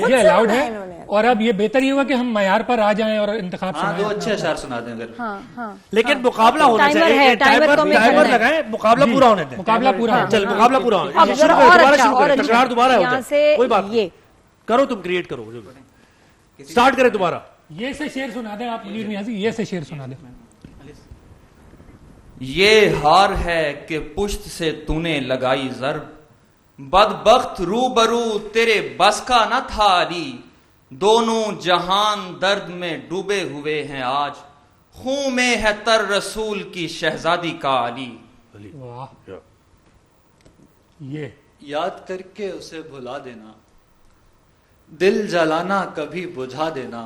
یہ الاؤڈ ہے. اور اب یہ بہتر یہ ہوگا کہ ہم معیار پر آ جائیں اور انتخاب سنائیں. دو اچھے اشعار سنا دیں اگر. لیکن مقابلہ ہونا چاہیے, ٹائمر لگائیں, مقابلہ پورا ہونے دیں. مقابلہ پورا, چل مقابلہ پورا ہونا, تکرار دوبارہ ہو جائے, کوئی بات نہیں, کرو تم کریٹ کرو, اسٹارٹ کریں دوبارہ. یہ سے شعر سنا دیں آپ منیر نیازی, یہ سے شعر سنا دیں. یہ ہار ہے کہ پشت سے تو نے لگائی ضرب, بدبخت روبرو تیرے بس کا نہ تھا علی. دونوں جہان درد میں ڈوبے ہوئے ہیں آج, خون میں ہے تر رسول کی شہزادی کا علی. یہ یاد کر کے اسے بھلا دینا, دل جلانا کبھی بجھا دینا.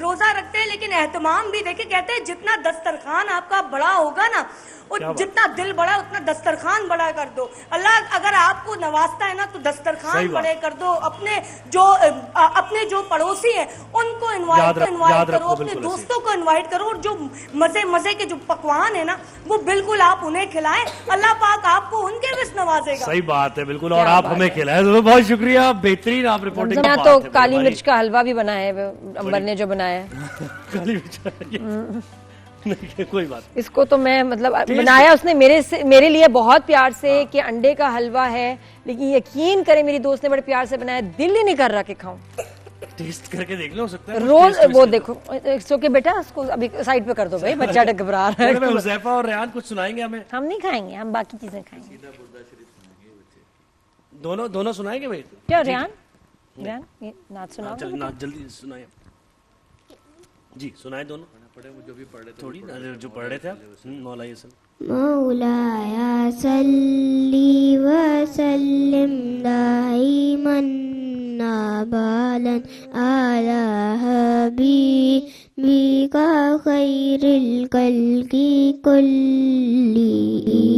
روزہ رکھتے ہیں لیکن اہتمام بھی دیکھیں, کہتے ہیں جتنا دسترخوان آپ کا بڑا ہوگا نا, جتنا دل بڑا اتنا دسترخوان بڑا کر دو. اللہ اگر آپ کو نوازتا ہے نا تو دسترخوان بڑے کر دو. اپنے جو پڑوسی ہیں ان کو انوائٹ کرو, اپنے دوستوں کو انوائٹ کرو, اور جو مزے کے جو پکوان ہیں نا وہ بالکل آپ انہیں کھلائیں. اللہ پاک آپ کو ان کے بھی نوازے گا. صحیح بات ہے بالکل, اور آپ ہمیں کھلائیں. بہت شکریہ, بہترین آپ رپورٹنگ. تو کالی مرچ کا حلوہ بھی بنایا ہے امبر نے جو بنایا ہے. کالی مرچ کوئی بات, اس کو تو میں مطلب بنایا اس نے میرے لیے بہت پیار سے کہ انڈے کا حلوہ ہے, لیکن یقین کریں میری دوست نے بڑے پیار سے بنایا, دل ہی نہیں کر رہا کہ کھاؤں. ٹیسٹ کر کے دیکھ لو, سکتا ہے روز وہ دیکھو سو کہ بیٹا اس کو ابھی سائڈ پہ کر دو بھائی, بچہ گھبرا رہا ہے. حذیفہ اور ریحان کچھ سنائیں گے ہمیں؟ ہم نہیں کھائیں گے, ہم باقی چیزیں کھائیں گے. دونوں سنائیں گے بھائی. کیا ریحان یہ نعت سناؤ. جلدی سنائیں جی, سنائیں دونوں تھوڑی جو پڑھ رہے تھے مولا مولایا صلی وسلم دائما ابدا علی حبیبک خیر الخلق کلہم.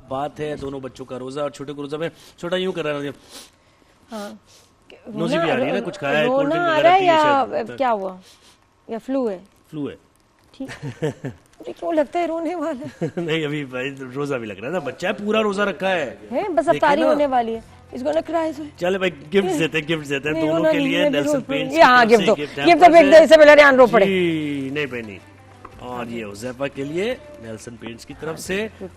بات ہے. دونوں بچوں کا روزہ, اور چھوٹے کو روزہ میں چھوٹا یوں کر رہا ہے, نوزی بھی آ رہی ہے نا, کچھ کھایا ہے, کولڈ ڈرنک وغیرہ پی, یا کیا ہوا, یا فلو ہے. فلو ہے ٹھیک, مجھے کیوں لگتا ہے رونے والا. نہیں ابھی روزہ بھی لگ رہا ہے نا, بچہ ہے پورا روزہ رکھا ہے, بس اب تاری ہونے والی ہے, اس کو نہ کرائے. چلے بھائی گفٹ دیتے ہیں دونوں کے لیے. نیلسن پینٹس ہاں گفٹ دو, گفٹ دو ایک دو, اس سے پہلے ریحان رو پڑے. نہیں بہنی, اور یہ حذیفہ کے لیے نیلسن پینٹس کی طرف سے